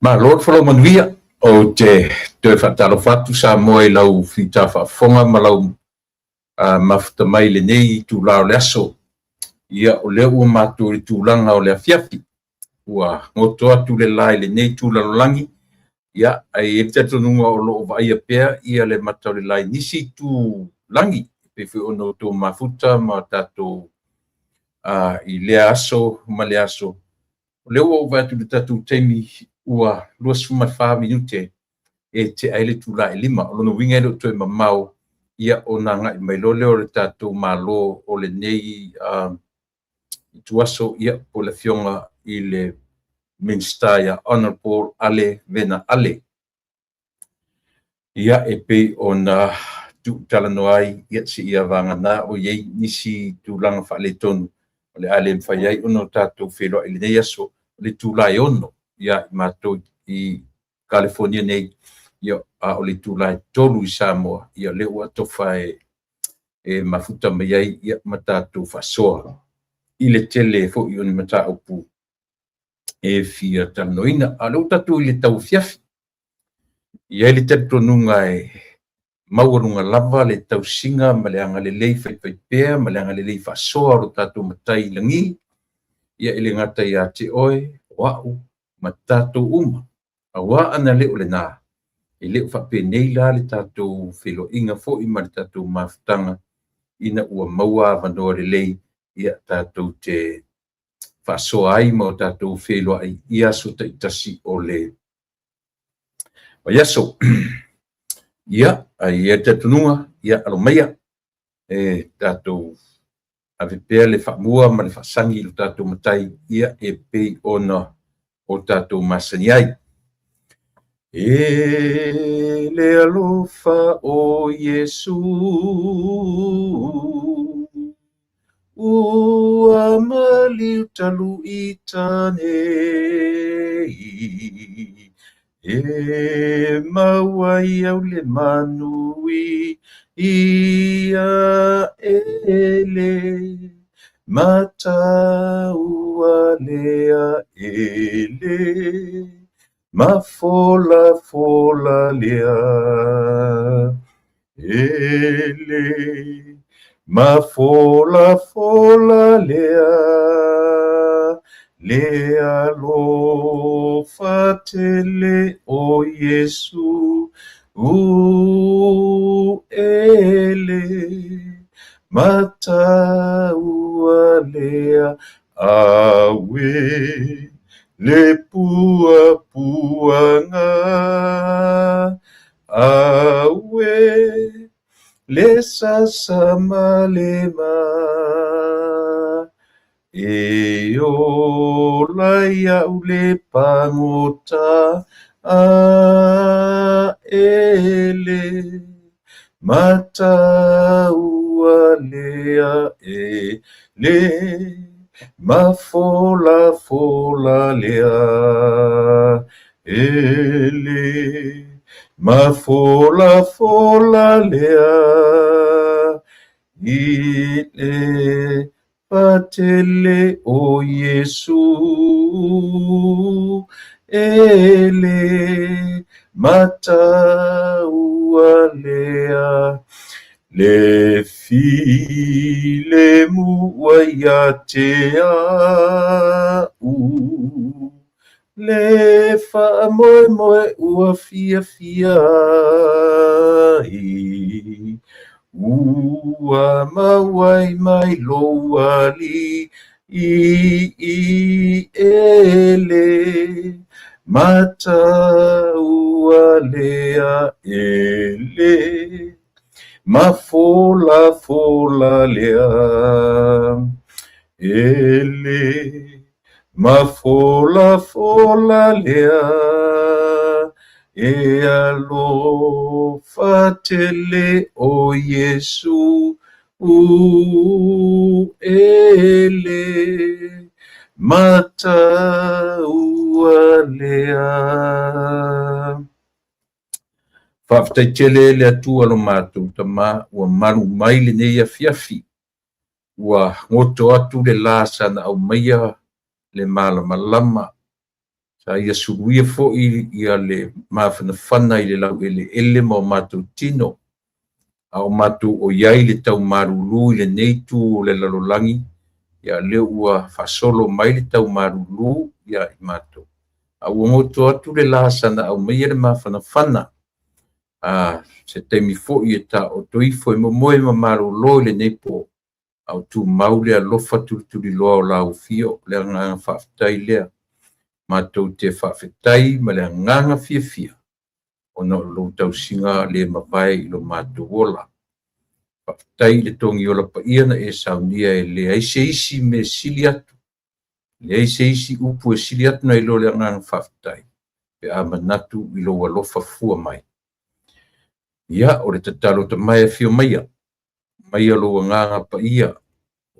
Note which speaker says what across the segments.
Speaker 1: Ma Lord falo manuia o te whaatalo whatu sa moe lau whita whaafonga ma lau mafuta mai le nei tu lao le aso. Ia o leo ua mātua le tūlanga o le afiafi. Ua ngoto atu le lai le nei tūlalolangi. Ia ai e tatonunga o loo vaia pea ia le matau le lai nisi tūlangi. Pewe ono tō mafuta ma tato i lea aso ma le aso. Leo o vatu le tatu teimi ua 25 minute e te aile tula e 5 o no winga lo to mamau ia ona nga mai lo le tato malo o le nei tuaso ia po le fionga i le Minstaia Honorable Ale Vena Ale ia e pe ona tu talanoai ia si ia vanga na o ye nisi tulanga fa le tonu le ale mfai ono tato felo i le nei aso le tulai ono ia mato i California nei ia o le tulai tolu i Samoa ia le ua tofa e mafuta mai ia matatu fasoa i le tele fo i on mata upu e fia tanoina a lo tatu i le tau fiafi ia le tatu nunga e maurunga lava le tau singa ma le anga le lei faipea ma le anga le lei fasoa o tatu matai langi ia ile ngata ia te oe wa'u matatu uma awa ana le ole na ile fa penei la le tatu filo inga fo i ma le tatu maftanga ina ua maua vano le lei ia tatu te fasoa ai mo tatu filo ai ia so te itasi ole o yaso ia ai e tatu nunga ia alo maya e tatu ave pea le whamua ma le whasangi lo tatu matai ia e pei ona o tatu masani ai. E le alofa o Yesu ua maliu talu i tanei e mawai au le manui ia ele mata ua lea ele ma fola fola lea ele ma fola fola lea lea lo fatele o Yesu ele mata ua lea awe le pua puanga awe le sasama lema e o laia ule pangota a ele mata ua lea e le ma fola fola lea ele ma fola fola lea ile patele o Yesu ele mata ua lea le file mua ia te au le fa moe moe ua fia fia i ua mawai mai loa li I ele mata ua lea ele mafola fola lea ele mafola fola lea e alo fatele o Yesu ele mata ua lea. Whawhataitele le atua lo mātou tama ua maru mai le nei a fiafi. Ua ngoto atu le la sana au maia le malama. Sa ia suruia fo'i ia le mawhanawhana i le lau ele ma o mātou tino. Au mātou o iai le tau marulu i le neitu o le lalolangi. Ia leo ua whasolo mai le tau marulu ia i mātou. Au ngoto atu le la sana au maia le mawhanawhana. Se teimi fo'i e ta o toifo e momoe ma marulu le neipo. Au tu maule a lofa tuli loa o lau fio le nganga whawhitai lea. Mātou te whawhitai ma le nganga fia. O na lo tau singa le mawai i lo mātou ola. Whawhitai le tongi ola pa ia na e saunia e le aise isi me sili atu. Le aise isi upu e sili atu na i lo le nganga whawhitai. Pe a manatu i lo alofa fua mai. Ia o le tatalo ta mai e fio maia. Mai alo nganga pa ia.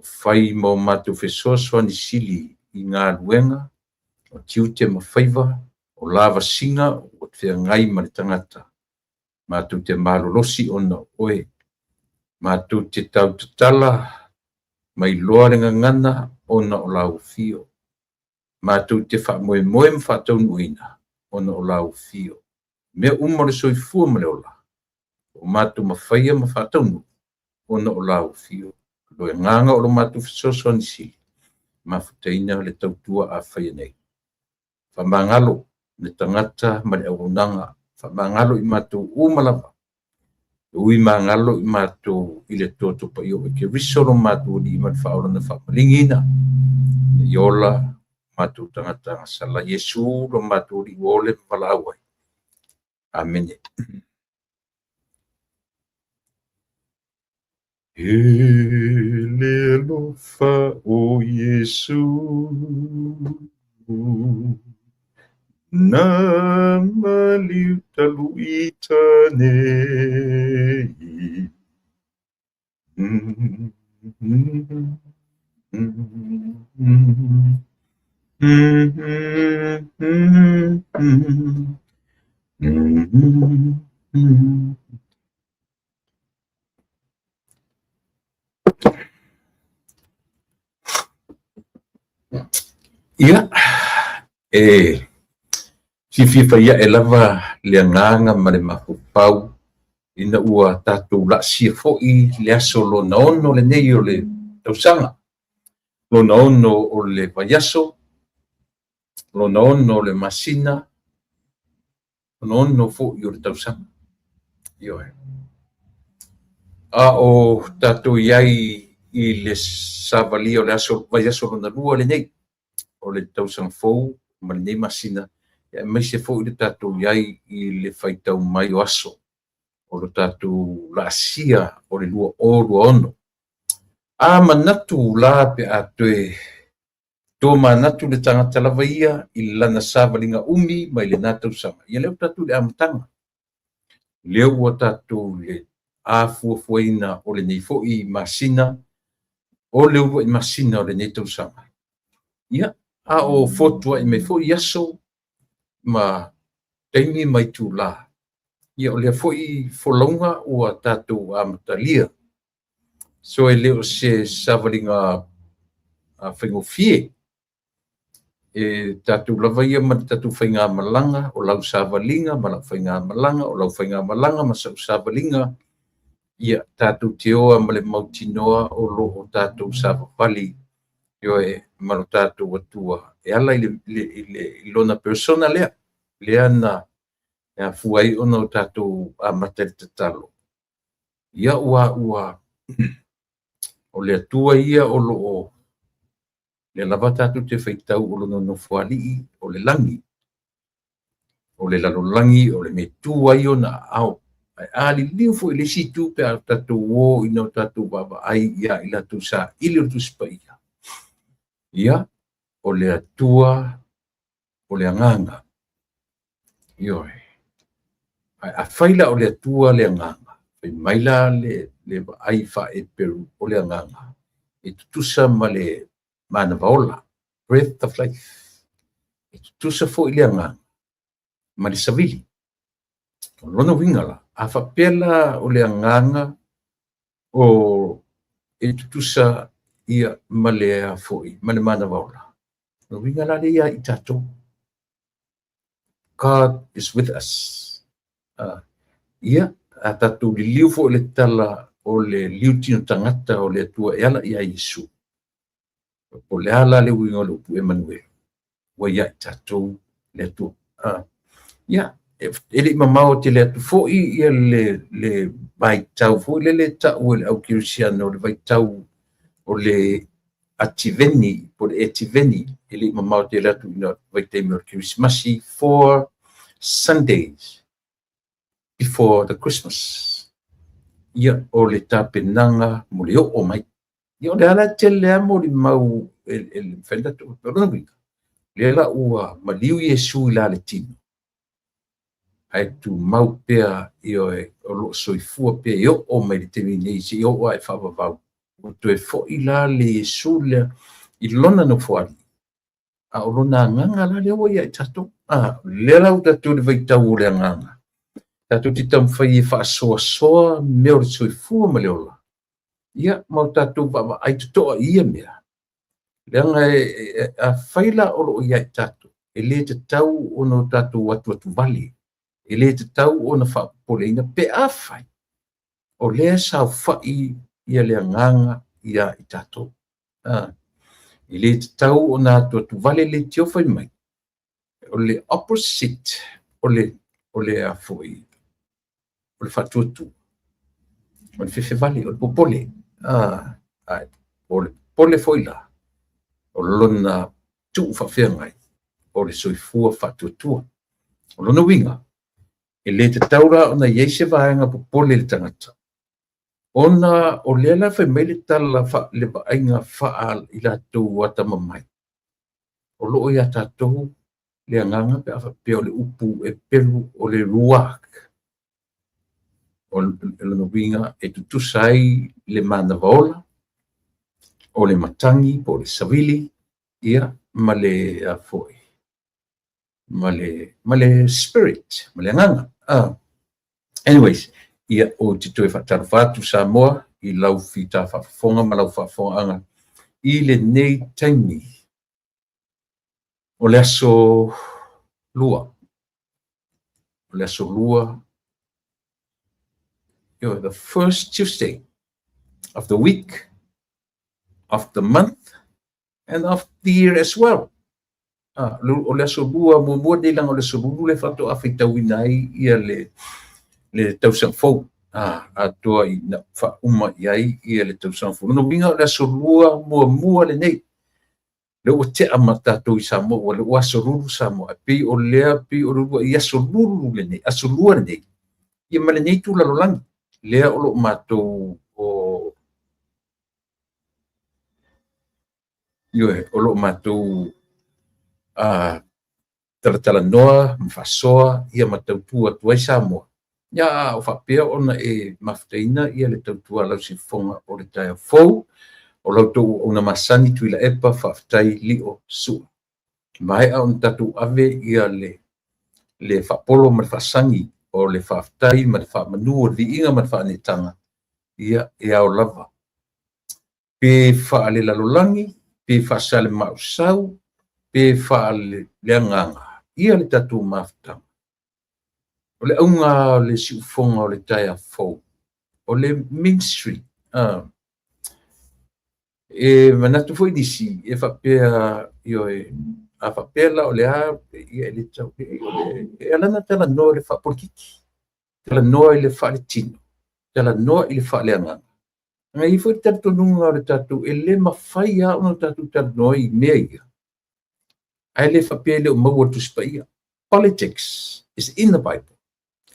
Speaker 1: Fai mo mātou whesoaswa ni sili i ngā luenga. O tiute ma whaiva. O lava singa o te ngai ma le tangata. Mātou te malolosi ona oe. Mātou te tau tatala. Mai loa renga ngana ona o lau fio. Mātou te wha moe ma whatau nuina ona o lau fio. Mea umare soifua ma le ola. O mātou ma whaia ma whatau nu ona o lau fio. Loe nganga o lo mātou whesoaswa ni sili. Ma whataina le tautua a whaia nei. Whamangalo le tangata ma le aunanga. Whamangalo i mātou umalawa. Ui mangalo i mātou i le toto pa io. Ke risoro mātou ni iman whaora na whamalingina. I ola mātou tangata ngasala. Yesu lo mātou li ole malawai. Amen. Ele lofa o Yesu. Nama liutalu itane. Ia, fifa ia e lava le nganga ma le mafupau ina ua tatou lasia fo'i le aso lona ono le nei o le tausanga. Lona ono o le vaiaso, lona ono o le masina, lona ono fo'i o le tausanga. Io e. A o tatou iai i le savalia o le aso vaiaso lona lua le nei o le tausanga fou ma le nei masina. Mai se fo'i le tatou iai i le whaitau mai o aso. O le tatou lasia o le lua ono. A manatu la pe a toe. Tō manatu le tangata lava ia i lana savalinga umi mai le nātou sanga. Ia leo tatou le amatanga. Leo o tatou le a fuafuaina o le nei fo'i masina. O le ua i masina o le nei tau sanga. Ia, a o fotua i me fo'i aso. Ma teimi mai tu la. Ia o lea fo'i folonga ua tatou amatalia. So e leo se savalinga a whaingofie. E tatou lava ia ma tatou whainga malanga o lau savalinga, ma lau whainga malanga, o lau whainga malanga, ma sau savalinga. Ia tatou te oa ma le mautinoa o lo o tatou savavali. Io e maro tatou atua. E ala i lona persona lea. Lea na fuai ona o tatou amatel tatalo. Ia ua o le atua ia o lo le lava tātou te whaitau o lono no fuali o le langi. O le lalolangi o le me tu ai o na au. Ai ali liu fo le si tu pe a tātou o ino tātou baba ai ia ila tu sa ili o tu spa ia. Ia o le atua o le anganga. Ioi. Ai a whaila o le atua le anganga. Pai maila le ai wha e peru o le anganga. E tutusa ma le mana vaola. Breath of life. E tutusa fo i le anganga. Ma le savili. O lono wingala. A whapela o le anganga o e tutusa ia ma le a foi, ma le mana vaola. No wingala le ia i tatou. God is with us. Ia, a tatou li liu fo le tala o le liu tino tangata o le atua e ala ia Yesu. O le ala le winga lo pu Emmanuel. Wa ia i tatou le atua. Ia, e le mamao te le atu fo i ia le vaitau fo le tau le au kirisiano le vaitau o le ativeni, po le etiveni, e le mamao te le atu ina vaitemi o Christmasi 4 Sundays before the Christmas. Ia o le tapenanga mo le o mai. Ia o le ala te lea mo le mau el fenda tu ronawinga. Le ala ua maliu Yesu ila le tino. Ai tu mau pea io o lo soifua pea io o mai le temi nei si io o ai whawawau. O tu e fo i la le Yesu le i lona no fuari. A o lona nganga la le o ia i tato. Le lau tato le vaitau le nganga. Tato ti tam whai e wha soa soa meo le soifua ma le ola. Ia mau tato wawa ai tutoa ia mea. Le anga a whaila o lo ia i tato. E le te tau o no tato watu vali. E le te tau o na whapoleina pe a whai. O le sa whai ia le nganga ia i tato. I le te tau o nā tu vale le tio whai mai. O le opposite o le a foi. O le whatuatu. O le whewhe vale, o le popole. O le pole foila. O lona tu whawhiangai. O le soifua whatuatua. O lona winga. E le te taura o na yeise vaenga popole le tangata. Ona o lela fai mai le tala le vaenga faa i la tau wata mamai. O loo ia tatou le anganga pe afa pe o le upu e pelu o le ruak. O le winga e tutusai le mana vaola. O le matangi po le savili. Ia ma le foi. Ma le spirit. Ma le anganga. Anyways. Ia o te toe whatarwhatu sa moa i lau whita whafonga ma lau whafonga anga i le nei taimi o le aso lua. O le aso lua. The first Tuesday of the week, of the month, and of the year as well. O le aso lua mua de lang o le aso lulu le whato a whitawinai ia le tausang fau a toa i na wha uma iai i le tausang fau. No winga le asolua mua le nei. Le ua te amata to i Samoa, le ua asolulu Samoa. Pi o lea, pi o lua, i asolulu le nei, asolua le nei. Ia ma le nei tu lalolangi. Lea o lo matou o... o lo matou talatala noa, mfasoa, ia matau tua tuai Samoa. Ia o whapea ona e mafteina ia le tautua lau si fonga o le taia fau o lau tau o na masani tuila epa whaftai li o sua. Mai a on tatu ave ia le whapolo ma le whasangi o le whaftai ma le whamanu o li inga ma le whanetanga ia e au lava. Pe whaale lalolangi, pe whaasale mausau, pe whaale leanganga. Ia le tatu maftanga. O le aunga le siufonga o le taia fau. O le ministry. E manatu foi disi. E whapea a whapea la o le a ia le tau. E alana tala noa le whaporikiki. Tala noa i le whale tino. Tala noa i le whale anganga. ngai foi tatu nunga o tatu ele mafai a ono tatu tanoi mea. Ai le whapele o maua tu spaia. Politics is in the Bible.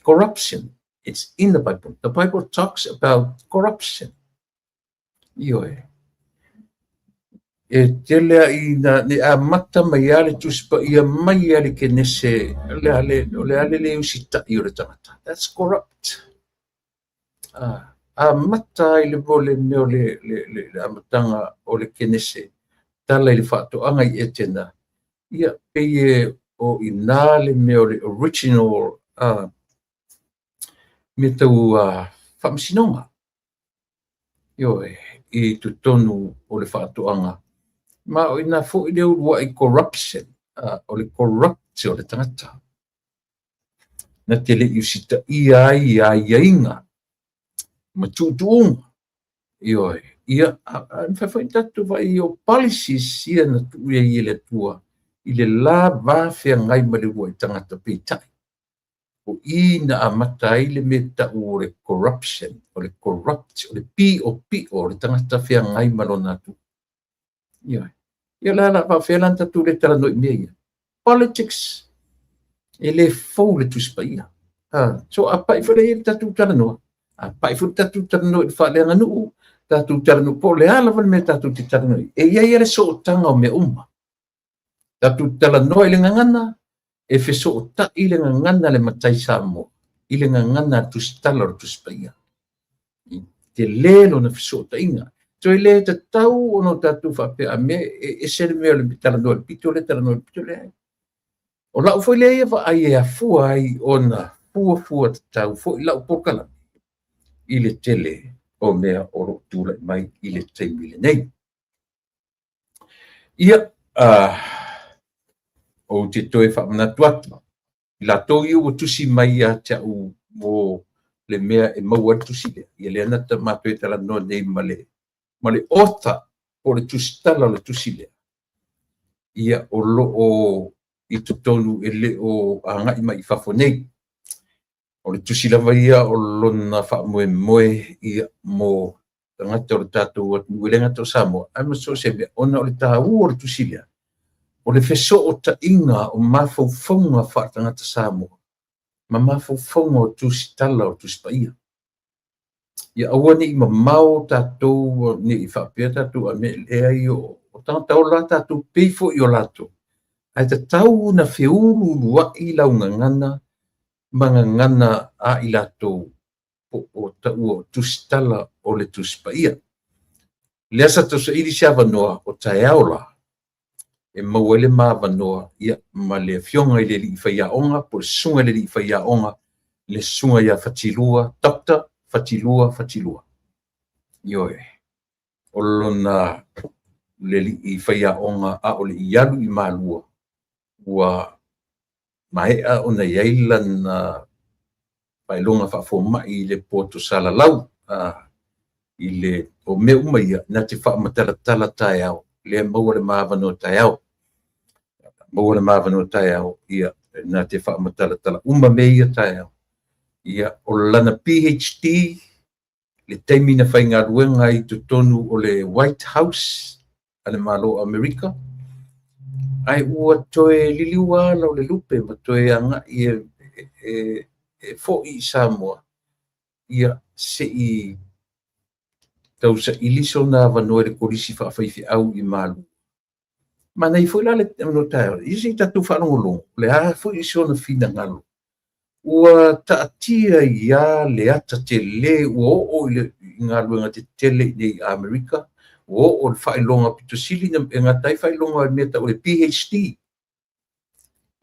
Speaker 1: Corruption, it's in the Bible. The Bible talks about corruption. Ioe. E tele I na ni a mata mai ale tu spaia mai ale ke nese le ale le usita I o le tangata. That's corrupt. A mata I le vole meo le amatanga o le kenese. Tala I le whātoanga I e tena. Ia peye o ina le meo le original me tau whamasinonga. Ioe, I tu tonu o le whātoanga. Ma o ina fo I leo rua I corruption, o le corrupt o le tangata. Na te le usita ia iainga. Ma tuunga. Ioe, ia, whawhai tatu vai o policies ia na tuia I le tua. I le la wawhia ngai ma le rua I tangata peitai. O ina a matai le meta o le corruption, o le corrupt, o le pi o le tangata whia ngai malona tu. Ia. Ia la wawhia lanta tu le tala noi mea ia. Politics, e le fau le tuspaia. So a pai whare e tatu tala noa. A pai whare tatu tala noa I whaaleanga nuu. Tatu tala noa po le ala wale me tatu te tala noa. E ia le so o tanga o me uma. Tatu tala noa I le ngangana. E feso o ta I le ngangana le matai sa mo. I le ngangana tustala o tuspaia. Te lelo na feso o ta inga. So I le te tau ono tatu whape a me e sere mea le tala noa le pito le tala noa le pito le ai. O lau foi le eva ai e a fua ai ona fua te tau foi lau pokala. I le tele o mea o ro tula mai I le teimile nei. Ia, o te toe whamanatu atu. I la tō iu o tusi mai a te au mo le mea e maua tusi lea. Ia le anata mātoi tala noa nei ma le ota o le tusi tala o le tusi lea. Ia o lo o I tutonu e le o angai mai I whafo nei. O le tusi lava ia o lona wha moe ia mo tangata o le tātou at nuelenga tō Samoa. Aima so se mea ona o le tāu o le tusi lea. O le feso o ta inga o mawhauwhaunga whaatangata Samoa. Ma mawhauwhaunga o tusi tala o tusi paia. Ia aua ni ima mau tātou ni I whapea tātou a me lea I o tangata o la tātou peifo I o lato. Ai ta tau na whiuru rua I lau ngangana, manga ngana a I lato o tau o tusi tala o le tusi paia. Lea sa tau sa iri sia wanoa o tae aola. E mauele ma wanoa ia ma le fionga I le li whaiaonga, po le sunga le li whaiaonga, le sunga ia whatilua, doctor, whatilua. Ioe, o lona le li whaiaonga a o le ialu I malua. Ua maea ona iaila na pailonga whafoma I le poto salalau I le o me umaia na te whaamatalatala tae au. Le maua le mawano tae au. Maua le mawano tae au ia na te whaamatalatala umameia tae au. Ia o lana PhD le teimina whainga ruenga I tutonu o le White House ane malo Amerika. Ai ua toe liliua lau le lupe ma toe anga e fo I Samoa. Ia se I tau sa iliso na wanoe le korisi whaafaifi au I malu. Ma nei foi la le no tae. Isi tatu whanongolong. Le a foi iso na fina ngalo. Ua taatia ia le ata te le ua o le ngalo nga te tele nei Amerika. O le whailonga pito sili na ngatai whailonga meta o le PhD.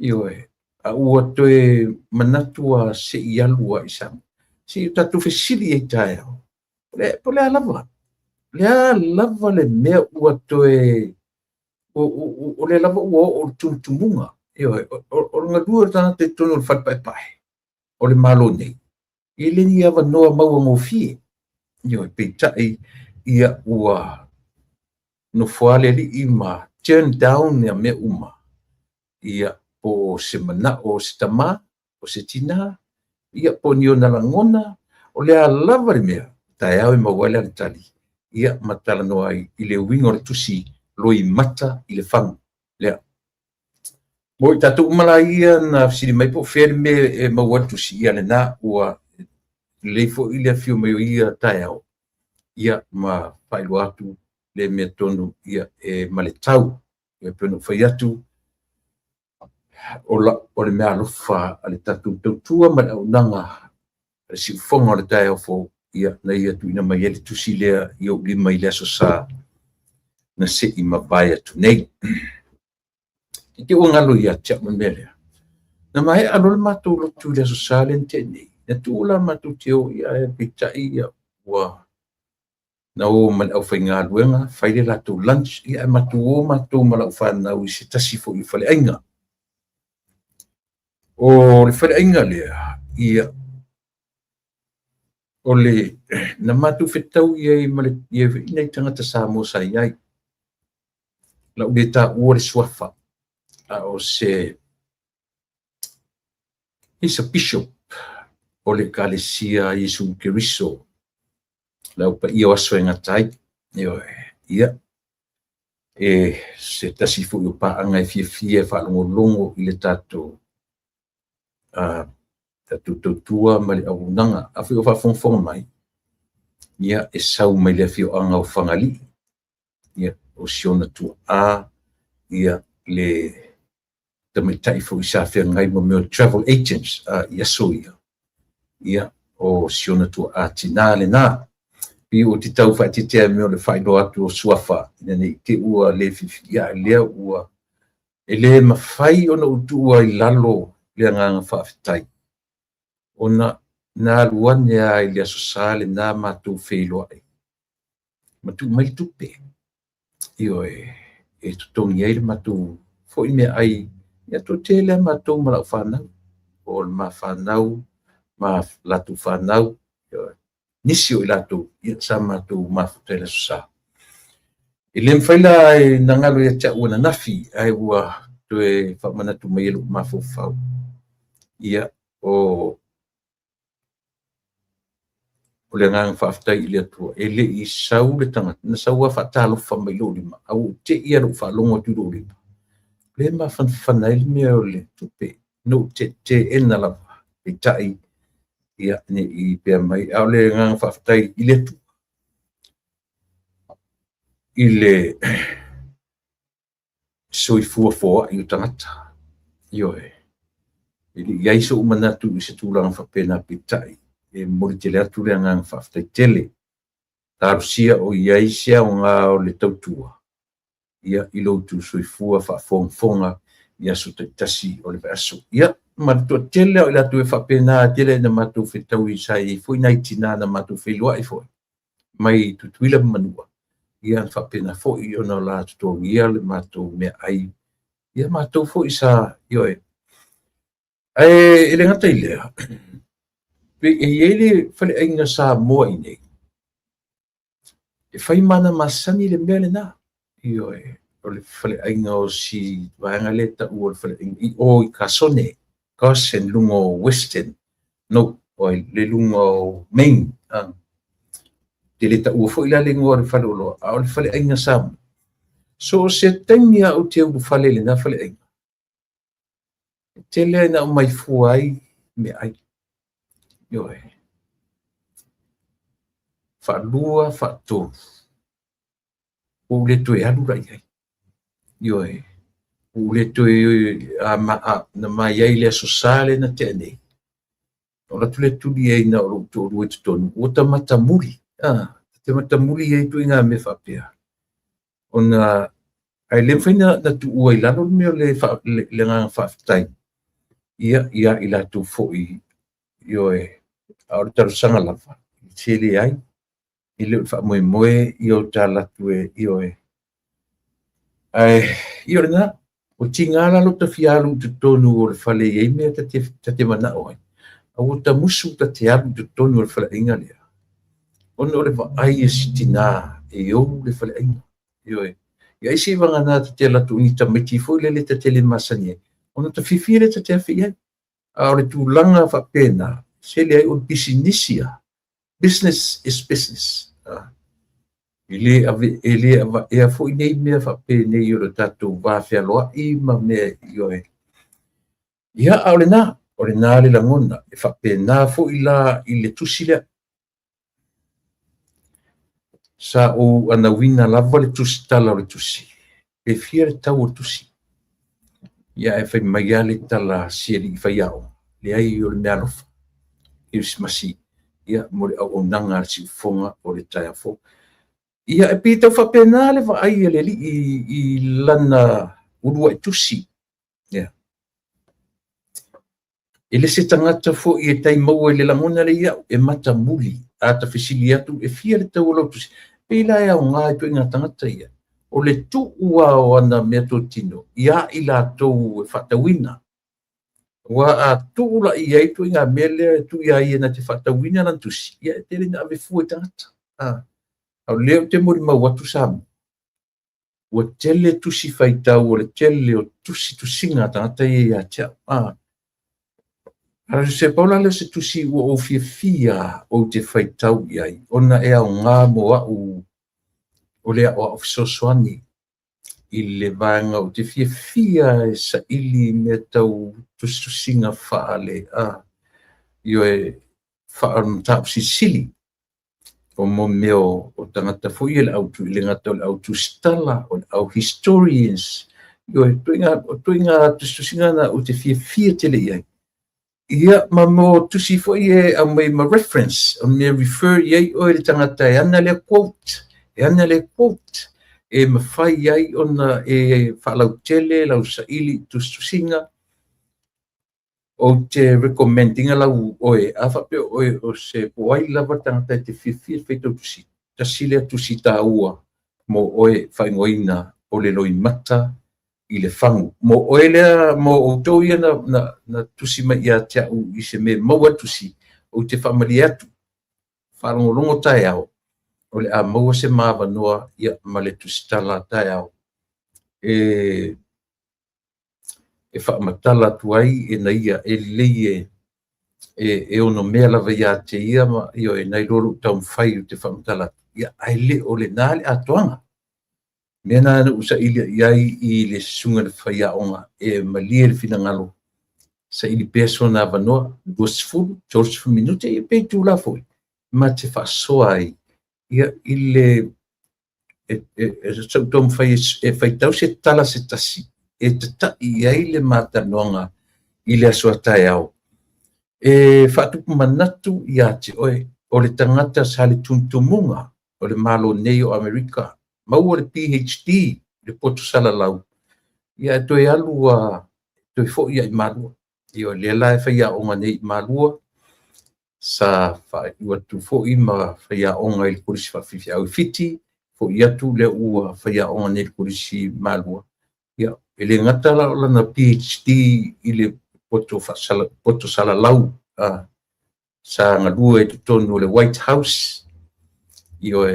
Speaker 1: Ioe, a ua toe manatua se I alua I Samoa. Si tatu whesili e tae au. Po le alava. Le alava le mea ua toe o le lava ua o tumutumunga. Ioe, o ngā lua tana te tono le whaipai. O le malo nei. I le ni awa noa maua ngofie. Ioe, peitai ia ua no fuale li ima turn down ya me uma. Ia o se mana o se tama, o se tina, ia po nio na langona, o le alava le mea, tae au I mawale al tali. ia matala no ai i le wingo le tusi loi mata i le whang. Lea. Mo i tatu umalaia na siri mai po where me e maua tusi ia le na ua leifo i le fio meo ia tae au. Ia ma whailu atu le mea tonu ia e male tau. Ia penu whai atu o le mea alofa a le tatu tautua ma le au nanga le si ufonga o le tae au fo ia na ia tu ina mai ele tusi lea i o lima i lea so sa na se i mawai atu nei. I te ungalo ia tia mamele. Na mai alo le matu lo tu lea so sa le nte nei. Na tu ula matu teo ia e pitai ia ua na o man au whai ngā luenga, whaile latu lunch ia e matu o matu ma lau whanau i se tasifo i whale ainga. O le whale ainga lea ia o le na matu whetau ia i male ia ina i tangata sa mo sa iai. Lau le ta ua le swafa a o se he's a bishop o le kalesia Yesu Keriso. Lau pa ia waso e ngatai ia e se tasifo i o paanga e fia whalongolongo i le tato tatu tautua ma le aunanga a whio whawhongwhonga mai ia e sau mai le whio anga o whangali ia o siona tua ia le tamaitai fo i sa whia ngai mo meo travel agents ia so ia o siona tua tina le nā pi o ti tau whai titea meo le whaino atu o suafa ina nei te ua le fifi ia lea ua e le mawhai ona utua i lalo le nganga whawhitai ona na luane a i le asosale na matu wheloa e. Matu mai tupe. Io e tutongi ai le matu fo i mea ai ia to te le matu ma lau whanau. O le ma whanau, ma latu whanau. Nisi o i latu, ia sa matu ma futele susa. I le mwhaila e nangalo ia tia ua na nafi ai ua to e whamanatu mai elu ma fufau. Ia o le ngang whaftai i le atua, e le i sau le tangata, na sau a whatalo whamai lo lima, au te ia ro whalongo tu lo lima. Le ma whanai mea o le tupe, no te ena lava, e tai, ia ne i pia mai, au le ngang whaftai i le atua. I le soi fua i o tangata, io e. Ia iso umanatu i se tūlanga whapena pitai. E mori te lea tu lea ngang whaftai tele. Tarusia o iai sea o ngā o le tautua. Ia ilo tu soifua whafongfonga ia so te tasi o le vaso. Ia matua tele o ila tu e whapena tele na matu whetau i sai fui nai tina na matu whelua i foi. Mai tutuila manua. Ia whapena foi o na la tuto ia le matu mea ai. Ia matu foi sa ioe. E le ngata i lea. Pe e ele fale ainga sa moa i nei. E whai mana masani le mele na. Io o le fale ainga o si vaanga le ta ua le fale ainga. I o i kasone. Kasen lungo western. No, o le lungo main. Te le ta ua fo ila le ngua le fale olo. A o le fale ainga sa mo. So se taimia o te u fale le na fale ainga. Te le na o mai fuai me ai. Ioe. Whalua, whato. O le toe alu rai ai. Ioe. O le toe na mai ai le asosale na te anei. O la tule tuli ai na o to rue tonu. O ta matamuri. Te matamuri ai tu inga me whapea. O na ai le mwhaina na tu ua i lalo meo le nganga whaftai. Ia i la tu fo'i. Ioe. Aore tarusanga lava. Tele ai. I leo wha moe i o tā latu e i o e. I o rena, o ti ngāla lo ta whialu te tonu o le whale i ei mea ta te mana o ai. A o ta musu ta te alu te tonu o le whale inga lea. Ono o le wa ai e siti nā e o le whale inga. I o e. I aisi wanga nā ta te latu ni ta meti fo le ta te le masani e. Ono ta whiwhire ta te awhi ai. A o le tū langa wha pēnā. Se le ai o bisinisia. Business is business. ele e foi nei me fa pe nei o tatu va fe lo I ma me yo e ia olena le langona e fa pe na fo ila ile tusile sa o ana wina lava le tusi tala le tusi e fiere tau o tusi ia e fai mai ale tala siri fai ao le ai o le mea lofa i masi ia mo le au nanga si fonga o le taia fo ia e pita fa pena le va ai le li I lana urua tusi ia e le se tangata fo I e tai mau e le langona le ia e mata muli a ta fisili atu e fia le tau lo tusi pe la e au ngā e tu inga tangata ia o le tu ua o ana mea tō tino ia I la tau e whatawina wa a tu la I ai tu inga mele tu ia I na te whatawina na tusi ia e tere na ave fu e tangata au leo te mori mau watu samu ua tele tusi whaitau o le tele o tusi tusinga tangata ia tia Ara se paula le se tusi ua o fia o te whaitau iai ona e au ngā moa o le o ofisoswani I le vanga o te fia e sa ili me tau tusinga whaale io e whaarun tau sili o mo meo o tangata fo I le autu I le ngata o le autu stala o le au historians io e tuinga tusinga na o te fia tele iai ia ma mo tusi fo I a mai ma reference o me refer iai o le tangata e ana le quote e ma fai iai ona e whalau tele lau sa ili tusinga o te recommendinga lau oe a whape oe o se poai lava tangata te fia feito tusi ta sile tusi ta ua mo oe whaingoina o le loi mata I le fangu mo oe lea mo o tau ia na tusi mai ia tia u I se me maua tusi o te whamali atu whalongolongo tai au o le a maua se mawa noa ia ma le tusi tala tai au e whaamatala tu ai e na ia e leie e ono mea lava ia te ia ma io e nai loro tau mwhai o te whaamatala ia ai le o le nale atoanga Mena na usa iai I le sunga le whaiaonga e malia le finangalo. Sa ili peso na vanoa, 2 minute e pe tu la foi. Ma te whasoa ai. Ia ile sa utom whaitau se tala se tasi. E te ta iai le mata noanga I le asua tai au. E whatupu manatu ia te oe o le tangata sa le tuntumunga o le malo nei o Amerika. Mau le PhD le poto salalau ia toe alu toe fo ia I malua io le la ia o ngani malua sa fa ua tu fo I ma ia o ngai le polisi fa fifi au fiti fo ia tu le ua fa ia o ngani le polisi malua ia ele ngata la na PhD I le poto salalau sa ngalua e tonu le White House io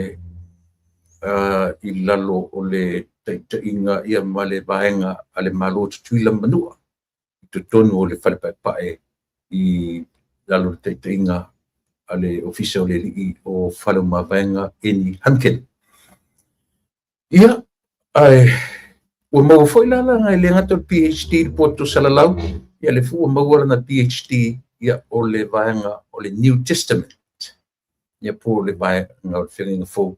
Speaker 1: I lalo o le taitainga ia ma le vaenga a le malo tutuila manua. I te tonu o le whalepaepae I lalo le taitainga a le ofisa o le lii o whale mawaenga Eni Hanken. Ia, ua mau foi lala ngai le ngata PhD le poto salalau, ia le fu mau na PhD ia o le vaenga o le New Testament. Ia po le vaenga o le whenga fo.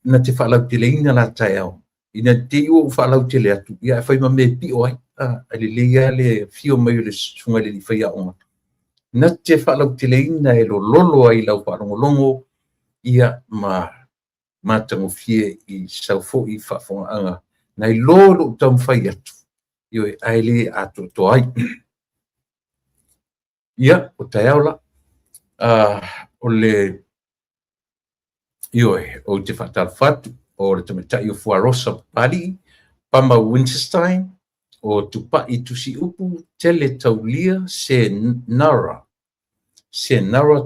Speaker 1: Na te whalau te leina la tai au. Ina te ua whalau te le atu. Ia whai ma me pi o ai. Ale leia le fio mai le sunga le whai aonga. Na te whalau te leina e lo lolo ai lau wharongo ia ma tango fie I saufo I whafonga anga. Nai lolo tam whai atu. Io e aile atu to ai. Ia, o tai aula. O le Ioe, o te whatalwhatu, o le tamatai o Fuarosa Pali, Pama Winterstein, o tupai tusi upu tele taulia se nara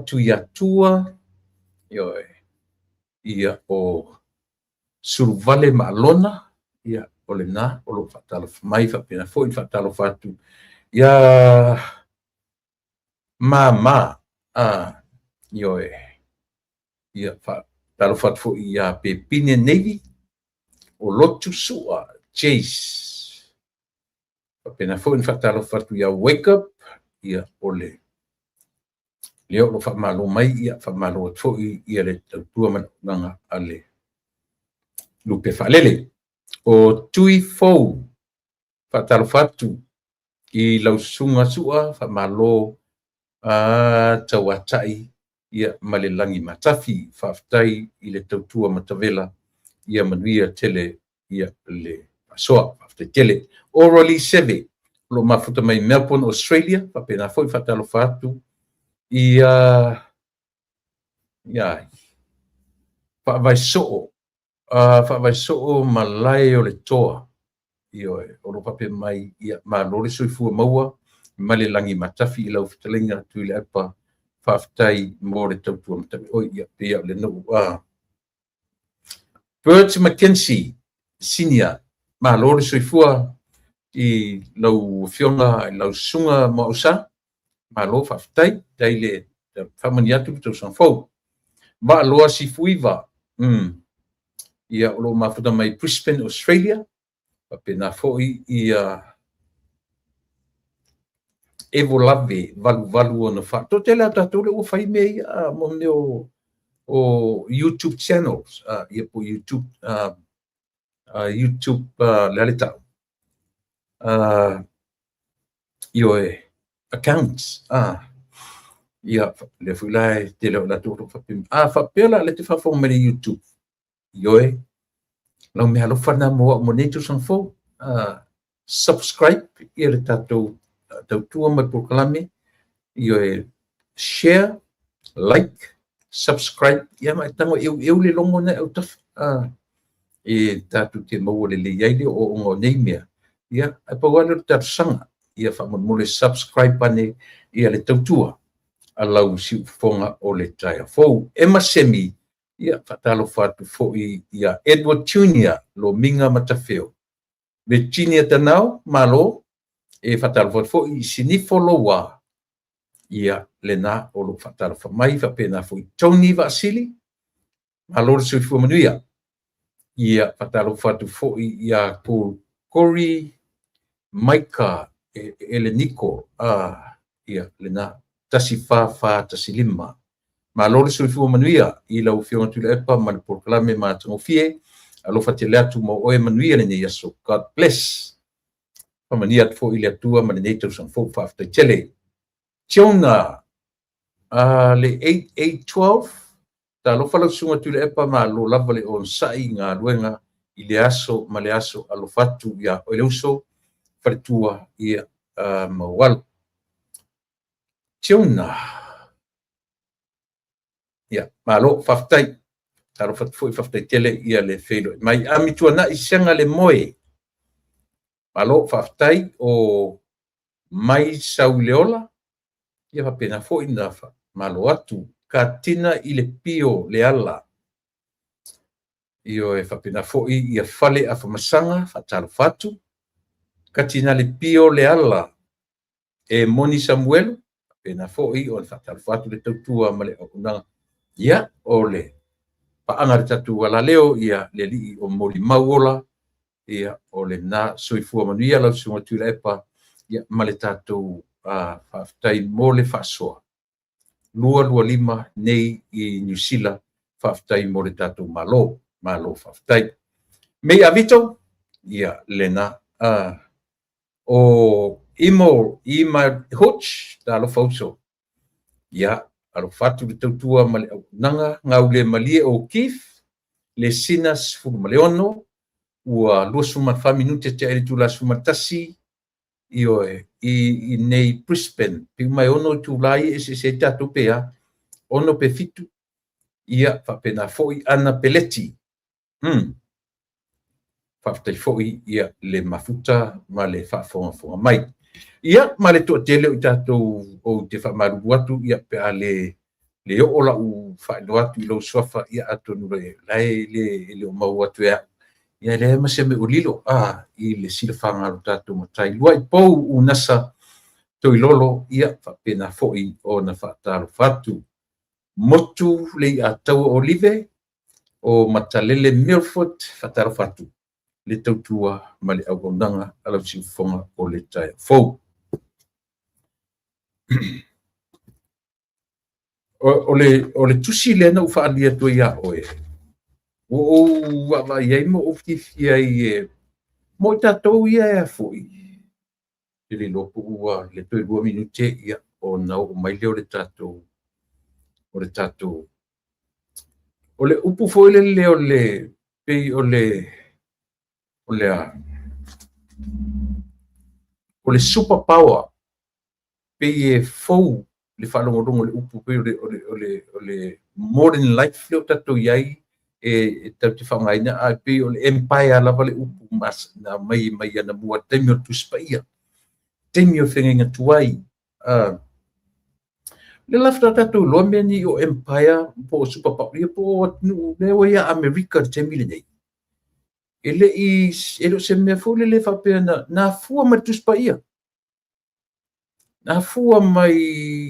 Speaker 1: tuiatua, ioe, ia o survale maalona, ia o le na, o lo whatalwhatu, mai whapena foi whatalwhatu, ia mama, ioe, ia talo fat fo ia Pepine Navy o lotu sua Chase pena fo in fatalo fatu ia Wake Up ia ole leo lo fa malo mai ia fa malo fo ia le tua mana ale lupe falele o tui fo fatalo fatu i lau sunga sua fa malo tawatai ia malelangi matafi faftai i le tautua matavela ia manuia tele ia le pasoa faftai tele orally seve lo mafuta mai Melbourne Australia papena foi fatalo fatu ia fa vai so malai o le toa io o lo pape mai ia malori soifua maua malelangi matafi i lau fitalenga tu le apa faftai mo le tautua matafi o ia le no Bert McKenzie Senior malori soifua i lau fionga i lau sunga mausa malo faftai dai le famaniatu tu san fo va loa si fuiva ia lo mafuta mai Brisbane Australia pena foi ia evolave valu ona fa to tela tatule o fai me mo meu o YouTube channels ia po YouTube YouTube lalita io accounts ia le fulai tele la to fa pela le te fa fo me YouTube io lo me alo fa na mo neto san fo subscribe ia le tato tua mai proclame io share like subscribe ia mai tango eu le longo na eu taf e tatu te mo le ia o ngo nei mea ia a pa wala tar sanga ia fa mo le subscribe pane ia le tautua alau si fonga o le taia fo emasemi ia fatalo fatu fo ia Edward Junior lo minga matafeo Virginia tanau malo e fatalo fatu fo i sinifo loa ia lena o lo fatalo fa mai fa pena fo Tony Vasili malo le sui fo manuia ia fatalo fatu fo ia ko Corey Maika Eleniko ia lena tasifa tasilima malole soifua manuia i lau fionga tula epa ma le proclame ma tangofie alo fatele atu mo oe manuia le nei aso God bless pamania fo ile atua ma le nei tau san fo fafta tele Tiona le 8812 ta lo fala sunga tula epa ma lo lava le on sai ngā luenga i le aso ma le aso alo fatu ia o le uso faritua ia mawal Tiona ia malo faftai taro foi faftai tele ia le felo mai amituana i senga le moe malo faftai o mai sauleola ia fa pena foi nafa malo atu katina i le pio le ala io e fa pena foi ia fale a famasanga fa taro fatu katina le pio le ala e Moni Samuel pena foi o fa taro fatu le tautua ma le ona ia ole pa anga tatu wala leo ia le li o moli mauola ia ole na soifua manuia la sunga tula epa ia male tatu faftai mole fasoa lua lima nei i New Zealand faftai mole tatu malo faftai me avito ia lena o ima hoch talo fauso ia alo fatu le tautua ma le aunaga ngau le malie o kif le sinas fulumaleono ua 25 minute te ai tula sumatasi io i nei Brisbane pe mai ono tulai se tatu pea ono pe fitu ia fa pena foi ana peleti fa foi ia le mafuta ma le fa fonga mai ia ma le tele o tatu o te fa maru atu ia pe ale le o la u fa do atu lo sofa ia atu no le o mau atu ia le ma se me o lilo i le sila fanga tatu matai luai pou u nasa to ilolo ia fa pena foi o na fa talo fatu motu le atau olive o Matalele Milford Fatarafatu le tautua ma le auaunaga a lau siufoga o le tae fou. O le tusi lena u faalia tu ia oe. O wawai ai mo ofifi ai e mo tatou ia e foi. Ele lopo ua le toi 2 minute ia o nau o mai leo le tatou. O le tatou. O le upu foi le leo le pei o le superpower pei e fou le whalongorongo le upu pei o le modern life leo tatou iai e tau te whangaina a pei o le empire lava le upu mas na mai ana mua teimi o tuspaia teimi o whengenga tuai le lafta tatou loa mea ni o empire po o superpower po atu leo ia America teimi le nei ele i elo se mea fole le whapea na fua mai tuspaia na fua mai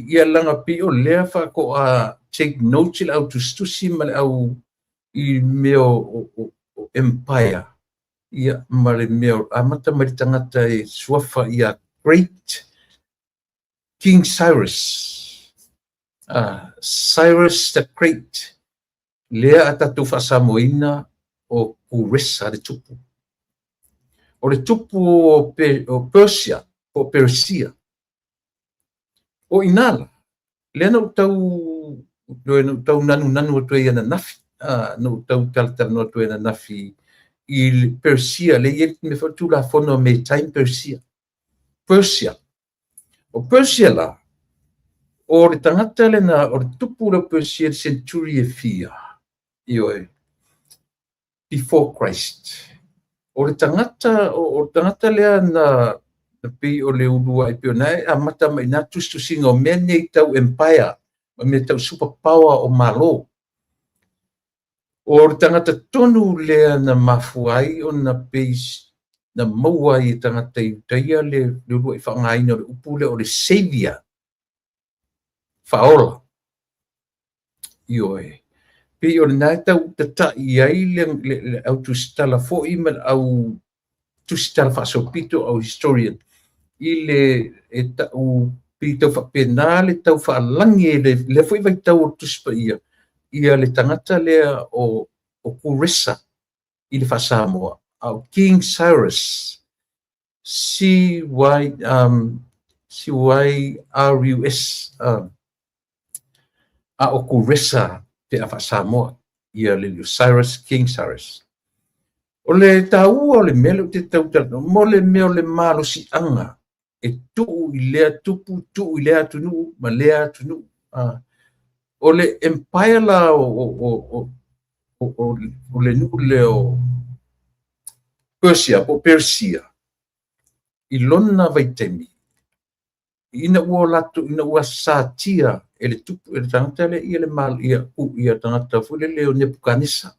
Speaker 1: ia langa pi o lea whako a take note le au tustusi ma le au i mea o empire ia ma le mea amata mai tangata e suafa ia great King Cyrus Cyrus the Great lea atatu whasamoina o kuresa le tupu o le tupu o Persia o Persia o inala lea no tau nanu o tue ana nafi no tau taltala no tue ana nafi i Persia le ia me fatu la fono me time Persia o Persia la o le tangata le na o le tupu le Persia century e fia ioe before Christ o le tangata lea na pi o le ulua i pio nai a mata mai na tustusinga o mea nei tau empire ma me tau superpower o malo o le tangata tonu lea na mafuai o na peis na maua i tangata i taia le ulua i whangaina o le upule o le savior faola ioe pi o le nai tau tata i ai le au tustala fo i ma au tustala whasopito au historian i le e tau pi tau whapena le tau whaalangi le fwoi vai tau o tuspa ia le tangata lea o kuresa i le whasamoa au King Cyrus CYRUS a o kuresa te a whasamoa ia le Cyrus King Cyrus o le tau o le mele o te tau tau mo le meo le malo si anga e tuu i lea tupu, tuu i lea tunu, ma lea tunu. O le empire la o le nu leo Persia, po Persia, i lona vaitemi. Ina ua latu, ina ua satia, e le tupu, e le tangata le ia le mal, ia tangata fule leo Nebuchadnezzar.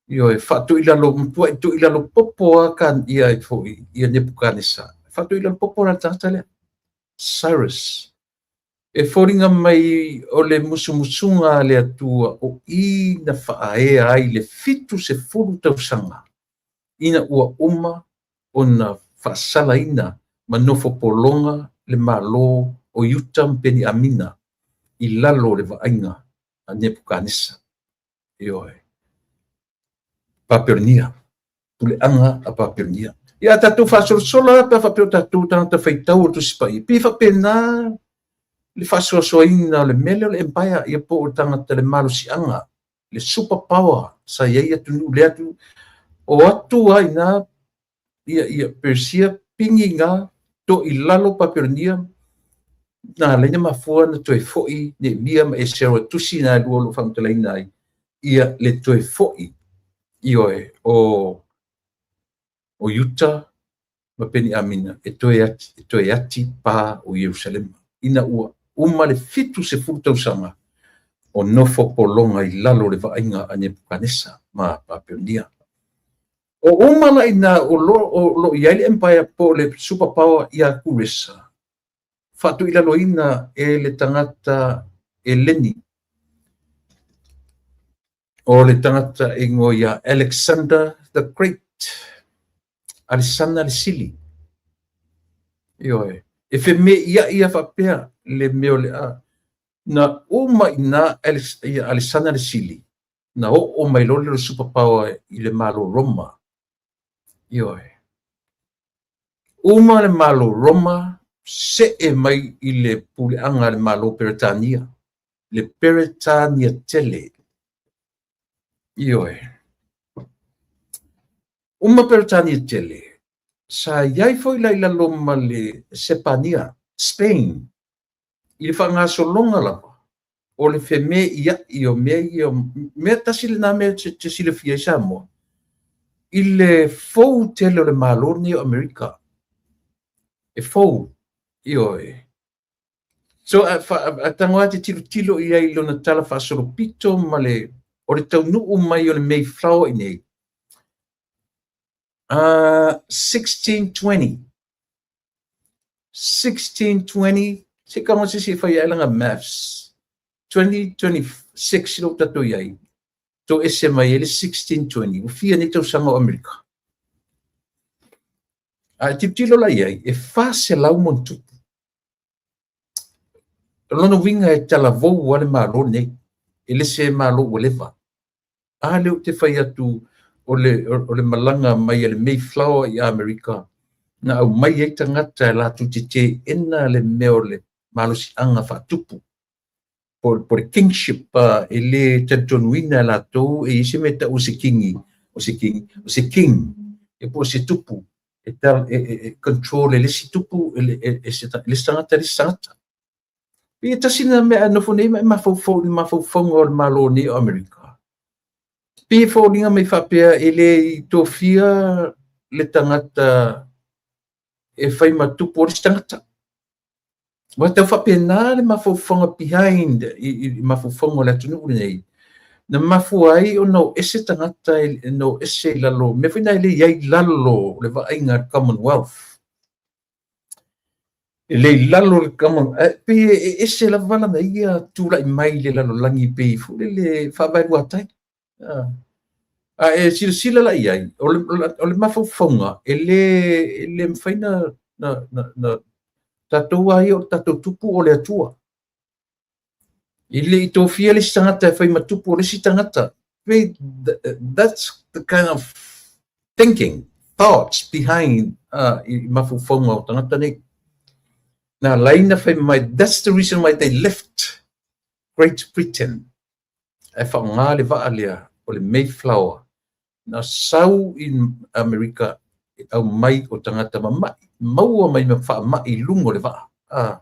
Speaker 1: Io e fatto ila lo mpua tu ila lo popo akan ia foi ia Nebuchadnezzar. Fatto ila lo popo na tangata Cyrus. E foringa mai o le musumusunga le atua o i na whaaea ai le fitu se furu tausanga. Ina ua uma o na whaasala ina ma nofo polonga le malo o yutam peni amina i lalo le vainga a Nebuchadnezzar. Ioe. Papernia. Tule anga a papernia. Ia tatu whasosola pa whapeo tatu tangata whaitau o tu sipai. Pi whapena le whasosoina le mele o le empire ia po o tangata le malo si anga. Le superpower sa ia tunu le atu o atu ai na ia Persia pingi ngā to i lalo papernia na lenya mafua na toe foi ne mia ma e sero tusi na lua lo whamtalaina ai ia le toe foi ioe o Utah ma peni amina e toe ati pa o Jerusalem ina ua uma le fitu se furtausanga o nofo polonga i lalo le vainga a Nebuchadnezzar ma papernia o uma la ina o lo iai empire po le superpower ia kuresa fatu ila loina e le tangata e leni o le tangata ingo ia Alexander the Great. Alisana le sili. Ioe. E fe me ia whapea le meo le a. Na uma ina Alisana le sili. Na o mai lo le superpower i le malo Roma. Ioe. Uma le malo Roma se e mai i le puleanga le malo Peretania. Le Peretania tele. Ioe. Uma Peretania tele. Sa iai foi la ila loma le Sepania, Spain. I le whangasolonga lava. O le fe me ia i o mea tasi le na mea te sile fia i Samoa. I le fou tele o le maloni o Amerika. E fou. Ioe. So a tangoa te tilo i ai lona tala whaasolo pito ma le o le tau nuu mai o le Mayflower i nei. 1620. 1620. Se kama se fai langa maths. 2026 lo tato iai. To ese mai ele 1620. Ufia ni tau sanga o Amerika. A tilo la iai. E fase lau montupu. Lono winga e tala vou wale malo nei. Ele se malo walewa. A leo te fai atu o le malanga mai le Mayflower i Amerika. Na au mai e tangata la tu te ena le meo le malo si anga whatupu. Por kingship ele te tonuina la tau e isi meta o se kingi. O se king. E po se tupu. E tal control ele si tupu ele tangata le sangata. Pia tasina mea nofone mafaufonga o le malo ni o Amerika. Pia faulinga mai whapea ele i tofia le tangata e whai matupu o le tangata. Wa tau whapea nā le mafaufonga behind i mafaufonga o le atunu nei. Na mafu ai o no ese tangata no ese lalo. Me whina ele iai lalo le vainga Commonwealth. Le lalo le kama pe ese la vala na ia tula i mai le lalo langi pe fu le fa vai watai e sila la ia o le mafofonga ele mfaina na tatou ai o tatou tupu o le atua ile to fia le tangata fai matupu o le tangata that's the kind of thinking thoughts behind mafofonga o tangata nei. Now, that's the reason why they left Great Britain. E whaonga le vaalia o le Mayflower. Na sau in Amerika au mai o tangata mamai. Maua mai mawha mai lungo le vaa.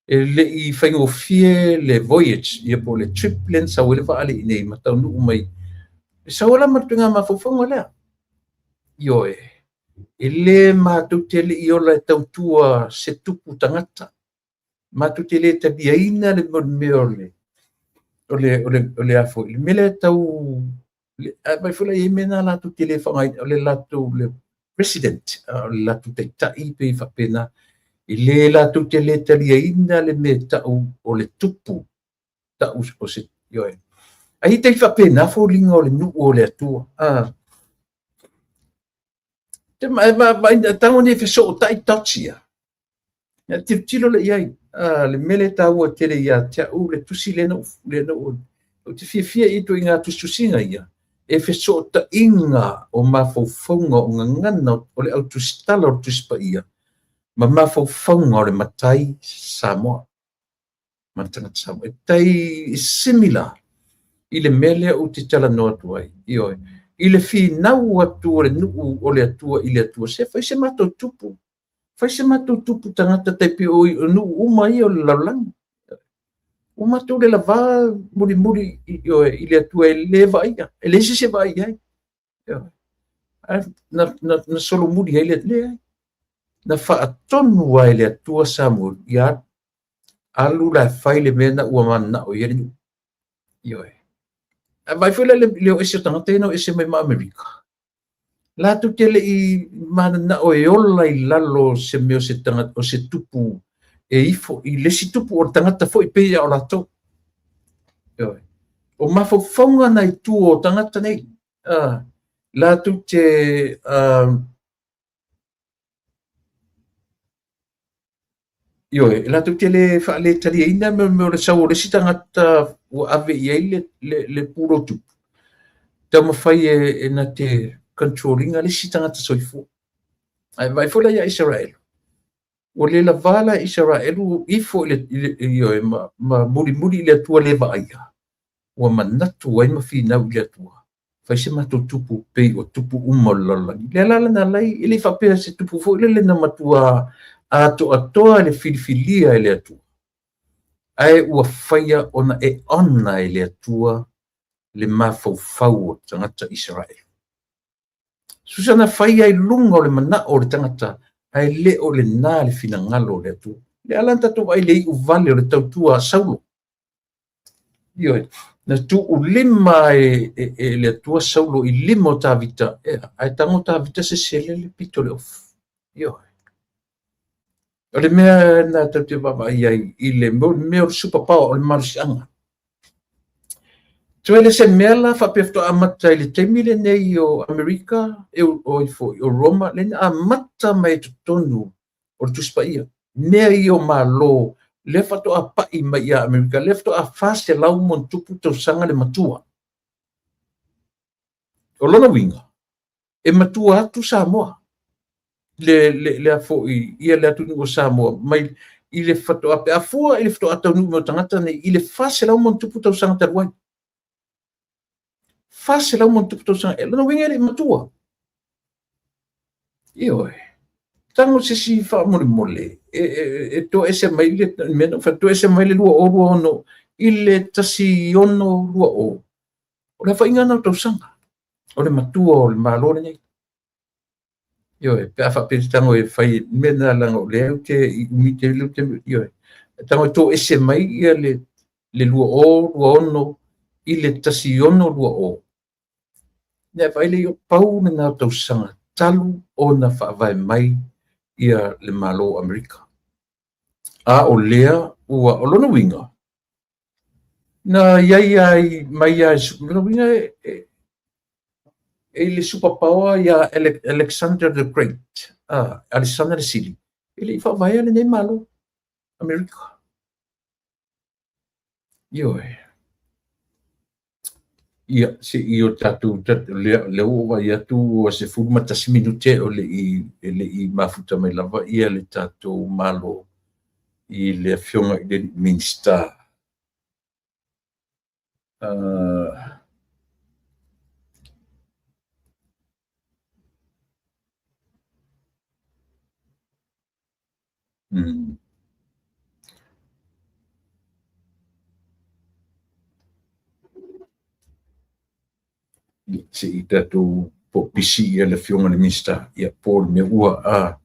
Speaker 1: E le I whaingo fie le voyage. Ia po le trip len sau le vaali i nei matau nuu mai. E sau la matunga mawhawhonga lea. Ioe. Ele matutele I ola tautua se tupu tangata. Matutele tabiaina le meole. Ole afo. Le mele tau. Mai fula I mena la tutele whangai. Ole latu le president. Ole latu te tai pe whapena. Ele la tutele tabiaina le me tau ole tupu. Tau o se yoe. Ai te whapena fo linga ole nu ole atua. Tango ne so tai tachia. Ya tilo le iai. Le mele tau o tele ia tia u le tusi le no o te fia I to inga tusinga ia. E so ta inga o mafaufonga o ngana o le autostala o tuspa ia. Ma mafaufonga o le matai Samoa. Matanga Samoa. E tai similar. I le mele o te tala noa tuai. Ioi. I le finau atu o le nuu o le atua I le atua se fai se matou tupu. Fai se matou tupu tangata taipe o nuu uma I o le laulangi. O matou le lava muri I le atua e le vaia. E le se vaia ai. Na solo muri ai le ai. Na whaatonu ai le atua Samoa ia alu la fai le mena ua mana o ieri. Ioe. Vai foi leo ese tangata no ese mai ma Amerika. La tu tele I mana o eola I lalo se meo se tangata o se tupu e ifo I le si tupu o tangata foi pe o la to. o mafaufaunga nai tu o tangata nei. Latu te latu te le whaale tari ina me o le sau o le si tangata o ave iai le puro tupu. Tama whai e na te controllinga le si tangata soifu. Ai vai fula ia Israel. O le la vala Israel ifo le ma muri le atua le vaia. Ua manatu ai ma finau le atua. Fai se mato tupu pei o tupu umalalangi. Le alala na lai ili whapea se tupu fo ile na matua ato atoa le filifilia le atua. Ai ua whaia ona e ona le atua le mafau o tangata Israel. Susana whaia i lunga o le mana o le tangata ai le o le nā le fina ngalo le atua. Le alanta tu ai le i uvale o le tautua Saulo. Ioi. Na tu ulima le atua Saulo i lima o tavita. Ai tango tavita se sele le pito le ofu. Ioi. O le mea na tautia baba iai i le mea o le superpower o le marisianga. Tu ele se mea la whapefto amata i le teimile nei o Amerika o Roma le amata mai tutonu o le tuspaia. Mea i o malo le whato a pai mai i a Amerika, le whato a whase lau mon tupu tau sanga le matua. O lona winga, e matua atu Samoa. Le a fo ia le atu o Samoa, mai i le whato a pe a fua, i le whato a tau nuku mo tangata nei, i le whase lau mon tupu tau sanga taruai. Whase lau mon tupu tau sanga, e lona winga le matua. Ioi. Tango se si wha mole. E to ese mai le mena fa to ese mai le lua o lua ono i le tasi ono lua o. O le whainga na tau sanga. O le matua o le malore nei. Ioi, pe a whape tango e whai mena langa o leo te i umite leo te ioi. Tango to ese mai ia le lua o lua ono i le tasi ono lua o. Nea whai le i pau na tau sanga talu o na whaavai mai ia le malo Amerika. A o lea ua o lona winga. Na iai ai mai ai lona winga e le superpower ia Alexander the Great. Alexander the Sili. Ele i whaavai ale nei malo Amerika. Ioi. Ia, se i o tatu le ua ia tu o se fulmatasi minute o le i mafuta mai lava ia le tatu malo i le fionga i le Minster. Se i tatu po pisi ia le fionga le Minster ia Paul me ua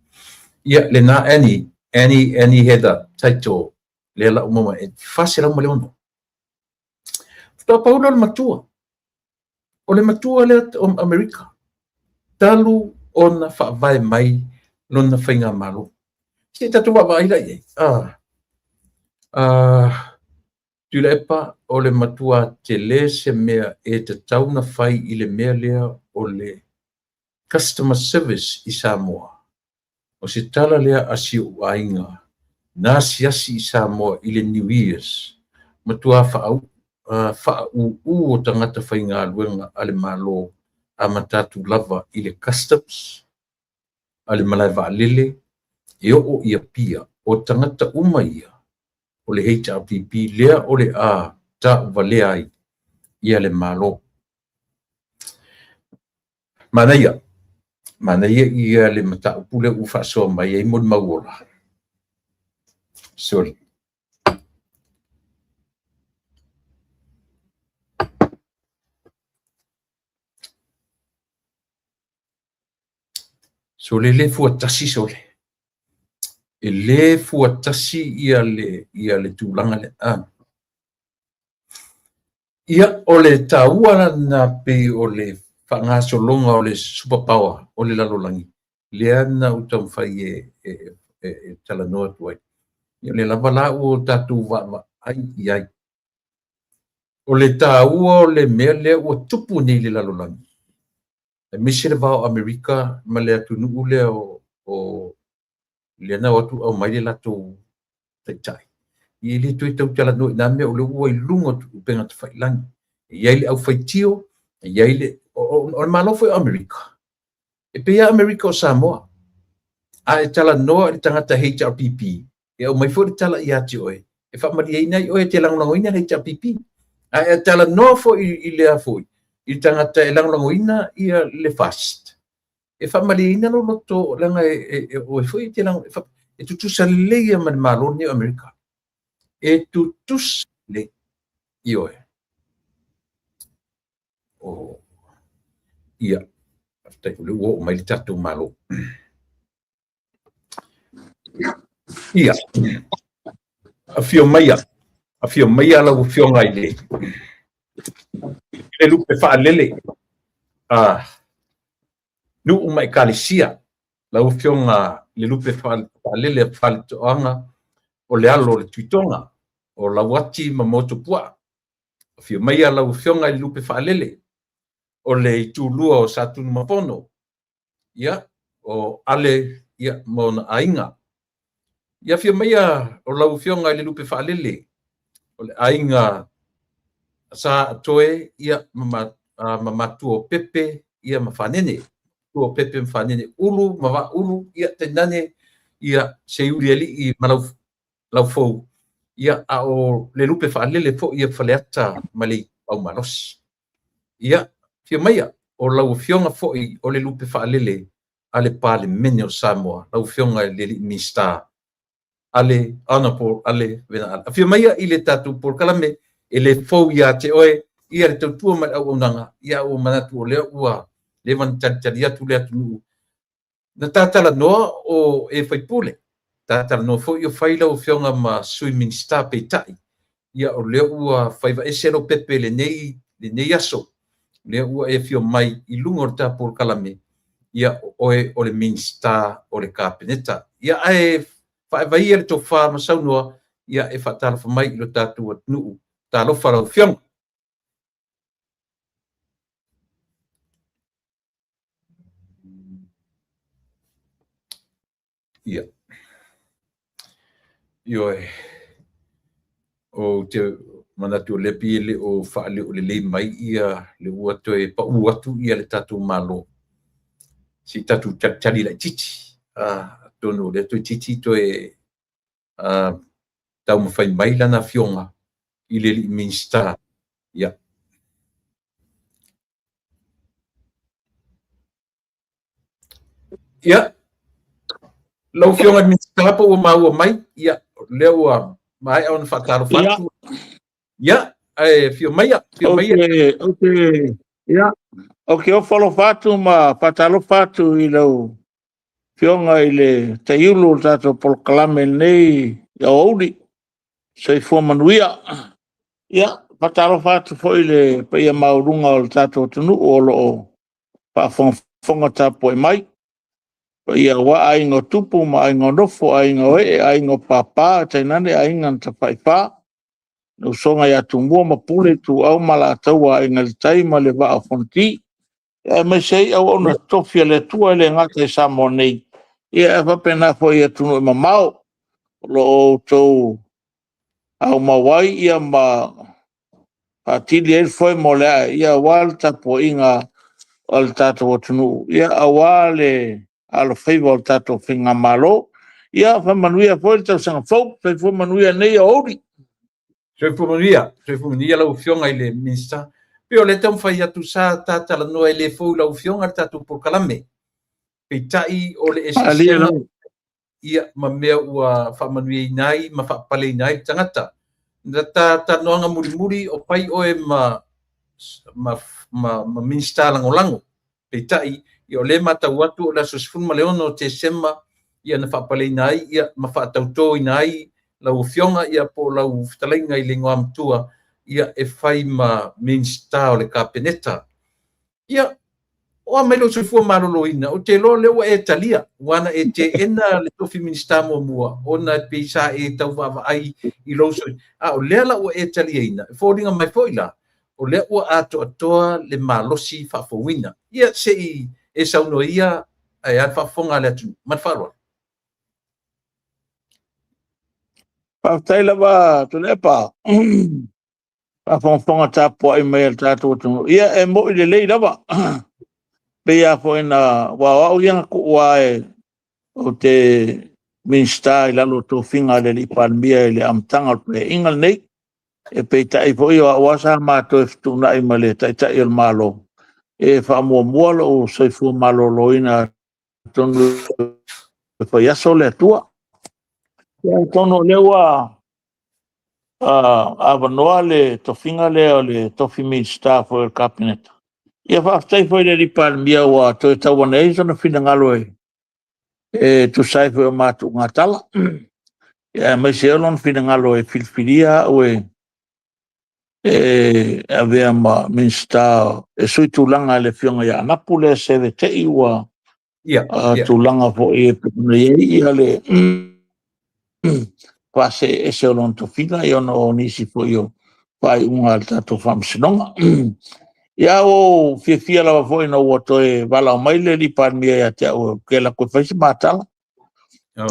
Speaker 1: ia le na Annie Heather taito le la umama e fase la umale ono. Tua paula le matua. O le matua le o Amerika. Talu ona whaavai mai lona whainga malo. Se tatu wawai la iei. Tula epa o le matua te le se mea e te tauna whai i le mea lea o le customer service i Samoa. O se tala lea asi o ainga. Nā siasi i Samoa i le New Year's. Matua whaau o tangata whainga luenga ale malo a matatu lava i le customs. Ale malai waalele. E o ia pia o tangata uma ia. O le HRPP lea o le ta uvalea ai ia le malo. Mana ia ia le mata upule ufa so mai ai mon mauola. Sorry. So le fuatasi so le. E le fuatasi ia le tūlanga le Ia o le taua na pe o le whangaso longa o le superpower o le lalolangi. Lea na utau whai e talanoa tuai. Ia le lava la o tatu wa ai iai. o le tāua o le mea lea ua tupu nei le lalolagi. E misi le vao Amerika ma le atunuu lea o le ana atu au mai le latou taitai. I le tui tau tala no na mea o le ua i lunga tu penga te whailangi. Iai le au whaitio, iai le o le malofo i Amerika. E pea Amerika o Samoa. A e tala noa le tangata HRPP. E au mai fo le tala i ati oe. E whamari e nei oe te langlangoina HRPP. A e tala noa fo i lea fo i tangata e langlangoina i le fast. E whamari ina no loto langa oe fo i te lang e tutusa leia ma le maloni o Amerika. E tutusa le i oe. O ia. Aftai le uo mai le tatu malo. Ia. A fio maia la fio ngai le. Le lupe fa lele. Nu mai kalisia. La fio nga le lupe fa lele fa toanga o le alo le tuitonga o la wati ma moto pua. A fio maia la fio ngai lupe fa lele. O le tulua o satunu mapono. Ia o ale ia mona ainga. Ia fia maia o lau fionga i le lupe whaalele. O le ainga sa toe ia mamatu o pepe ia mawhanene. O pepe mawhanene ulu, mawa ulu ia te nane ia se uri ali i malau fau. Ia a o le lupe whaalele fo ia whaleata mali au manos. Ia fia maia o lau fionga fo i o le lupe whaalele ale pale mene o Samoa. Lau fionga i le mista. Ale ana por ale vena ala. Afia mai i le tatu por kalame e le fou ia te oe ia le tautua mai au nanga ia o manatu o lea ua le man tari atu le atu na tatala noa o e whaipule tatala noa fo i o whaila o whionga ma swimming star peitai ia o lea ua whaiva e sero pepe le nei aso lea ua e whio mai i lunga o ta por kalame ia oe o le main star o le kapeneta ia e vai ele to fa ma sau noa ia e fatala fa mai lo tatu atnu ta lo fa lo fiong ia yo o te manatu le pile o fa le o le mai ia le ua to e pa uatu ia le tatu malo si tatu tali la titi tono le to titi to e tau mo fai mai lana fionga i le minsta ia ia lo fionga minsta po o mau mai ia le ua mai on fatalo fatu ia e fio mai
Speaker 2: okay ia okay o follow fatu ma fatalo fatu i lo fionga i le taiulu tato pol kalame nei ia oudi sei fo manuia ia fatalo fatu fo i le pa ia maurunga o tato tunu o lo pa fonga tapo e mai pa ia wa aingo tupu ma aingo nofo aingo e aingo papa tainane ainga ta paipa no songa ia tumbua ma pule tu au mala taua inga le taima le va a fonti e me sei au ona tofia le tua le ngata e samo nei ia e whapena fo ia tunu e mamao lo o tau au mawai ia ma atili e foi mo lea ia wal tapo inga al tato o tunu ia awale alo feiva al tato finga malo ia whamanuia foi tau sanga fau fai fo manuia nei a ori
Speaker 1: se fumanuia lau fionga i le minsta pe o le tau fai atu sa tatala noa i le fou lau fionga tatu por kalame peitai o le esisena ia ma mea ua whamanuia nai ma whapale nai tangata na ta noanga muri o pai oe ma minsta lango peitai i o le mata watu o la susfun ma leono te sema ia na whapale nai ia ma whaatauto nai lau fionga ia po lau fitalinga i lingua ia e whai ma minsta o le kapeneta ia o mai lo sefua maloloina o te lo le ua e talia wana e te ena le tofi minista mua ona pisa e tau ai I lo so o le la ua e talia ina fodinga mai foila o le ua ato atoa le malosi fa'afouina ia se'i e sauno ia ai al fa'afoga le atu matfalo
Speaker 2: Paftai lava tulepa. Pafonga tapo ai mai tato tu. Ia e mo ile lei lava. Pe ia fo ina wa o ia ku wa o te minsta ila lo to finga le li palmia le amtanga pe ingal nei e pe tai fo ia wa sa ma to tu na i male tai tai il malo e fa mo mo lo so fu malo loina tonu fo ia so le tua ia tono le wa avanoa le tofinga le o le tofi minsta fo il cabinet ia fa tai fo le li palmia wa to tawana e so na fina ngalo e tu sai fo ma tu ngatala ia mai se lon fina ngalo e filfilia o avea ma minsta e sui tulanga le fionga ia napule se ve te iwa tulanga fo e ia le pase e se lon to fina io no nisi fo io pai un alta to famsinonga ia o fia la fo no woto e vala mai le li palmia ia te o ke la ko fai matala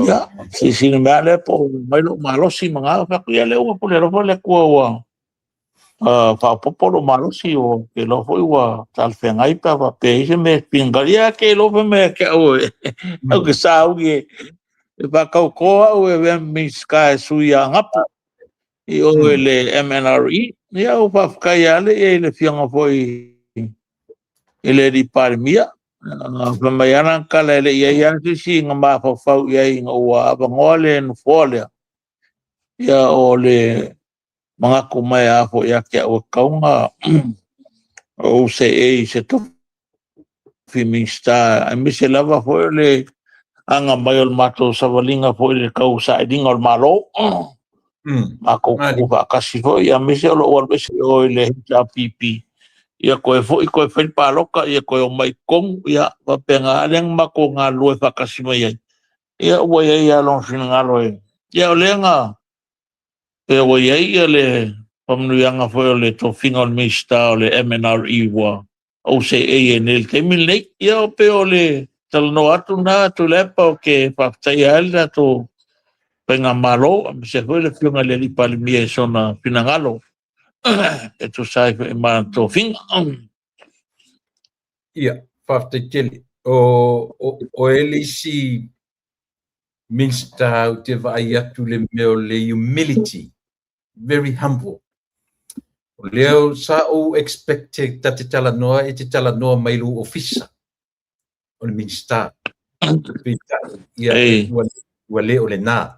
Speaker 2: ia si me ale po mai lo malosi manga fa ia le o po le ro le ko fa popolo malosi o ke lo foi wa tal fengai pa va pe se me pingaria ke lo me ke o o ke sa o ke va ka ko o e me ska suia ngapu I o le MNRE ia o fa ka ia le fianga foi ele di parmia fa mai ana kala le ia si ngama fa fa ia ngwa ba ngole no fole ia o le mga kumai a fo ia ke o kaunga o se to feminista a mi se lava fo le anga mai o mato savalinga fo le causa dinga o malo ma ko va kasi fo ia mi se lo o le pipi ia ko fo ko fe pa loka ia ko mai kong ia va penga leng ma ko nga lo fa kasi mai ia o ia long fin nga lo ia o lenga e o ia le pamnuanga foi le tofinga o mista o le MNRE wa o se e nel temil nei ia o pe o le tal no atu na tu lepa o ke faktai alda to penga malo se foi le fiunga le li palmia sona pinangalo e tu sai ma tofinga
Speaker 1: ia faktai tele o ele si minsta o te vai atu le meo le humility very humble. Leo sa o expected ta te tala noa e te tala noa mai lu ofisa. O le minsta. Ia ua le o le nā.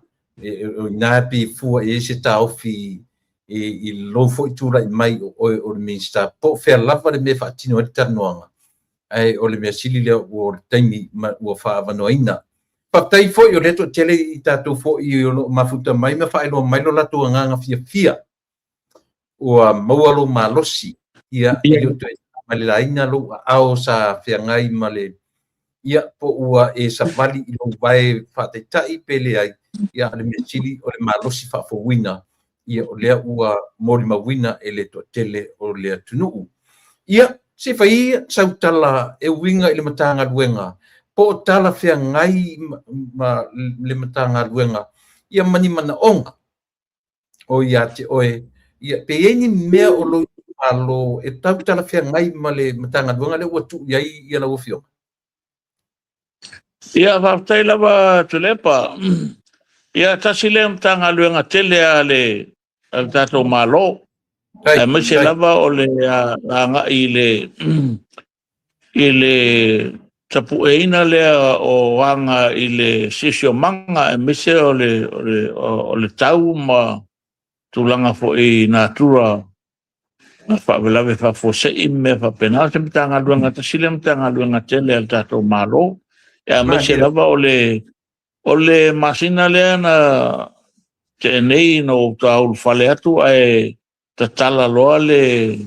Speaker 1: O nā pi fua e se ta ofi I lo fo I tūra I mai o le minsta. Po fea lava le me whaatino e tala noanga. Ai o le mea sili leo o le taimi ua whaavanoa ina. Patai fo I o leto tele I tātou fo I o mafuta mai ma whaelo mai lo lato nganga fia. Ua maualo malosi ia io te malelaina lo ao sa fiangai male ia po ua e sa vali I lo vai whatetai pele ai ia le mesili o le malosi whaafowina ia o lea ua mori mawina e le to tele o lea tunuu ia se whai sautala e winga I le matanga luenga po tala fiangai ma le matanga luenga ia mani mana onga o ia te oe ia pe ni mea o lo alo e tau tala fia ngai male matanga duanga le watu iai ia la ofio
Speaker 2: ia va tai lava tulepa ia tasile mtanga luenga tele ale al tato malo e me se lava o le anga ile tapu eina le o anga ile sisio manga e me se o le tau ma tulanga fo I natura fa velave fa fo se me fa penal se mtanga luenga tasile mtanga luenga tele al tato malo e me se lava o le masina le na te nei no tau fale atu ai tatala loa le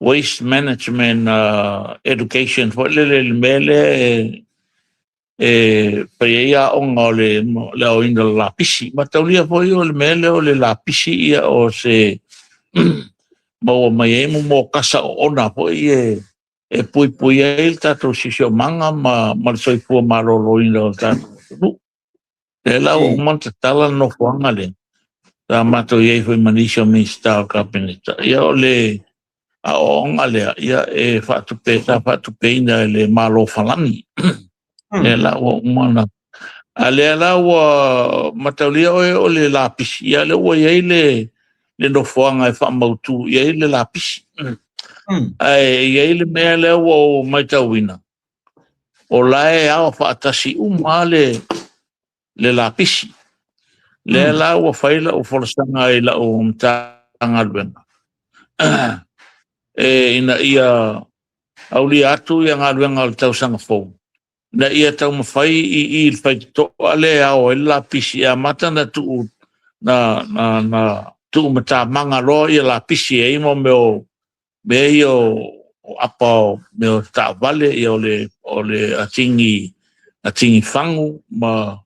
Speaker 2: waste management education fo le mele pa ia onga le o ina la pisi ma taulia fo i o le mele o le la pisi ia o se mo mai mo kasa ona fo i pui il tato sisio manga ma soi fu malolo ina o tato le la o monta tala no fuanga le ta mato ye foi manisha mi sta kapineta ia o le a onga le ia fatu peina le malo falani le la o mana ale la o mataulia o le lapis ia le o ye le no fuanga fa mautu ia le lapis ai ia le mele o maitawina o lae a fa tasi umale le lapis le la o faila o forsanga ila o mtanga lwenga ina ia auli atu ia ngalwenga o tausanga fo na ia tau mawhai i whai to ale ao e la pisi a mata na tu na tu mata manga ro ia la pisi e imo me o apa me o ta vale ia o le atingi fangu ma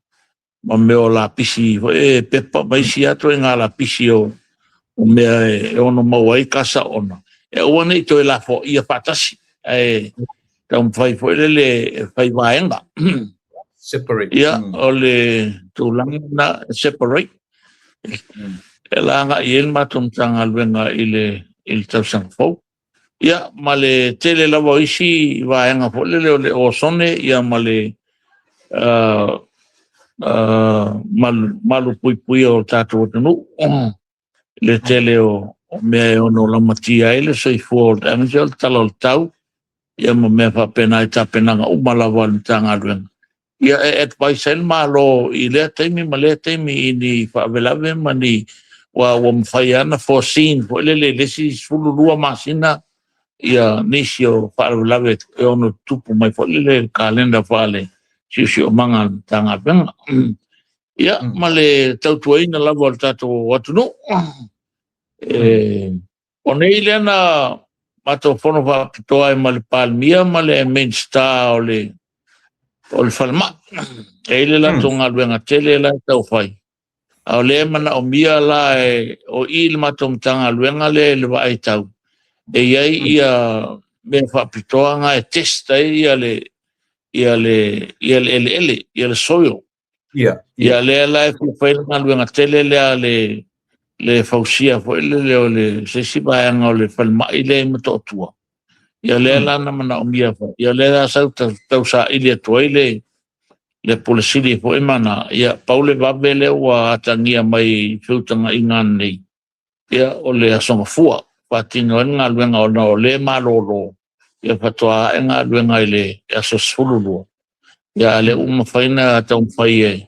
Speaker 2: me o la pisi e pepa mai si atu e ngā la pisi o mea e ono mawai kasa ona e ona i to e la fo ia patasi tau fai foi le fai vaenga
Speaker 1: separate
Speaker 2: ia o le tulang na separate elanga il matum tanga lwenga il tausang fo ia male tele la voisi vaenga fo le o sone ia male malu pui o tatu tunu le tele o me ono la matia ele soi fo amjol talol tau ia mo me fa pena ta pena umala wan tanga lwen ia advice malo i le temi ni fa velave mani wa mfaiana foreseen fo le si fululua masina ia nisio fa velave ono tupu mai fo le kalenda fale si manga tanga ben ia male tautuina la volta to watuno onei lena mato fono va pitoa mal palmia male main star ole falma ele la tonga luenga tele la tau fai ole mana o mia la o il mato tanga luenga le vai tau ia me fa pitoa nga testa ia le soyo
Speaker 1: ia
Speaker 2: le la fai nga luenga tele le fausia fo le se si ba nga le falma ile mtotua ia le la na mana o mia fo ia le la sa tau sa ile toile le polisi fo mana ia paule babele wa tangia mai futanga ingan nei ia o le asonga fua patino nga luenga o le malolo ia patoa nga luenga ile aso sululu ia le faina tau fai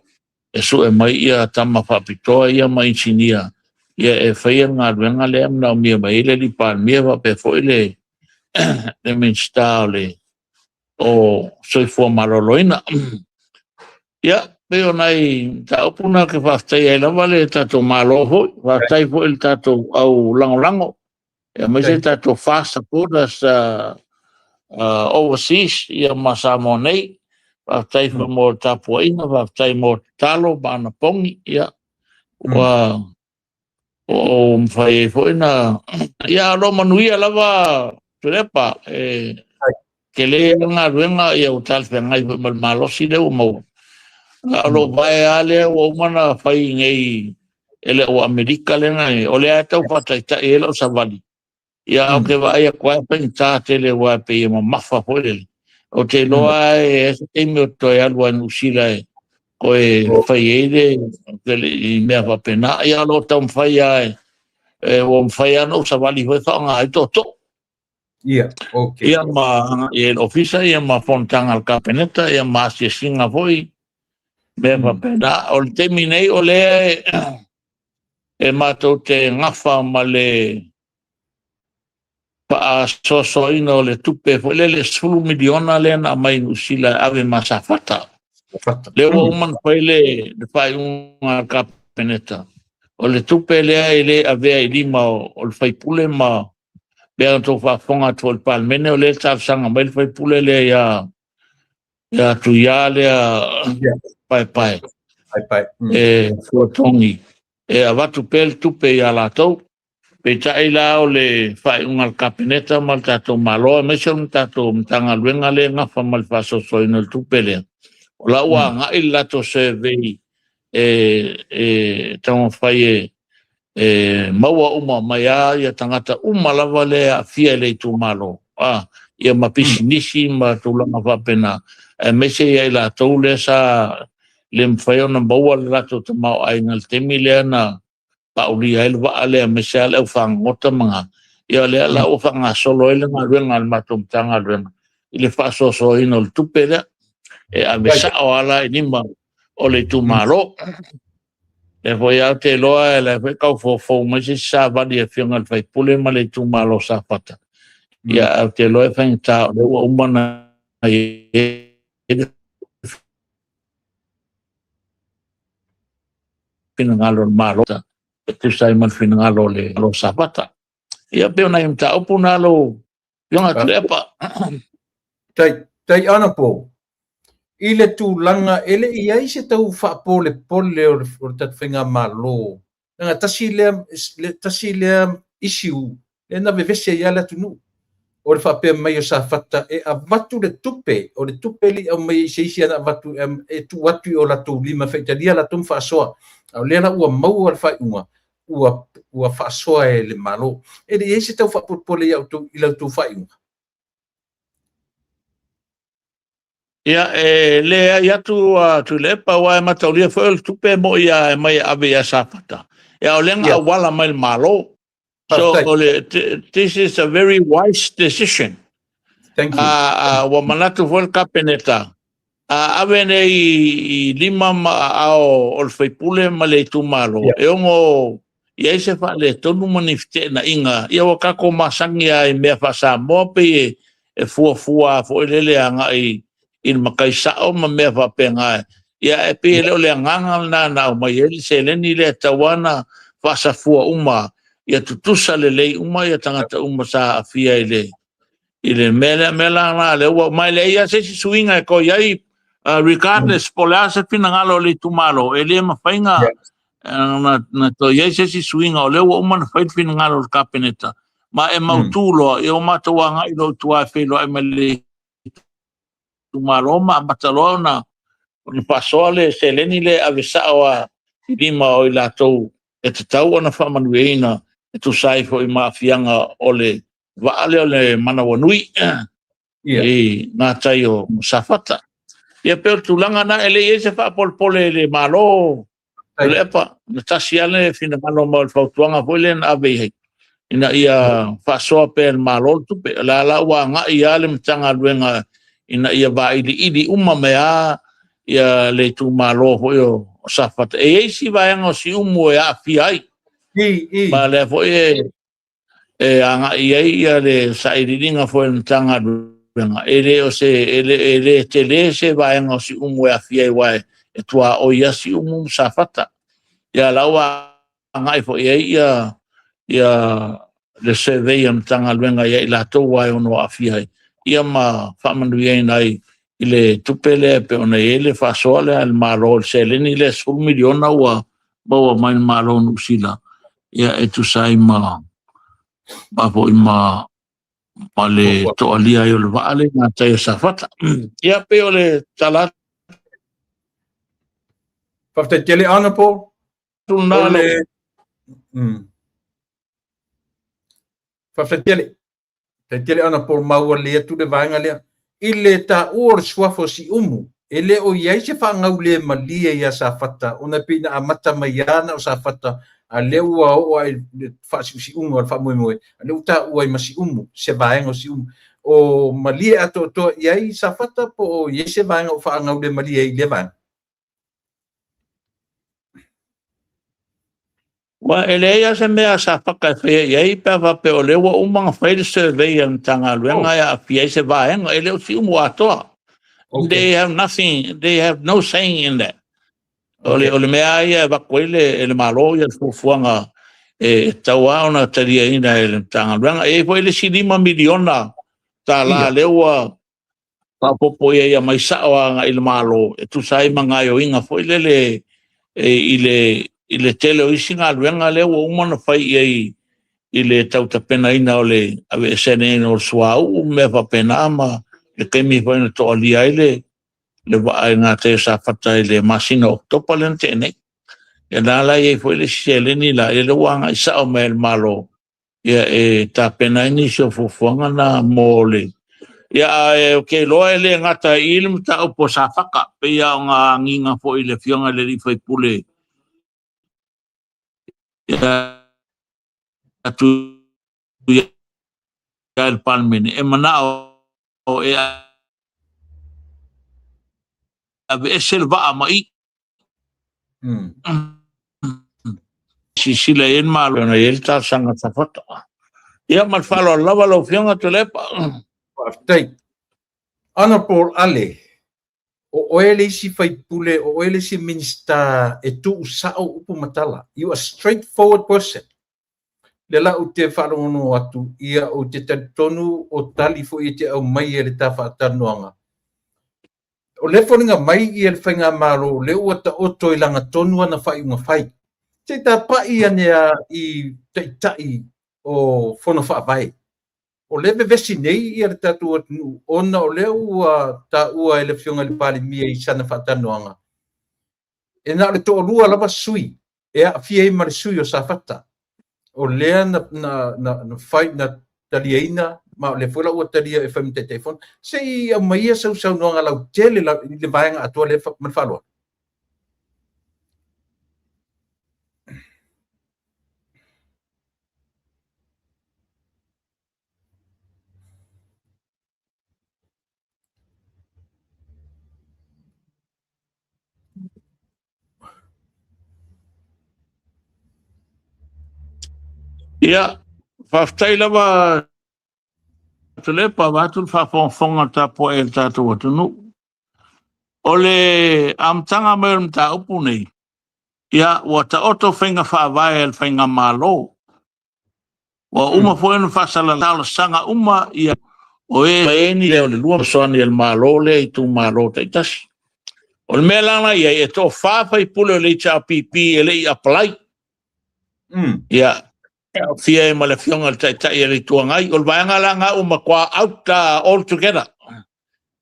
Speaker 2: su mai ia tama fa pitoa ia mai chinia ia fai nga luenga le amna mia mai le li pan mia va pe foi le men stale o soi fo maroloina ia pero nai ta opuna ke fa stai la vale tato malo fa stai fo il tato au lango ia mai se tato fast portas overseas ia masamo nei fa stai fo mo tapoina fa stai mo talo bana pongi ia wa o fai foi na ia lo manuia lava trepa que le nga ruenga ia o tal fe ngai mal malo si le o mo lo vai ale o mana fai ngai ele o america le ngai o le ata o pata ele o savali ia o que vai a qua pensa tele wa pe mo mafa foi o te lo ai este me to ia lo anusila ko fai ele i me va pena ia lo tam fai ai o fai ano sa vali foi fa nga to
Speaker 1: ia okay
Speaker 2: ia ma el ofisa ia ma fontanga al capeneta ia ma si singa foi me va pena o terminei o le ma to te ngafa male pa so ino le tupe foi le sulu miliona le na mai usila ave masafata le o man foi le fai un capeneta o le tupe le ave lima o le fai pule ma Bea tō whafonga tō le palmene o le tāwsanga mai le whaipule le ia tu ia le pai.
Speaker 1: Pai.
Speaker 2: E fuatongi. E avatu pel tupe ia la tau. Pe tai la o le whaiunga le kapineta ma le tātou maloa. Mese o tātou mtanga luenga le ngafa ma le whasoso ina le tupe le. O la ua ngai lato se vei tamo whai maua uma mai a ia tangata uma lava le a fia le tu malo. Ia mapisi nisi ma tūlanga whapena. Mese ia i la tau le sa le mwhai ona maua le lato te mau ai ngal temi le ana pauli ai le waa le mese ale au whangota mga. Ia le ala o whanga solo ele ngā ruenga al matum tanga ruenga. I le whasoso ino le tupe lea. E a mesa o ala i nima o le tu malo. E foi au te loa e le foi kau fōfou mai se sa vali e whionga le whai pule ma le tu malo sa pata. Ia au te loa e whaingta o le ua umana finangalo le malo ta. E tu sai man finangalo le lo sa pata. Ia peo na imta upu nalo whionga tulepa.
Speaker 1: Tai ana po. I le tūlanga ele i ai se tau whaapole pole o le tatwhinga malo. Nga tasi lea isiu, le na vevese ia le tunu. O le whaapea mai o sa whata e a watu le tupe, o le tupe li au mai se isi ana watu e tu watu o la tū lima whaitalia la tum whaasoa. Au lea ua maua le whaiunga, ua whaasoa e le malo. E le i se tau whaapole pole i lau tū whaiunga.
Speaker 2: Ia le ia tu le pa wa mataulia foi le tupe mo ia mai ave ia safata. Ia o lenga wala mai malo. So this is a very wise decision.
Speaker 1: Thank you.
Speaker 2: Wa manatu foi kapeneta. Ave nei lima ao o le faipule ma le tu malo. E ongo ia se fa le tonu manifte na inga. Ia wa kako masangi ai mea fa sa mo pe e fua fo lele anga in makai sao ma mea whapenga. Ia e pe leo le ngangal na o mai ele se leni le tawana whasa fua uma. Ia tutusa le lei uma ia tangata uma sa afia ile mela na le ua mai le ia se si suinga e ko iai regardless po le asa pinangalo le tumalo. E le mawhainga na to iai se si suinga o le ua uma na whait pinangalo le kapeneta. Ma e mautulo e o matawanga ilo tua whilo e mele tumaroma Barcelona o pasole se leni le avisawa lima o i latou e te tau ana whamanueina e tu sai fo i mafianga o le vaale o le manawanui e ngā tai o safata. Ia peo tulanga na ele e se whapolpole le malo le epa na tasi ale fina malo ma le whautuanga fo le na avei ina ia whasoa pe le malo tupe la ua ngā ia le mtanga luenga ina ia va ili uma mea ia le tu malo ho safata e si va ngo si umo ya fiai ba le fo anga ia le sairinga fo ntanga nga ele o se ele tele se va ngo si umo ya fiai wa e tua o ia si umo safata ia lawa anga fo ia le se veia ntanga luenga ia la to wa no afiai ia ma whamanui nai i le tupele pe ona ele whasoale al malo se leni le 1 miliona ua baua mai malo nusila ia e tu sai ma bapo i ma le toalia i o le vaale ngā tai o safata ia pe o le talat
Speaker 1: Whafte tele ana po
Speaker 2: tunalo
Speaker 1: Whafte tele Te tele ana por maua lea tu le vaenga lea. I le ta ua suafo si umu. E le o iai se whangau le malia ia sa fata. Ona pina a mata mai ana o sa fata. A le ua o ai le whaasi si umu al whamoe. A le uta ua i masi umu. Se vaenga o si umu. O malia ato to iai sa fata po o iai se vaenga o whangau le malia i le vaenga.
Speaker 2: Wa ele ia se mea sa whaka whea iai pewa pe o lewa umanga whaile survey ang tanga luenga ia pia se vaenga ele o si umu atoa. They have nothing, they have no saying in that. Ole mea ia wakoile ele malo ia fuanga taua ona taria ina ele tanga ranga foi le 5 miliona ta la lewa pa popo ia mai sawa nga il malo tu sai manga yo inga foi le ile tele o isinga ranga lewa uma fai ile tau ta pena ina ole ave sene no swau me va pena ma le kemi foi no to alia ile le va nga te sa fata ile masino to palente ne ya la foi le sele ni la le wanga sa o me malo ya ta pena ni so fuanga na mole ya ke lo ele ngata ilm ta o sa faka pe ya nga nginga foi le fionga le foi pule ya tu ya el palmene e mana o ave selva mai si sila en malo na el ta sanga sa foto ya mal falo lava lo fionga tulepa
Speaker 1: Aftai. Ana por ale. O ele si fai pule, o ele si minista e tu usao upu matala. You are a straightforward person. Lela o te wharongono atu, ia o te tonu o tali fo i te au mai e le tafa atanuanga. O le wharinga mai i e le whainga maro, le ua ta oto i langa tonu ana whai unga whai. Te ta pai anea i teitai o whono whaavai. O leve vesi nei i le tatu atu ona o le ua ta ua e le fionga le pali mia i sana whaatanoanga. E na le toa lua lava sui, e a fia i mare sui o sa whata. O lea na whai na taliaina, ma le fula ua talia e whaimite telefon, se i a maia sau noanga lau tele le vaenga atua le manwhaloa.
Speaker 2: ya faftai lava tulepa vatul fa fonga ta po el tatu watunu ole amtanga mer mta upune ya wata oto fenga fa vael fenga malo wa uma foi no fa sala la sanga uma ya o ni le lua soni el malo le tu malo te tas ol melana ya to fa fa pulo le cha pipi ele apply ya fia e male fionga tai e le tuangai ol vaanga langa uma kwa out all together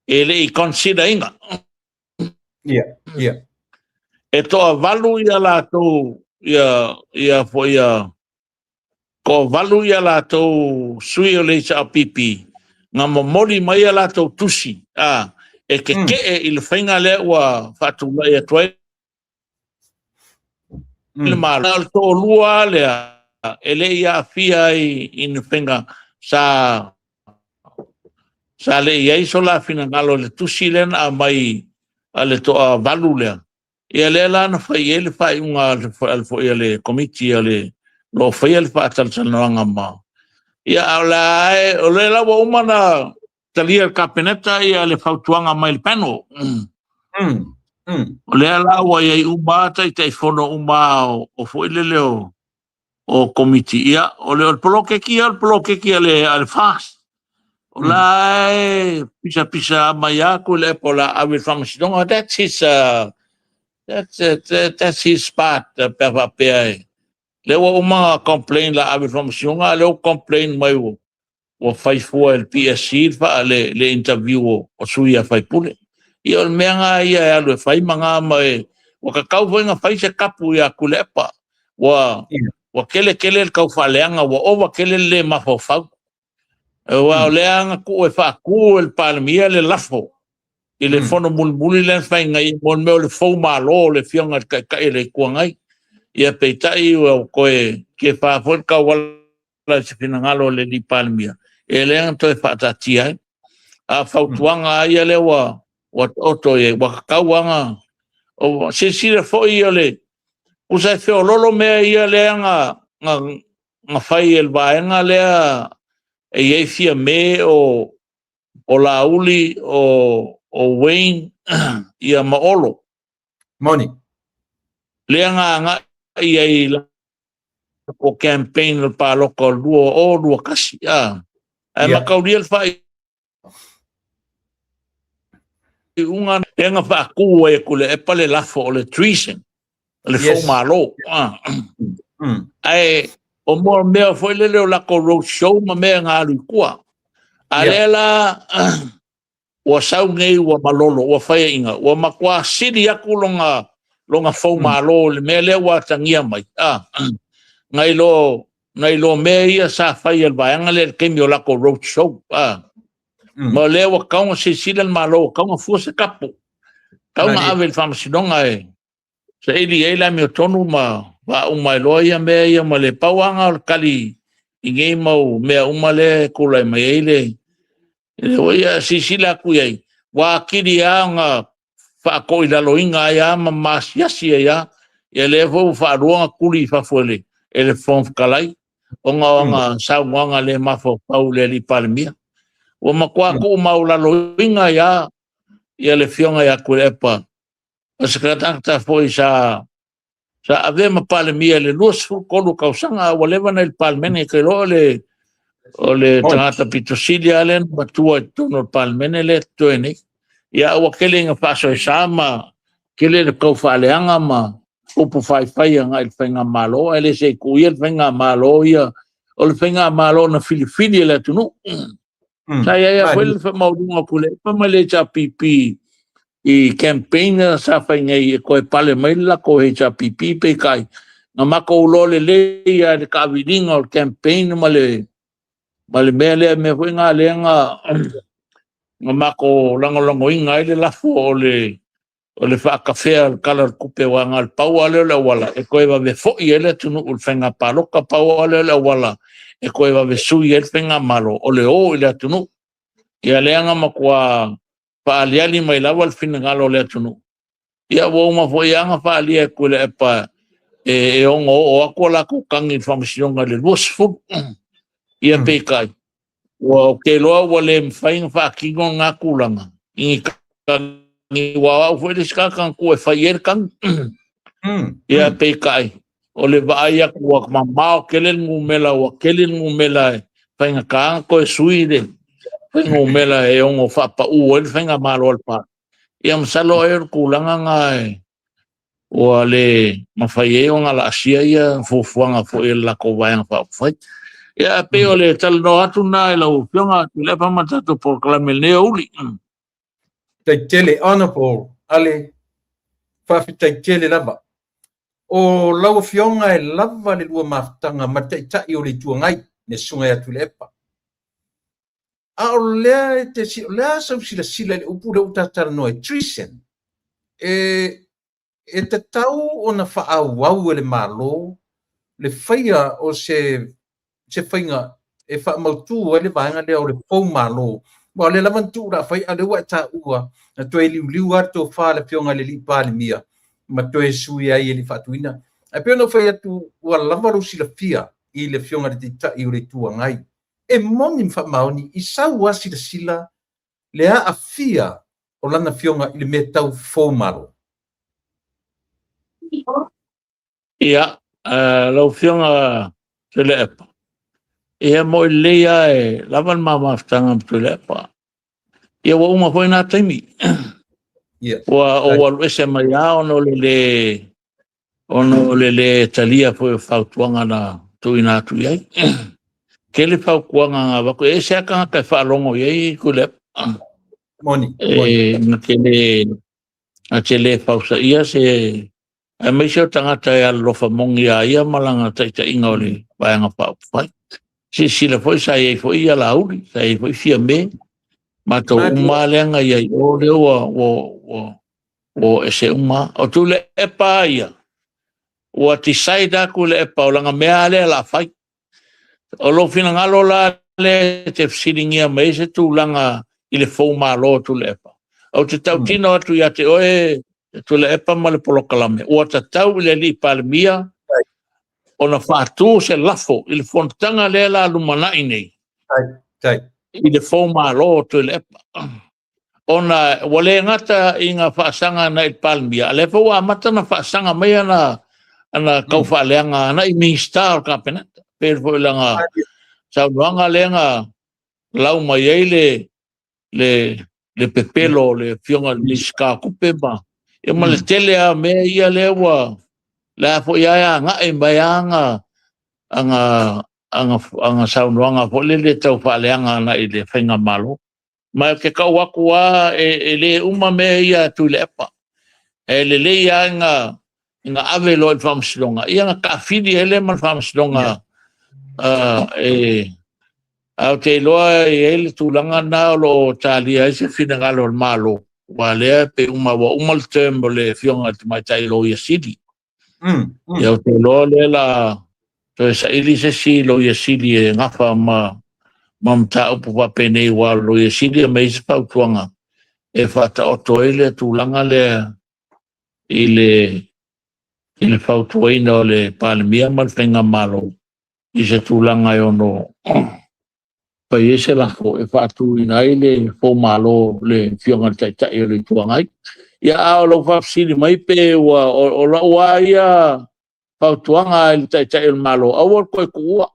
Speaker 2: ele I consider inga e to valu ia la to ia foi ko valu ia la to sui o le cha pipi nga momoli mai la to tusi e ke il finga le wa fatu ia toi il mal to lua le ele ia fia in finga sa le ia sola fina ngalo le tusilen a mai ale to valu le ia le la na fai ele fai unga al fo ele committee ale lo fai ele fa tal sananga ma ia ala o le la wa umana talia kapeneta ia le fautuanga mai il pano o le la wa ia uma tai tai fono uma o fo ele leo o committee ia o le bloke ki ale al fast o la pisa mai ko le pola ave famsidonga that's his spot per le wa uma complain la ave famsidonga le complain mai o fai fo el PSC fa le interview o suia fai pule ia o menga ia le fai manga mai o ka kau venga fai se kapu ia kulepa wa kele el kau faleanga wa ova kele le mafofau wa leanga ku e fa ku el palmia le lafo ele fono mulmuli le fai ngai mon me le fo malo le fionga ka ele kuangai ia peitai o ko ke fa fo ka wala se finangalo le di palmia ele anto e fa tatia a fautuanga ia le wa oto e wa kauanga o se sire fo ia le usa fe lolo me ia le nga fai el vaenga le e fia me o lauli o Wayne ia maolo
Speaker 1: Moni
Speaker 2: le nga ia o campaign le paloko lua kasi makaulia le fai unga enga whaaku e kule e pale lafo o le treason le fo malo ai o mo mea foi lele o lako road show ma mea ngā kua alela wa sau nei wa malolo wa whaia inga wa makua siri aku longa fo malo le mea lea wa tangia mai ngai lo mea ia sa whaia le vaianga le kemi o lako road show ma le wa kaunga sisila le malo kaunga fua se kapo kaunga ave le whamasinonga sa ili eila me o tonu ma wa umai loia mea ia ma le pauanga o kali ingei mau mea umale kulai mai eile o ia sisila ku iai wa kiri nga whaakoi lalo inga ia ma masiasi ia le fo whaaruanga kuli whafuele ele fon kalai onga saunga le mafo pau le li palmia o makua ku mau lalo inga ia le fionga ia kulepa o sekretata foi sa ave ma palmia le lus kolu kausanga o leva na il palmene ke lo le o le tangata pitosilia len batua tono palmene le toene ia o kelinga paso sama kele le kau faleanga ma upu fai nga il fenga malo ele se ku il fenga malo ia o le fenga malo na filifini le tunu saya ia foi le mau dunga kule pa male cha pipi i campaign sa fenga i ko pale mai la ko he cha pipi pe kai na mako lole le ia de kavidinga o campaign male mele me foi nga lenga na mako lango inga ile la fo o le fa café kala kupe wa ngal pau ale la wala e ko eva ve fo ile tunu ul fenga paloka pau ale la wala e ko eva ve su ile fenga malo o le o ile tunu ia leanga makua pa aliali mai la wal finngalo le tunu ia wo ma fo ia fa ali ko le pa e o akola ko kangi famisiona le losfu ia pe kai o ke lo wale mfaing fa kingo nga kulanga i ni wa foi ska kan ko faier kan ia pe kai o le vaia ko ma mau kelen ngumela o kelen ngumela fainga ka ko suide ngumela e ongo fa pa u el fainga malo pa ia msalo kulanga nga o le mafaie o nga la sia ia fuanga fo el la ko vaia fa fai ia pe o le tal no atu na la u pionga le pa matato por clamel ne uli
Speaker 1: tai tele honorable ale fafitai tele lava o lau fionga e lava le lua maftanga matai tai o le tuangai ne sunga atu le epa a o lea te si lea sau sila le upu le utatara no e treason e te tau o na whaau le malo le whaia o se whainga e wha mautu e le vaenga lea o le pau malo wa le lavantu ra fai ale wa ta ua na toi liu ato fa le pionga le li pale mia ma toi sui ai le fatuina e pe no fai atu wa lavaru sila fia i le pionga le ta i le tua ngai e moni fa mauni i sa wa sila le a fia o lana pionga i le metau fo malo
Speaker 2: ia lo pionga se le epa ia mo leia e lavan mama ftanga mtule pa ia wa uma foi na taimi wa o wa ese mai ono le talia foi fautuanga na tuina tu ai kele fau kuanga va ko ese ka ka fa longo ye kule
Speaker 1: moni
Speaker 2: na kele a chele fausa ia se a me se tangata ya lo fa mongia ia malanga taita ingole vai nga pa fai si la foi sai foi ia la uri sai foi fia me ma to uma lenga ia o le o ese uma o tu le epa ia o ti sai da ku le epa o langa mea le la fai o lo fina ngalo la le te silingia me se tu langa i le fo malo tu le epa o te tau tino atu ia te oe tu le epa ma le polokalame o ta tau le li palmia ona fatu se lafo il fontanga le la lumana nei
Speaker 1: tai
Speaker 2: i le foma lo to le ona wale ngata inga fasanga na il palmia le fo amata na fasanga mai na ana kau faleanga na minister kapenat per fo langa sa luanga lenga lau mai le pepelo le fionga niska kupema e male tele a me ia lewa la fo ia nga e bayanga anga sa luanga fo le tau faleanga na ile fenga malo ma ke ka wakua le uma me ia tu lepa le ia nga ave lo famslonga ia nga ka fidi ele man famslonga au te loa ele tulanga na lo talia se finangalo malo wale pe uma tembo le fionga te mai tai lo ia sidi ia te loa le la to sa ili se si lo ia sidi e ngafa mamta upu pa pene wa lo ia sidi me se pau tuanga e fata oto ele tulanga le ile fautuaina le palmia mal fenga malo i se tulanga yo no pa ese la fo e fatu ina ile fo malo le fionga tai le tuanga ia lo fa sili mai pe o la wa ia fautuanga le tai malo awor ko ku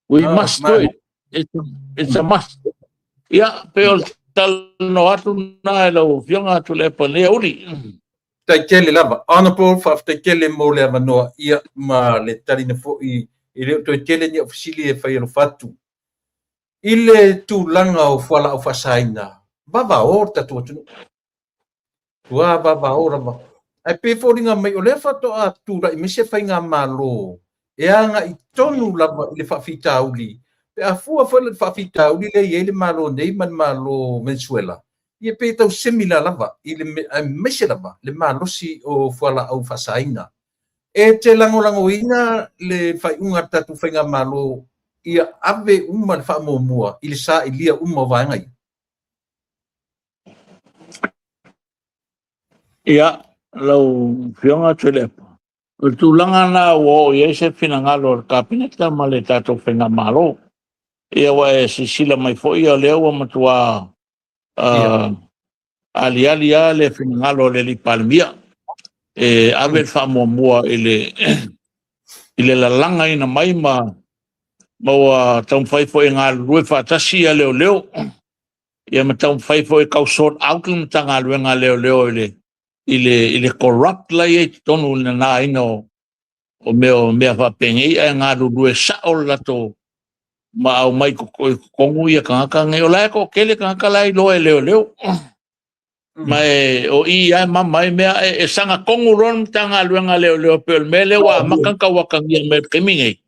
Speaker 2: we must do it it's a must ia pe o tal no atu na lo fionga tu le pone uri
Speaker 1: tai kele lava honorable fa tai kele mo le manoa ia ma le tali na fo i le to kele ni ofisili e fai no fatu ile tu langa o fala o fasaina baba orta tu baba ora ba ai pe fo ringa mai o le fato a tu ra mi se fai nga malo e anga i tonu lava le fa fitauli pe a fu fa le fa fitauli le ele malo nei man malo mensuela ia pe tau semila lava ile me se lava le malo si o fala o fasaina e te lango ina le fai unga tatu fai nga malo ia ave uma fa mua ile sa ilia uma vai ngai
Speaker 2: ia lo fionga telepo o tulanga na wo ye se finangalo kabineta maleta to fenga malo ia wa sila mai fo ia leo matua ali le finangalo le palmia e ave fa mua ile la langa ina mai ma tau fai fo nga lue fa tasi leo ia ma tau fai fo ka sort out le tanga luenga leo ile corrupt la ye tonu na ino o me fa pengi e nga lue sa o la to ma au mai ko kongu ia ka nge o la ko kele ka lai leo mai o ia mai me e sanga kongu ron tanga luenga leo pel mele wa makanka wakangia me kemingi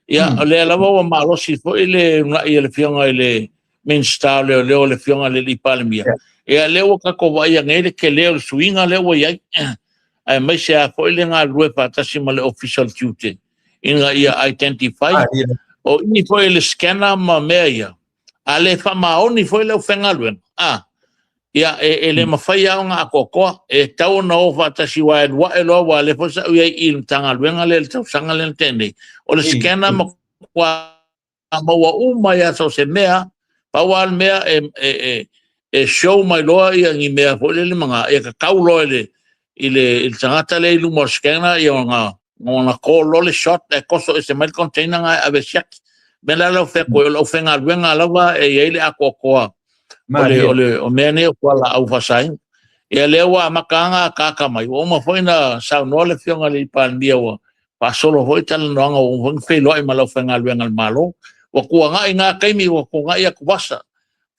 Speaker 2: ia le lava ma lo si fo ile le fionga ile minsta leo le fionga le palmia e leo ka ko vai ngele ke leo swinga leo ia ai mai se fo ile nga lue pa tasima le official duty inga ia identify o ni fo ile scanner ma meia ale fa ma oni fo ile fenga luen ia ele mafai au nga kokoa e tau na ofa tasi wa elo wa le fosa u il tanga luenga le tau sanga le tende o le scanner ma kwa ma wa uma ya so se mea pa wa mea show my law ia ngi mea fo le manga e ka kaulo il tangata le lu mo scanner ia nga ngona ko lo le shot e koso e se mal container nga ave shak bela lo fe ko lo fenga luenga lava e ele a kokoa ole o mene o la au fasai e lewa makanga kaka mai o ma foi na sa no le fionga le pandia wa pa solo hoi tal no nga o von fe lo e malo fenga luenga malo o ku nga kai mi o ku nga ia kuasa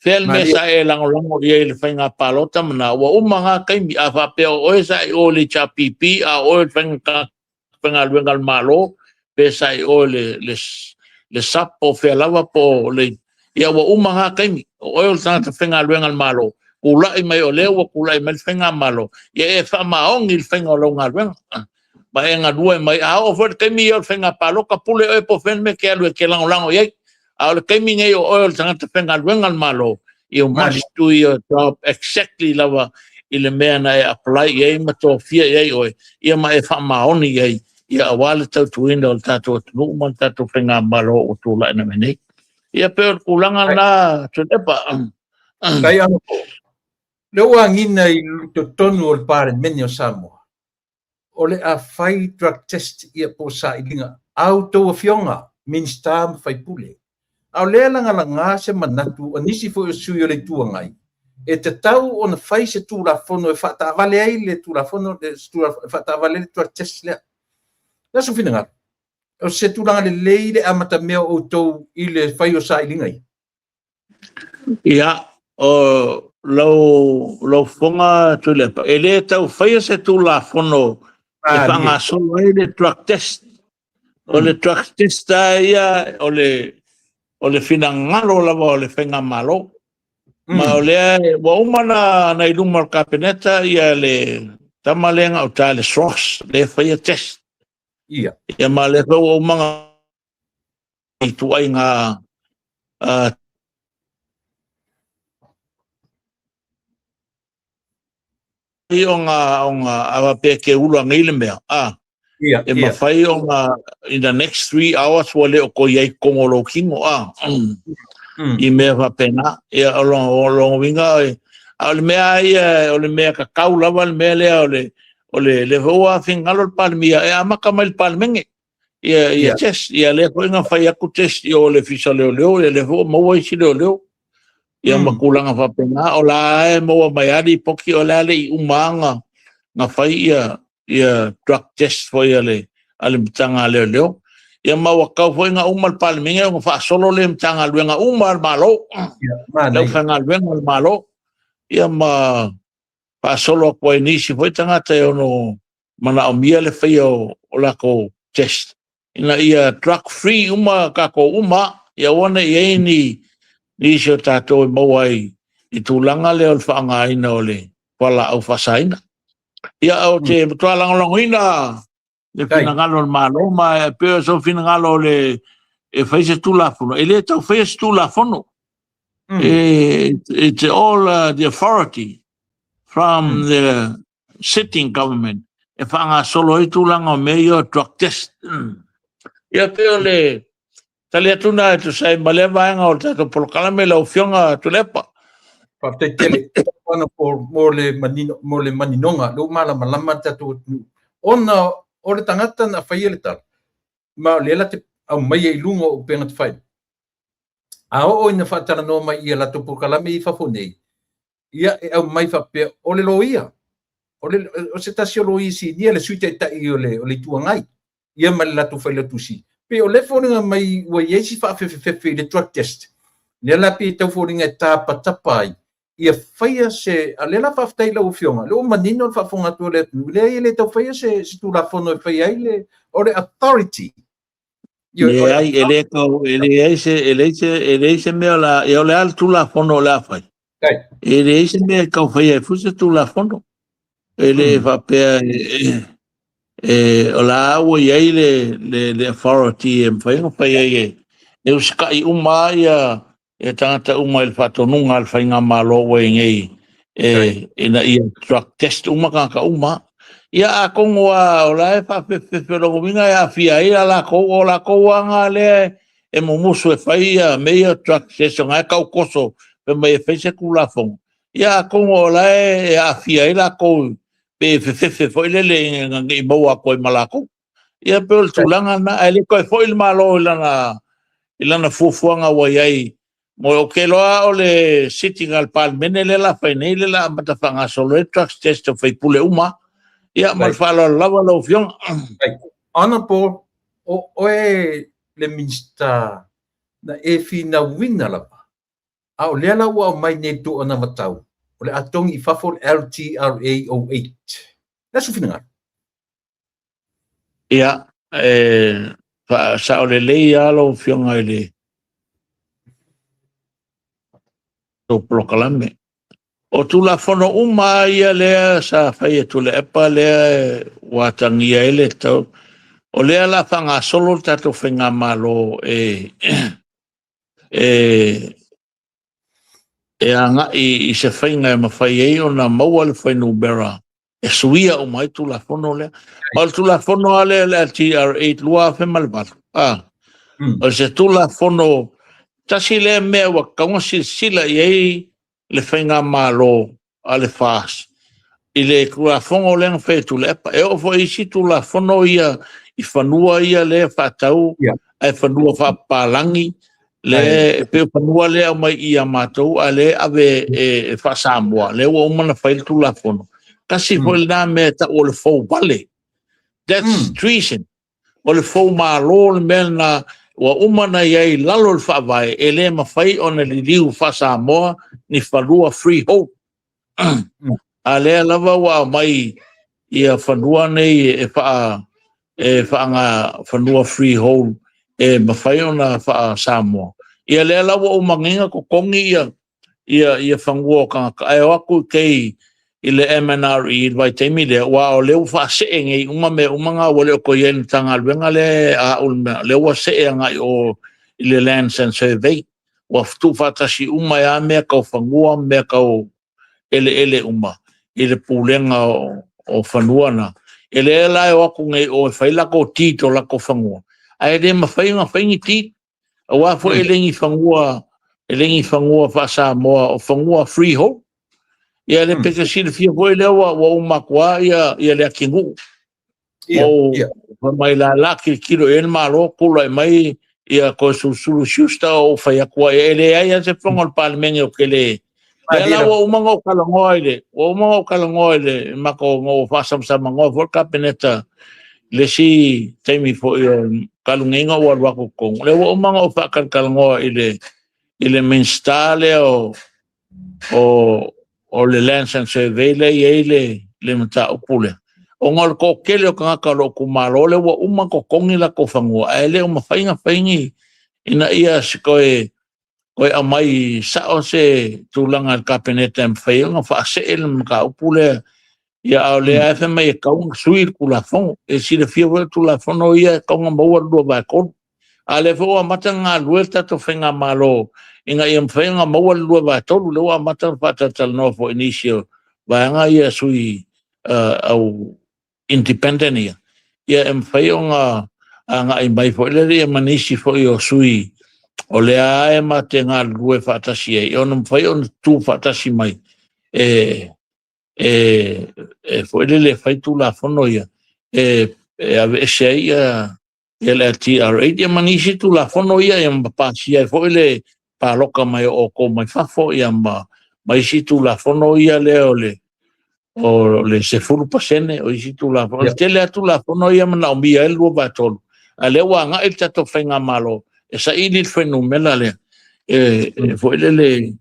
Speaker 2: fel me sa e lango ye le fenga palota na o nga kai mi afa pe o esa o le chapipi a o fenga luenga malo pe sa o le sapo fe lava po le ia wa nga kai mi o el tanta fenga luenga malo kula i mai o leo kula i mai fenga malo ia e fa maong il fenga lo nga luenga ba nga due mai a o fer kai mi o fenga palo ka pule e po fen me ke alu ke lango ia a o kai mi ngai o el tanta fenga luenga malo you must do your job exactly lava ile mena e apply ia ma to fia ia o ia ma e fa maong ia wala tau tuina o tato no man tato fenga malo o tu la na mene ia pe kulanga na tepa
Speaker 1: kai ano le wangina i to tonu o pare menio samo o le a fai drug test ia po sa ilinga auto fionga minister fai pule au le langa se manatu anisi fo sui le tuangai e te tau ona fai se tu la fono e fata vale ai le tu la fono de tu fata vale le drug test le na so finanga o se tu langa le leile amata mea o tou i le fai o sa ilinga
Speaker 2: ia o lo fonga tu le ele tau fai se tu la fono e fanga solo ai le drug test o le drug test ia o le finangalo la o le fenga malo ma o le wa umana na iluma kapeneta ia le tamalenga o tale source le fai test
Speaker 1: ia
Speaker 2: ma le o manga i tu ai nga i onga ava pe ke ulu ngile mea
Speaker 1: ia
Speaker 2: e ma fai onga in the next 3 hours wale o ko yai kongolo kingo i mea va pena e lo winga al mea ia o le mea ka kaula wal mea le le hoa fingalo palmia e amaka mal palmenge ia test ia le ko nga fai aku test o le fisa le le ho mo i si le ia makulanga fa pena o la e mo mai ali poki o la le umanga na fai ia drug test foi ale mtanga le ia ma waka foi nga umal palminga nga fa solo le mtanga le nga umal malo le fanga le malo ia ma fa solo ko ni si foi tanga te ono mana o mia le fai o la ko test ina ia drug free ka ko ia wana ia ni se tato mo ai i tulanga le o fanga ina ole wala au fasaina ia o te tualanga longoina le finangalo malo ma pe so finangalo le e faise tu la fono ele tau faise tu la fono it's all the authority from the sitting government e fanga solo i tulanga meio drug test ia pe ole tali atuna tu sai maleva nga o tato polkalame la ufionga tulepa
Speaker 1: pa te tele ona por mole maninonga lo mala malama tato ona o le tangata na fai le tal ma le la te au mai i lunga o penga te fai a o ina fatara no mai ia la to polkalame i fafonei ia au mai fa pe o le loia o se tasio loi si dia le suite ta i o le tuangai ia ma la to fai le tusi pe o le foninga mai wa yesi fa fe le drug test le la pe tau foninga tapa ia faia se ale la fa ftai la ufionga lo manino fa fonga to le tau faia se tu la fono faia ile o le authority
Speaker 2: ia ai ele se me la e o le al tu la fono la fai ele se me ka faia fu se tu la fono ele fa pe o la o ia le authority e faia e uska i ia e tangata il fato nunga al fainga malo we ngai na ia drug test ka ia a kongoa o la e fa lo minga ia fia ia la ko anga le e momuso e faia meia drug test nga ka koso pe mai fese kula fong ia kongo la e a fia ia ko pe foi le ngai mo ko malako ia pe tulanga na ele ko foi malo ilana fufuanga wa yai mo o ke loa o le sitting al palmene le la fainei le la matafanga solo e drug test o fai pule ia mal falo lava lo fion
Speaker 1: ana po o le minsta na e fina wina la a o le la wa mai ne to ona matau o le atong I fafol LTRA08 na su fina
Speaker 2: ia fa sa o le ia lo fion ai le to proclame o tu la fono ia le sa fai tu le epa le watangia ele to o le la fanga solo tato fenga malo anga I se fainga ma fai e ona maua le fai nubera e suia o mai tu la fono le o tu la fono ale le TR8 lua fe malvat o se tu la fono tasi le mea wa kaunga sila iei le whainga malo a le whaas. le kua fongo le ngfe tu le pa e o fo isi tu la fono ia I whanua ia le whatau ai whanua whapalangi le pe whanua le au mai ia mātou a le ave e whasamoa le ua umana whaile tu la fono kasi fo le nā mea ta o le fau bale that's treason o le fau mālo le mea na ua umana iai lalo le whaavai e le mawhai o na liliu whasamoa ni whanua freehold a le lava ua mai ia whanua nei e wha e whaanga whanua freehold e mawhai o na wha Samoa. Ia lea lawa o manginga ko kongi ia whangua kanga ai waku kei I le MNRE vai teimi le wa o leu wha se ngei uma me umanga wale o ko yen tanga alwenga le a ulme le wa se ngai o I le Lands and Survey wa ftu fatasi uma ya me ka whangua me ka ele uma I le pulenga o whanua na ele la o ku ngai o fai la ko tito la ko fangua ai de ma fai nga fai ni ti wa fo elengi fangua fa Samoa o fangua freehold ia le peka si le fia foi le wa o makwa ia le kingu o mai la kilo en malo kula mai ia ko su justa o fai akwa ele ia se fonga o parlamento o que le la o mango kalangoile mako ngo fasam sama ngo for kabineta le si temi fo kalungenga o wako kong le o mango fa kalango ile minstale o le Lands and Survey le mata opule o ngol ko kele o kanga lo kumalo le o mango kongi la ko fango ele o mafainga faingi ina ia sikoe Oi amai sa o se tulanga kabineta mfai nga fa se el mka upule ia ole afa mai ka un suir kula fon e si le fia tu la fon o ia ka un mo do ba ko ale fo mata nga luelta to fenga malo inga ia mfai nga mo do ba to le wa mata pata tal no fo inicio ba nga ia sui au independent ia mfai nga ai mai fo le manisi fo io sui o le ae ma te ngā lue whaatasi e ono mwhai ono tū whaatasi mai fwere le whai tū la whono ia ave ese ia le TRA ia manisi tū la whono ia mpapasi ia fwere le pāloka mai o ko mai whafo ia mai si tū la whono ia le o le se furu pasene o isi tū la whono te lea tū la whono ia mana o mia e lua batolu a le wa ngā il tato whainga malo esa ili fenomena le foi le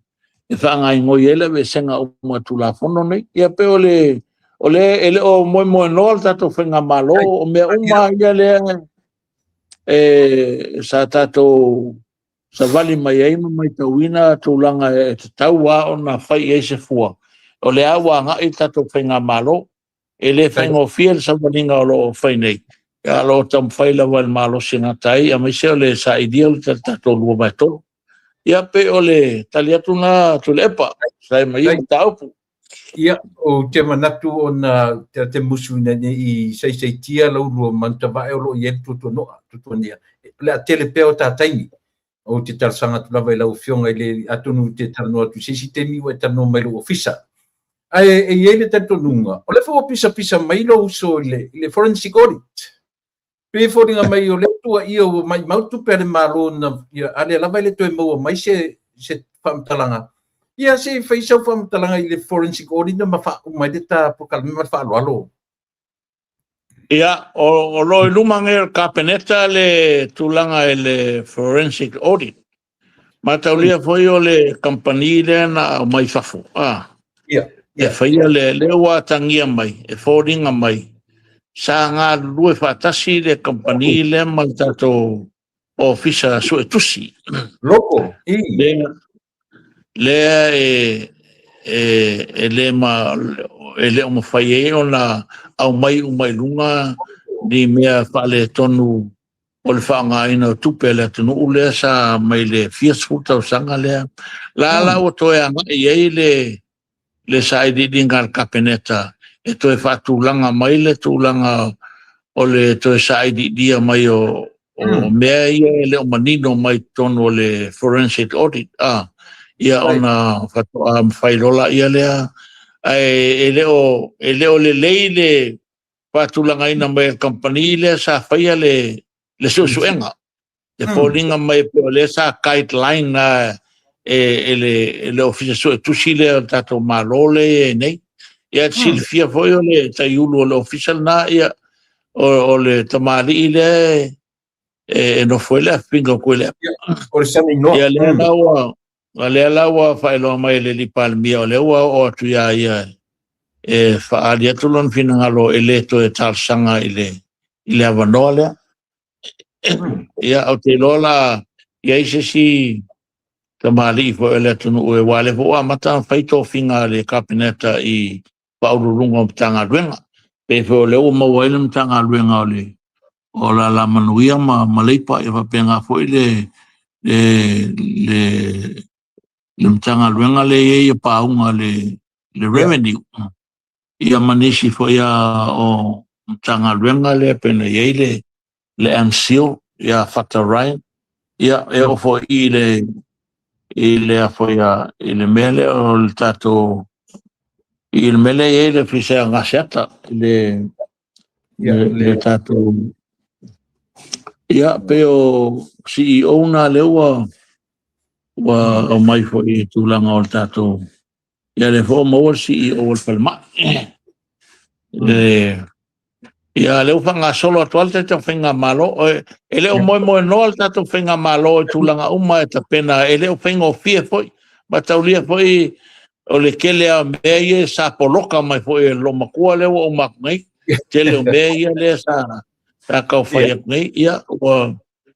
Speaker 2: fa nga ngoi ele ve senga o matula fono nei ia pe ole ele o mo no tato fenga malo o me uma ia le sa tato sa vali mai mai tawina tulanga tawa ona fai ese fua ole awa nga i tato fenga malo ele fengo fiel sa valinga lo fai nei ya lo tam faila wal malo sinatai a mese ole sa ideal tato lu bato ya pe ole taliatuna tulepa sai mai tau
Speaker 1: ia o te manatu ona te musuna I sei tia lo lu mantava e lo yetu to no to nia la telepeo tataini o te tarsanga tu lava lau fionga ile atunu te tarno tu sistemi wa tarno mai lo ofisa ai ele tanto nunga ole fo pisa mai lo so ile forensic audit pe foringa mai o le tua io mai mautu per malo na ia ale lava le to mo mai se famtalanga ia se fai so famtalanga ile forensic audit na mafa mai deta por calme mafa lo
Speaker 2: ia o lo lumange kabineta le tulanga ele forensic audit mataulia foi o le company le na mai fafo ia fai le wa tangia mai e foringa mai sa ngā lue whaatasi le company le mai tato ofisa so tusi
Speaker 1: loko
Speaker 2: le le ma ele o mawhai ona au mai lunga ni mea whale tonu o le whaanga ina tupe le tunu ule sa mai le fiasfuta o sanga lea la o toe anga le sa ididinga kabineta e toe whaatulanga mai le tūlanga o le toe saidi dia mai o mea ia le o manino mai tono o le forensic audit ia ona whairola ia lea ele o le patulanga ina mai company le sa faia le suenga le folinga mai le sa guideline na ele officer tu sile tato malole nei ia silfia foi le taiulu le official na ia o le tamali ile no foi le pingo quelle
Speaker 1: o se no
Speaker 2: ia le lawa fa lo mai le palmia le o tu ia fa alia tulon finangalo eleto e talsanga ile avanola ia o te lola ia si tamali fo eleto no e wale fo amata faito finga le kabineta I paululunga tanga luenga pe fo le o mawailam tanga luenga o la manuia maleipa e fa penga fo le tanga luenga le paunga le revenue ia manisi fo ia o tanga luenga le pena ile le ansil ia fatarai ia o fo ile fo ia ile mele o tato il mele ile fisa ngaseta le tato ia peo CEO na lewa wa mai fo I tulanga o tato ia le fo mo CEO o palma ia le fanga solo atual te fenga malo ele o mo no tato fenga malo tulanga uma ta pena ele o fenga fie foi bataulia foi o le kele a mea sa poloka mai foi lo makua le o makngai tele o mea le sa ka fai ngai ia o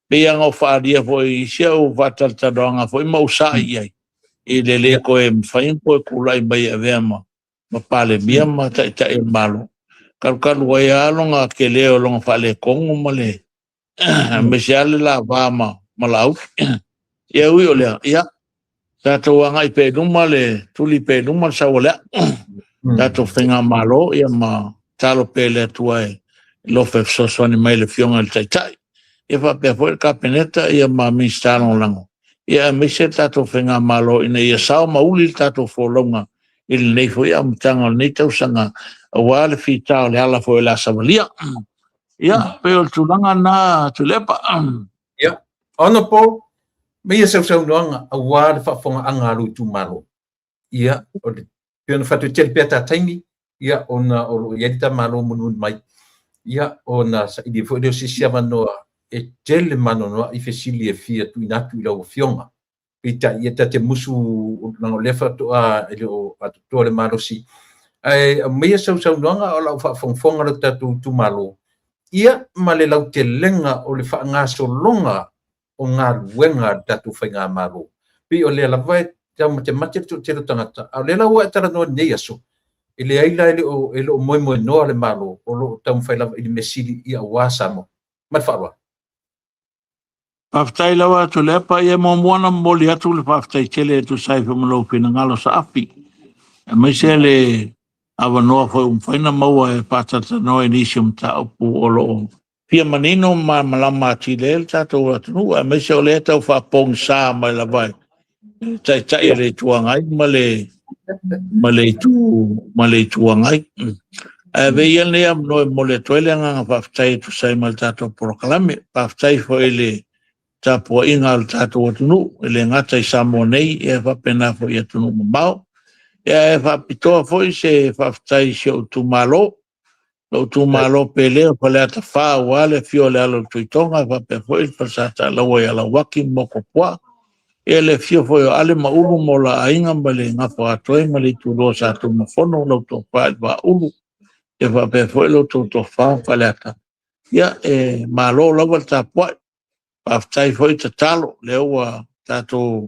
Speaker 2: mea ngo faria foi sia o vatal tadonga foi mau sa ia I le ko e fai ko kulai mai avema ma pale mia ma ta e malo kalkal wa ya longa kele o longa fale kongo male me siale la vama malau ia ui ole ia tato wanga I pe numa le tuli pe numa sa wala tato whenga malo ia ma talo pe le tuai lo fe so ni mai le fionga le tai ia fa pe foi kapeneta ia ma mistano lango ia me se tato whenga malo ina ia sao mauli tato folonga il nei foi am tanga nei tau sanga wale fi tau le ala foi la savalia ia pe o tulanga na tulepa
Speaker 1: ia ona po me ia sau noanga a wale fa fonga angaru tu malo ia o pena fatu tel peta taimi ia ona o yeta malo munun mai ia ona sa I fo de sisia mano e tele mano no I fesili e fia tu inatu I lo fionga ita ia te musu na lefa to a o to le malo si ai me ia sau noanga o la fa fonga le tatu tu malo ia male lau te lenga o le fa ngaso longa o ngā luenga tatu whainga maro. Pi o le lawai tau mate tu te tangata. A le lau atara noa nei aso. I le aila ele o moe noa le maro o lo tau whailawa I le mesiri I a wasa mo. Mat whawa.
Speaker 2: Paftai lawa tu lepa ia moana moli atu le paftai tele tu saifu malo pina ngalo sa api. E mai se le awa noa foi whaina maua e patata noa inisium ta upu o lo pia manino ma malama chile tato atu a me se ole tau fa pong sa mai la vai tai re tuangai male tuangai a ve ia ne am no mole toile nga fa tai tu sai mal tato proclame fa tai fo ele tapo inga tato atu ele ngata I samonei e fa pena fo ia tu mau e fa pito fo se fa tai se tu malo lo tu malo pele o le ata fa wale fio le alo tuitonga va pe foi pasata la wa la waki moko kwa ele fio foi ale maulu mo la ainga male nga fa toi male tu lo sa tu mofono lo to pa va ulu e va pe foi lo to fa falata ya malo lo volta pa aftai foi tatalo le wa tato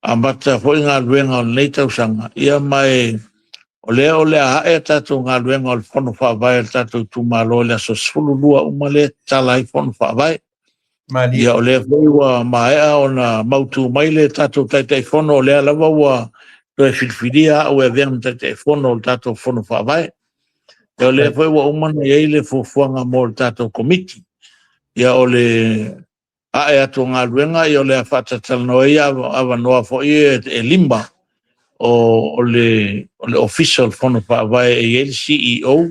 Speaker 2: ambata foi nga luenga le tau sanga ia mai o le a e tatu ngā luenga o le whanu whaavai tatu tu malo le aso sfulu lua umale talai whanu whaavai. Ia o le whaiwa maea o na mautu mai le tatu taitai whanu o le alawa wa toe whilwhiria au e venga taitai whanu o le tatu whanu whaavai. Ia o le whaiwa umana iei le fufuanga mo le tatu komiti. Ia o le a e atu ngā luenga i o le a whatatala noa ia awa noa fo i e limba. o le official fono pa vai e le CEO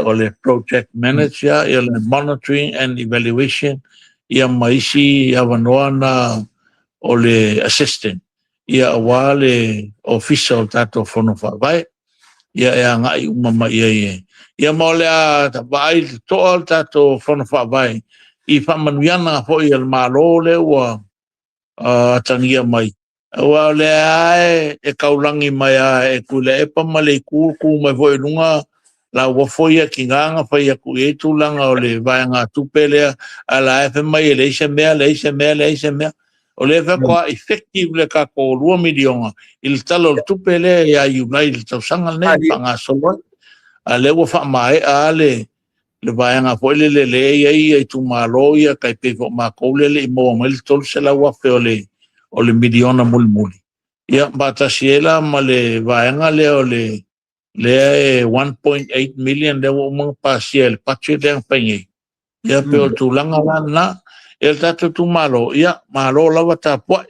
Speaker 2: o le project manager e le monitoring and evaluation ia maisi avanoa na o le assistant ia awa le official tato fono pa vai ia e ngai umama ia mo le a vai to al tato fono pa vai I whamanuiana ho I al malo le ua tangia mai. Ua le ae e kaulangi mai a e kule e pamale ku mai voi lunga la ua foia ki nganga whai aku e tūlanga o le vai ngā tupelea a la e mai e leise mea. O le koa effective le ka ko 2 milionga il talo le tupelea ia iunai le tausanga nei pa ngā solo. A le ua whamai a le vaanga po le ia I tu malo ia kai pe fo ma ko le mo mal tol se la wa fe o le miliona muli ia bata siela ma le vaanga le 1.8 million le mo pasiel patche den pengi ia pe o tu langa na el tatu tu malo ia malo la wata po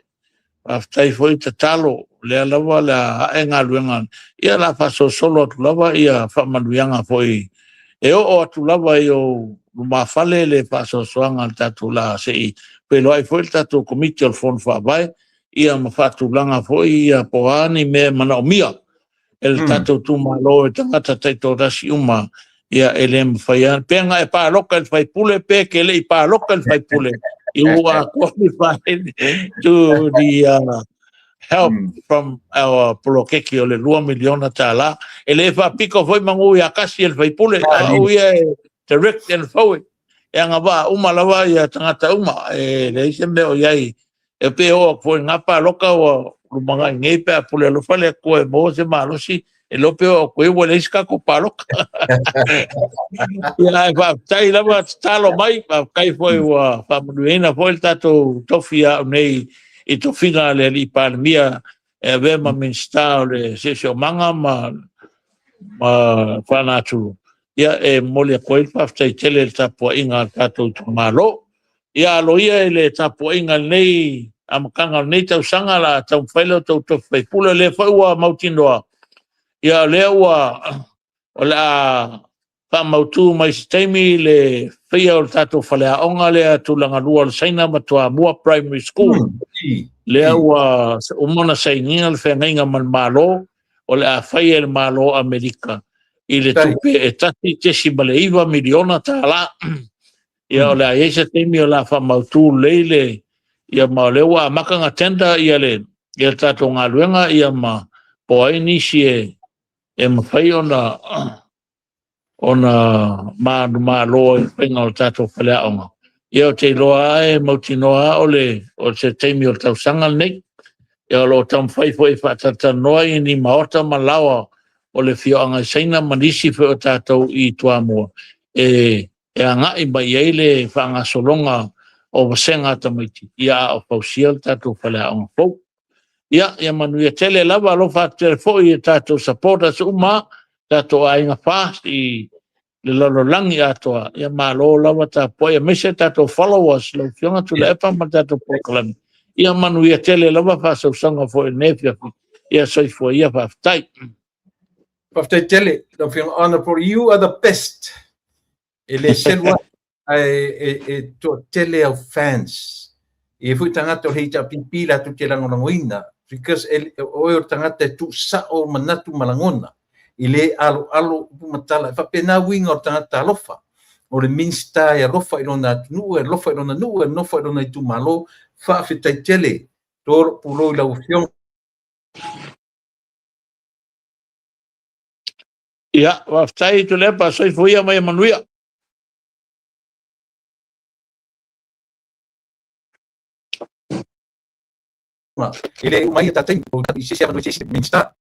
Speaker 2: aftai foi talo le lava la enga luenga ia la faso solo tu lava ia fa maluanga foi e o atu lava I o mafale le paso soanga tatu la sei pelo ai foi tatu komiti al fon fa vai ia mafatu langa foi ia poani me mana mia el tatu tu malo e tangata taito rasi uma ia elem faian penga e pa local fai pule pe ke le pa local fai pule I ua qualified to the help from our polokeki o le 2 miliona tala ele fa pico foi mangu ia kasi el fai pule o ia direct and forward e nga ba uma lava ia tangata uma e le ise me o iai e pe o foi ngapa loka o lumanga ngei pe pule lo fale ko e mo se malosi e lo pe o ko e wole iska ko paloka ia va tai lava talo mai kai foi wa fa muina foi tato tofia nei I to finga le li palmia e ve ma minsta le se manga ma fanatu ia e mole koil pa tai tele tapo inga tato malo ia lo ia le tapo inga nei am kanga nei tau sanga la tau failo tau to fai pula le foi wa mautinoa ia le wa ola pa mautu mai stemi le fia o tato fale onga le tu langa lua saina matua mua primary school le wa umona sainga le fenga mal malo o le fai el malo america I le tupe e tati te sibaleiva miliona tala ia o le aese temi o la fa mautu leile ia ma le wa makanga tenda ia le ia tato ngā luenga ia ma po ai nisi e mawhai ona malo e penga o tato whalea onga. Ia o te loa e mautinoa o te teimi o tausanga nei. Ia o lo tam whai fo e whatata noa I ni maota malawa o le fio anga saina manisi fe o tatou I tua mua. E anga I mai ei le whanga solonga o wasenga tamaiti. Ia o pausia o tatou whalea onga fau. Ia manuia tele lava lo whatere fo I tatou supporters uma tatou ainga fast I le lololangi atoa ia malo lava tapo ia mese tatou followers lo fionga tu le epa ma tatou proclaim ia manuia tele lava fasausanga fo e nefia ia soifua ia faafetai
Speaker 1: Paftai tele, don't feel honor for you are the best. Ele selwa e to tele of fans. E fu tangata o heita pipila tu te langolangoina because o tangata tu sa o manatu malangona. Ile alo matala fa pena winga o tangata lofa. O le minsta e lofa ilona nu e lofa ilona nu e nofa ilona tu malo fa fitai tele. Tor pulo la ufion.
Speaker 2: ia faafetai tu le pa soifuia mai manuia
Speaker 1: Ele mai ta tempo da si siamo noi minsta.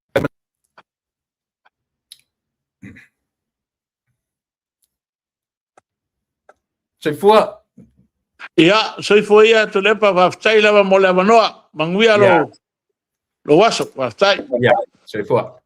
Speaker 1: Soifua
Speaker 2: ia soifuia tu le pa faafetai lava mo le avanoa manguia lo waso faafetai
Speaker 1: ya, soifua.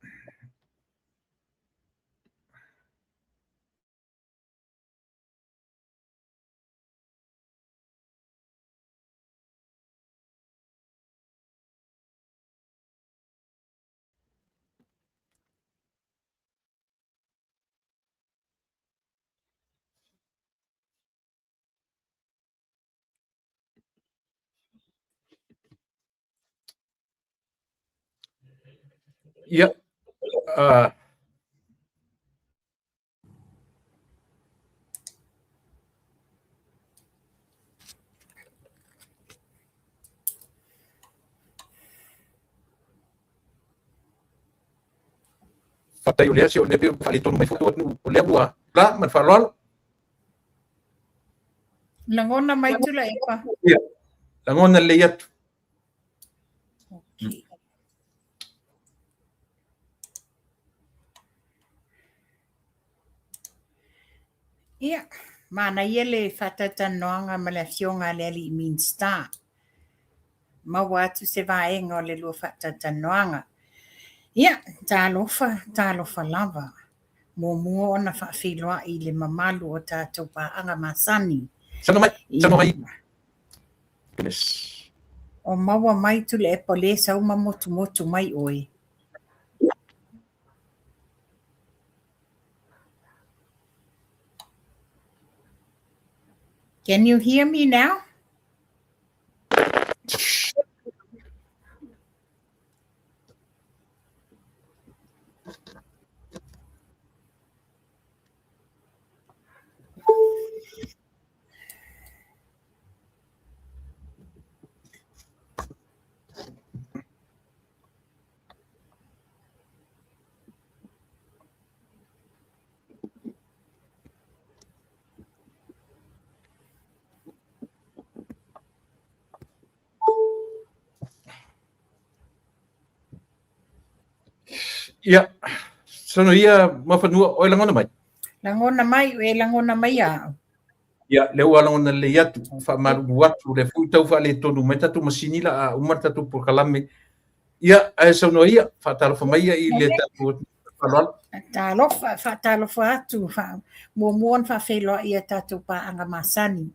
Speaker 1: Ia, fatai o lea se o lea whaletonu mai futu o lea ua. La, man whaloalo.
Speaker 3: Langona mai tula e pa.
Speaker 1: Ia, langona le atu.
Speaker 3: Okay. Ia, mana ia le whatatanoanga ma le fionga le ali mean star. Ma watu se vaenga o le lua whatatanoanga. Ia, tālofa lava. Mua ona whawhiloa i le mamalu o tātou pāanga masani.
Speaker 1: Sana mai. Goodness.
Speaker 3: O maua mai tu le epa le sau motu mai oi. Can you hear me now?
Speaker 1: Ia, sono ia mawhanua o langona mai.
Speaker 3: Langona mai a.
Speaker 1: Ia, le ua langona le atu, whamaru atu, le fuitau whaletonu, mai tatu masinila a umar tatu pokalame. Ia, sono ia, whatalo whamaia i le tatu whaloalo.
Speaker 3: Tālofa atu, muon whawhiloa i a tātou pāanga masani.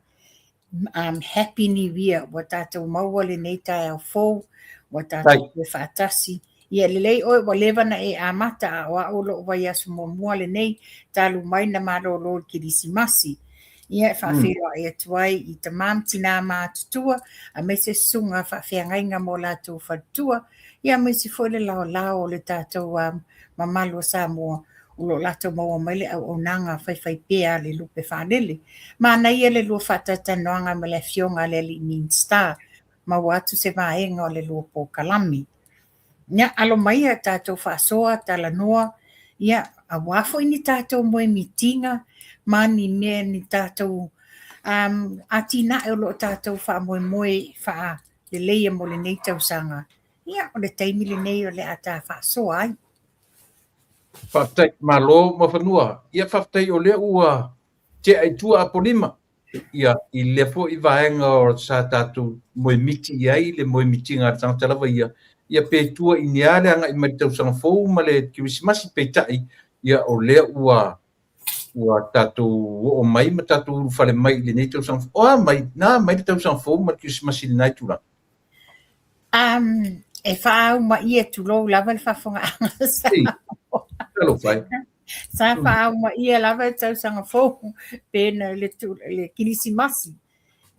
Speaker 3: Happy New Year, wa tātou maua le nei tai au fōu, wa tātou le whaatasi. Ia le lei oi wa levana e amata a wa olo wa yasu mua le nei, tālu mai na marolo kirisimasi. Ia whawhiloa e atuai i tamam tina mātutua, a me se sunga whawhiangainga mo lātou whatua, ia me se fwele lao le tātou mamalu sa mua, ulo lato maua maile au onanga whai pea le lupe whanele. Ma na ia le lua whatatanoanga me le fionga le li mean star, ma watu se vaenga o le lua po kalami. Nya alo mai a tātou whasoa, tala noa, ia a wafo ini tātou moe mitinga, ma ni mea ni tātou atina e lo tātou wha moe wha le leia mo le nei tausanga. Ia o le taimi le nei o le ata whasoa ai.
Speaker 1: Whaftai malo mawhanua. Ia whaftai o lea ua te ai tua apolima. Ia i lepo i vaenga o sa tātou moe miti iai, le moe miti ngā tangtalawa ia. Ia pe tua i niare anga i maritau sanga fōu ma le kiwisimasi pe tai. Ia o lea ua tātou o mai ma tātou whale mai le nei tau sanga fōu. Oa mai, nā mai le tau sanga fōu ma kiwisimasi le nai tūra.
Speaker 3: E whaau ma ia tūlou lava le whafonga anga sa.
Speaker 1: Hello, fai.
Speaker 3: Sa whaau ma ia lava tau sanga fōu pēna le kirisimasi.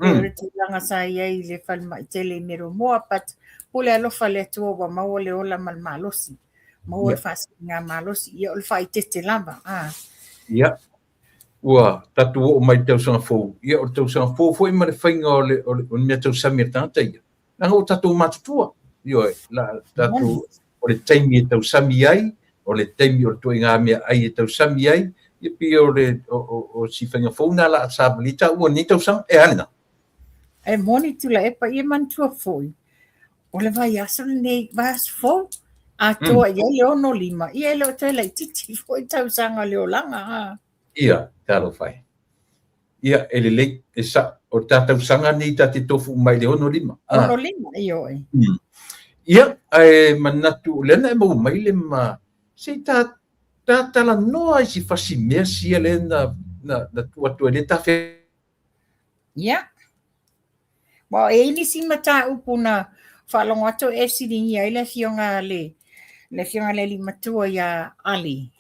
Speaker 3: Le tūlanga sa iai le whalma i tele mero moa pat pule alofa le tua wa maua le ola mal malosi. Maua le whasi ngā malosi. Ia o le whai tete lava.
Speaker 1: Ia. Ua tatu o mai tau sanga fōu. Ia o tau sanga fōu fōu ima le whainga o mea tau samir tangata ia. Nanga o tatu matutua. Ia la tatu o le taimi e tau sami ai, o le taimi o le tui ngā mea ai e tau sami ai, ia pia o le o si whainga fōu nā la a sābalita, ua ni tau sanga e alina.
Speaker 3: E moni tula e pa ia mantua fōi. O le vai asa nei vas fōu. A toa ia leo no lima. Ia leo te lai titi fōi tau sanga leo langa.
Speaker 1: Ia, talo fai. Ia, ele lei, e sa, o tātau sanga nei ta te tofu mai leo no lima.
Speaker 3: Ono lima, ioi.
Speaker 1: Ia, e manatu, lena e mau mai le ma, se ta tala noa i si fasi mea sia le na tua le ta fe.
Speaker 3: Ia. Wa e ini si mata upuna whalongo ato e siringi ai le fionga le li matua ia ali.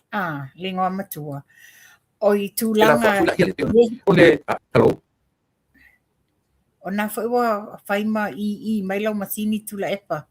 Speaker 3: Le ngoa matua. O i tūlanga.
Speaker 1: O le, hello.
Speaker 3: O nā whaiwa whaima i mailau masini tula epa.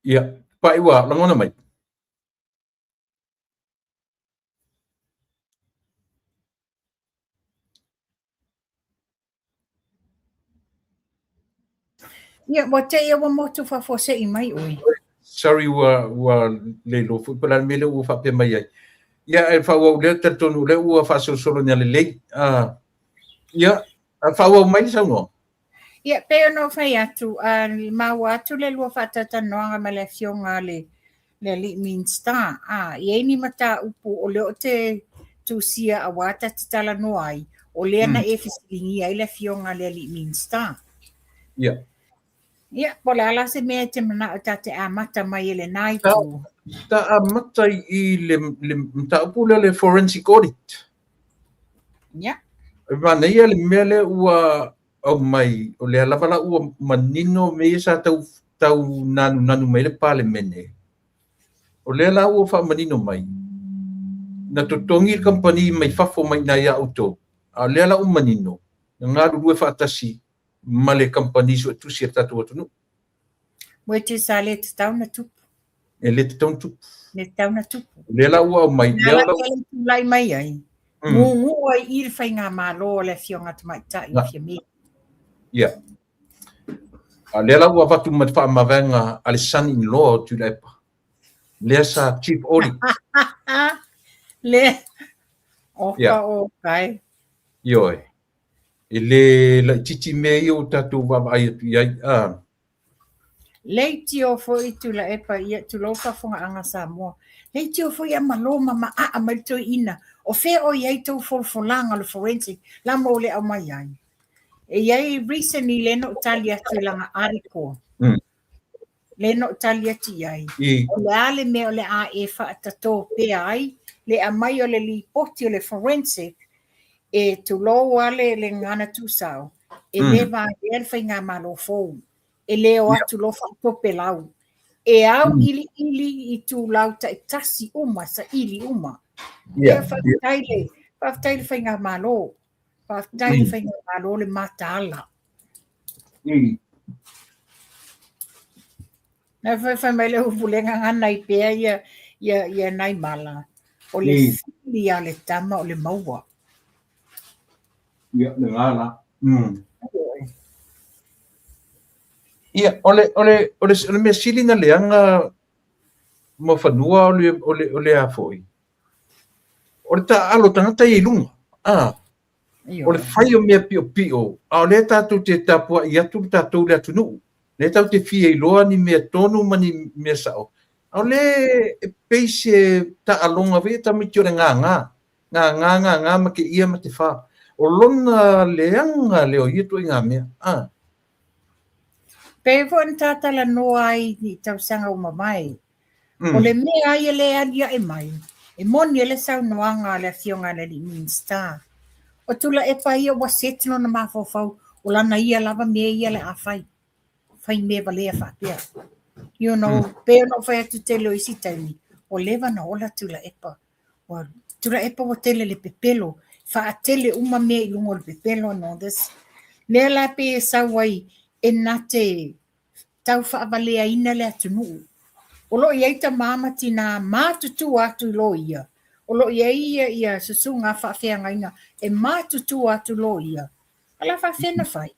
Speaker 1: Ia, paiwa, langona mai.
Speaker 3: Ia, wa te ia wa motu whawhose I mai oi.
Speaker 1: Sorry wa le lo fu pala mele u fa pe mai. Ia e fa wa le tonu le u fa so solo nya le. Ia fa wa mai sa no.
Speaker 3: Ia, peo no whai atu, mau atu le lua whatata noanga ma le fionga le li mean star. Ia ni mata upu o leo te tusia a wata te tala noai, o lea na e fisilingi ai le fionga le li mean star.
Speaker 1: Ia.
Speaker 3: Ia, po le ala se mea te mana o tate a mata mai ele nai tu.
Speaker 1: Ta amata I le ta upu le forensic audit.
Speaker 3: Ia.
Speaker 1: Mana ia le mele ua au mai o le alavala ua manino me sa tau nanu mai le pale mene. O le la ua fa manino mai. Na totongi company mai fafo mai na ia auto. A le la manino. Nga rue fa atasi ma le company so tu sia tatu atu no.
Speaker 3: Moe te sa le te tau na tupu.
Speaker 1: E le te tau tupu.
Speaker 3: Le tau na tupu.
Speaker 1: Le la ua au mai.
Speaker 3: Le la kele tulai mai ai. Ngu ai I le whai ngā malo le fionga te mai ta I fia me.
Speaker 1: Ia. A le la ua watu ma te wha mawenga ale son-in-law tu le pa. Le sa chief audit.
Speaker 3: Le. Oka o kai.
Speaker 1: Ioi. E le la titi me o tatu wa ai tu ai.
Speaker 3: Le tio fo I tu la epa ia tu lo fa fonga anga Samoa. Le tio fo ia maloma ma a mai to ina. O fe o iai tau folfolanga le forensic la mo le au mai ai. E iai recently le no talia tu langa ariko. Le no talia ti ai. O le ale me o le a e fa tato pe ai. Le a mai o le li poti o le forensic. E tu lo wale le ngana tu sao. E le va e fa ngā malo fou. E le o atu lo fa tope lau. E au ili I tu lau ta tasi uma sa ili uma. Ia whaktaile whai ngā malo. Whaktaile whai ngā malo le mata ala. Na whai mai le hupulenga ngana I pēa ia nai mala. O le whili a le tama o le maua.
Speaker 1: Ia, le ngala. Ia, ole me sili na leanga mo fanua ole a foi. Ole ta alo tangata I lunga. Ole fai o mea pio. A ole tatu te tapua I atu tatu le atunu. Le tau te fia I loa ni mea tonu mani mea sao. A ole peise ta alonga ve ta mitio le nganga. Nganga ma ke ia ma te wha. O lona leanga leo ietu I ngā mea.
Speaker 3: Pevo en tatala noa ai ni tau sanga o mamai. O le mea ai le alia e mai. E moni ele sau noanga le fionga le li mean star. O tula e pa ia wa setino na mafofau. O lana ia lava mea ia le a fai. Fai mea valea whapea. You know, peo no whai atu te leo isi taimi. O lewa na ola tula epa. O tula epa o tele le pepelo. Wha a tele uma mea I lungo le pepelo no this. Lea la pe e sawai. E nate tau whaavalea ina le atunu. O lo iei ta mama tina mātutu atu lo ia. O lo iei ia susu ngā whaafeanga ina. E mātutu atu lo ia. Ala whaafena whai.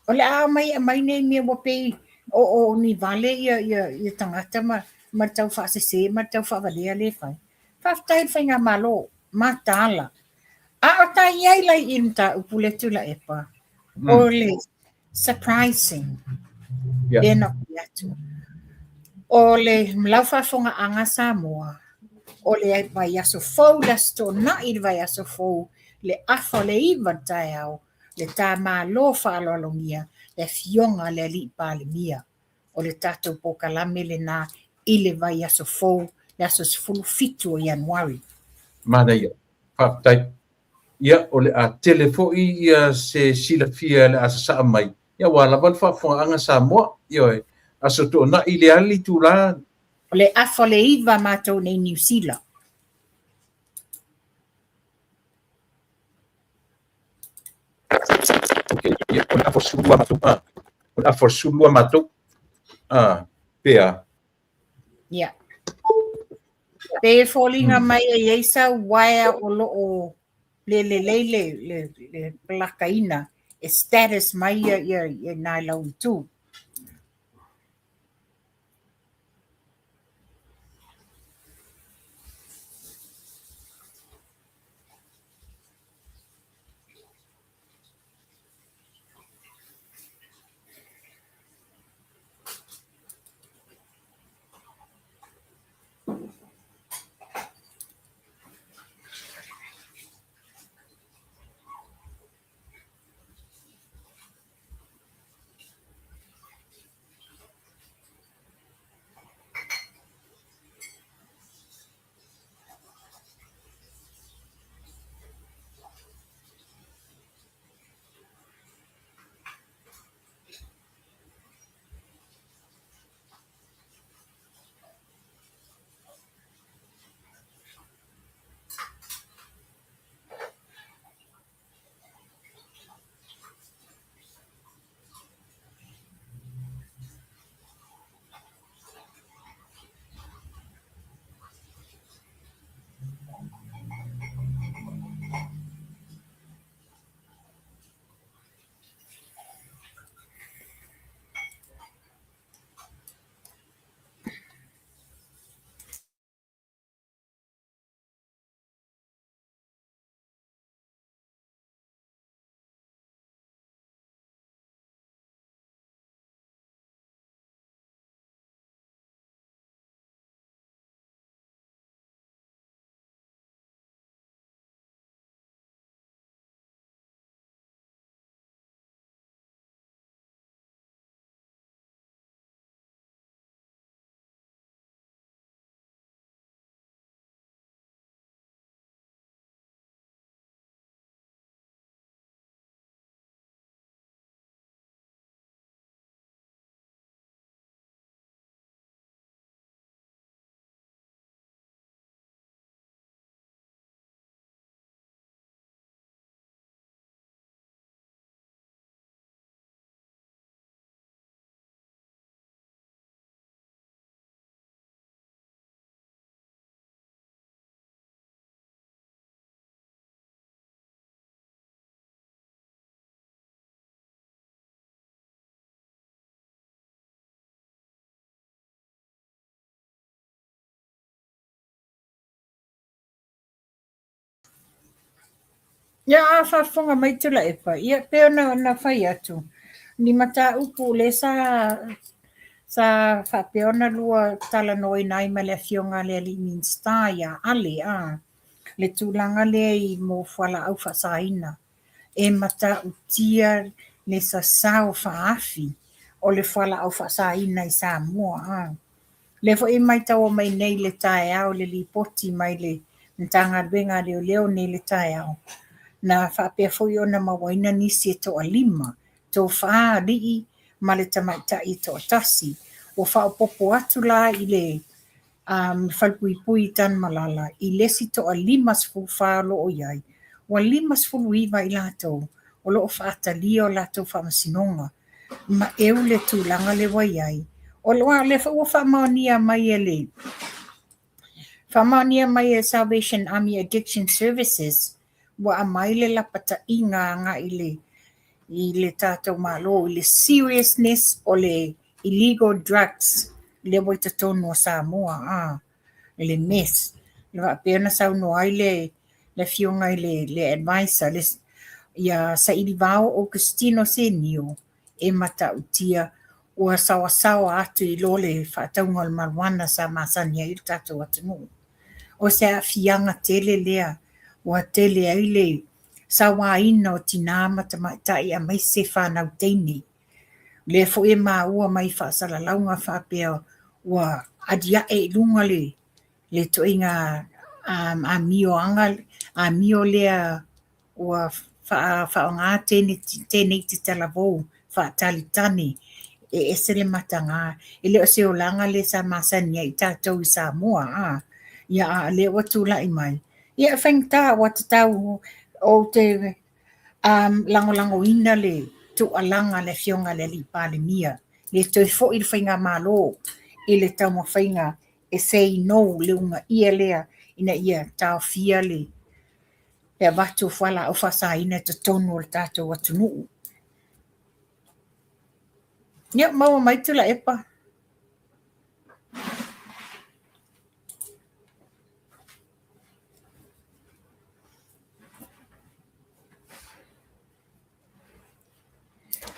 Speaker 3: O le a mai nei mea wapei o ni vale ia tangata ma tau whaasese, ma tau whaavalea le whai. Whaaftai whai ngā malo, mātala. A o ta iei lai inta upule tula epa. O le surprising. Le na kuiatu. O le mlauwhafonga anga Samoa. O le vai aso fau la sto na I vai aso fau le afo le iwa tai au. Le tā mā lo whaalolongia le fionga le li pāle mia. O le tātou pokalame le nā I le vai aso fau le aso sifulu fitu o Januari.
Speaker 1: Mana ia. Whaktai. Ia o le a telefoi ia se silafia le asa saa mai. Ia wala wal whafonga anga Samoa. Ia aso to na I le ali tu la.
Speaker 3: O le afo le iwa mātou nei New Zealand.
Speaker 1: Ia o le afo sulua matou. O le afo sulua matou. Pea.
Speaker 3: Yeah. Pe falling mai e sa waya o lo o le plakaina e status mai ia nai lau tu. Ia whawhunga mai tula e pa. Ia peo na whai atu. Ni mata upu le sa whapeona lua tala noi nai ma le fionga le li minsta ia ale a. Le tūlanga le i mō whala au whasaina. E mata utia le sa sao whaafi o le whala au whasaina i sa mua a. Le fo e mai taua mai nei le tae au le li poti mai le ntanga benga leo nei le tae au. Na whapea fwoi o na mawaina nisi e toa lima, tō whaa rii ma le tamaita i toa tasi, o wha popo atu la i le whalpui tan malala, i lesi toa lima sfu whaa lo o iai, wa lima sfu iwa i lato, o lo o whaata lia o lato whamasinonga, ma eu le tūlanga le wa iai, o lo a le whamania mai e le, whamania mai e Salvation Army Addiction Services, wa a mai le lapata inga i le tātou malo, i le seriousness o le illegal drugs, le waita tonu o Samoa, le mess. Le wapena sau no ai le fionga i le advisor, ia sa ili vao o Christino Senio, e mata utia, ua sawa atu i lo le whaataunga o le marwana sa masania i tātou atunu. O se a fianga tele lea, wa tele ai le sawa ina o tina matamaitai a mai se whanau teini. Le fo e ua mai whaasala launga whapea wa adia e lunga le toinga a mio lea wa whaonga tēnei te talavou whaatalitani e esele matanga. E leo se o langa le sa masania i tātou i Samoa ia le watu lai mai. Ia whaingta wa te tau o te lango ina le tu alanga le fionga le li pale mia. Le toi fo i le whainga malo i le tau ma whainga e say no le unga ia lea ina ia tau fia le pe watu whala o whasaina te tonu o le tātou atunuu. Ia, maua mai tula epa.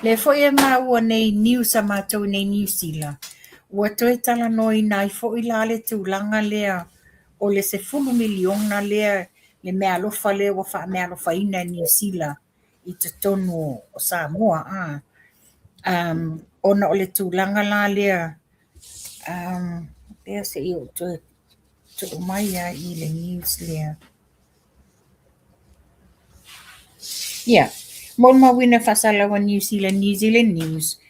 Speaker 3: Le fo e maua nei news a mātou nei New Zealand. Ua toi tala noi nai fo i lale tūlanga lea o le 10 miliona lea le mea alofa lea wa wha mea alofa ina New Zealand i te tonu o Samoa. Ona o le tūlanga la lea lea se i o to mai I le news lea. Yeah. Mon mawina fasala wa New Zealand News.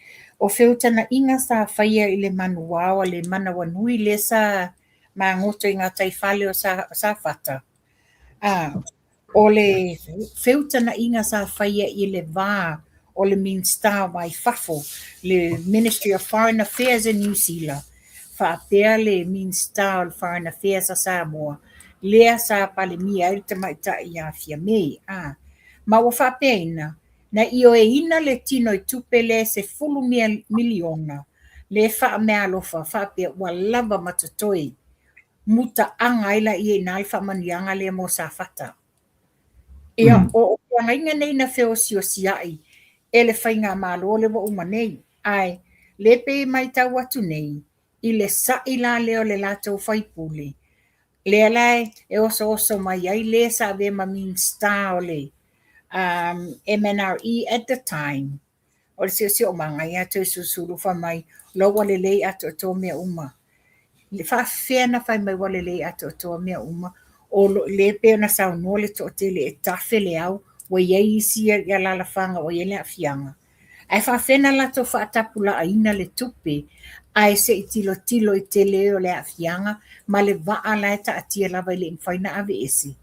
Speaker 3: O whiutana inga sa whaia I le manuawa le mana wanui le sa ma ngoto I ngā taifale o sa whata. O le whiutana inga sa whaia I le wā o le Minster mai whafo le Ministry of Foreign Affairs in New Zealand. Whaapea le Minster of Foreign Affairs a Samoa. Lea sa pale mia I te maita I a fia mei. Ma wa whaapea ina. Na io e ina le tino I tupele se 10 miliona. Le wha mea alofa whapea wa lava matatoi. Muta anga ila I e nai whamanianga le mo sa whata. Ia o inga nei na wheo sio siai. E le whainga malo le wa umanei. Ai, le pe mai tau atu nei. I le sa ila leo le lato whaipule. Le alai e oso mai ai le sa ve ma Minster o le. MNRE at the time. O le sio manga ia te susuru wha mai lo wale lei ato to mea uma. Le wha whea na whai mai wale lei ato to mea uma o le peo na sao no le to te le e tafe le au wa iei isi ia lala whanga o iei le afianga. Ai wha whena lato wha atapula a ina le tupe ai se I tilo I te leo le afianga ma le waa lai ta atia lava I le mwhaina ave esi.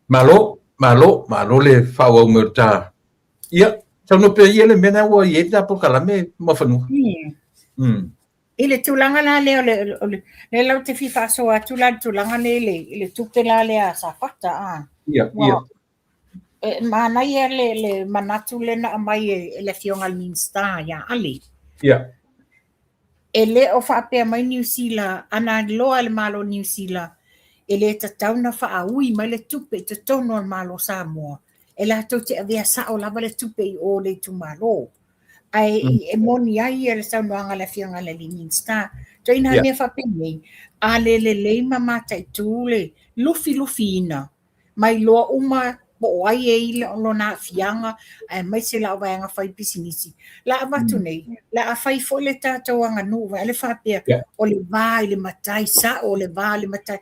Speaker 1: Malo le whaua umerta. Ia, tau no pia ia le mena ua i eta po kalame mawhanu.
Speaker 3: I le tūlanga la leo le lau te whiwha soa tūlanga le tupe la lea sa whata.
Speaker 1: Ia.
Speaker 3: Mana ia le manatu le na mai e le fionga le Minster ia ali.
Speaker 1: Ia.
Speaker 3: E le o whaapea mai New Zealand, ana loa le malo New Zealand, e le tatau na whaawui mai le tupe te tono al malo Samoa. E la tau te avea sao lava le tupe I o le tu malo. Ai e moni ai e le saunoanga le fionga le Minster. To ina mea whapene, a le mamata I tūle, lufi ina. Mai loa uma, bo ai e ile ono na fianga, ai mai se la waianga whai pisinisi. La avatu nei, la a whai fo le tātou anga nuwa, ele whapea, o le vā I le matai, sa o le vā le matai.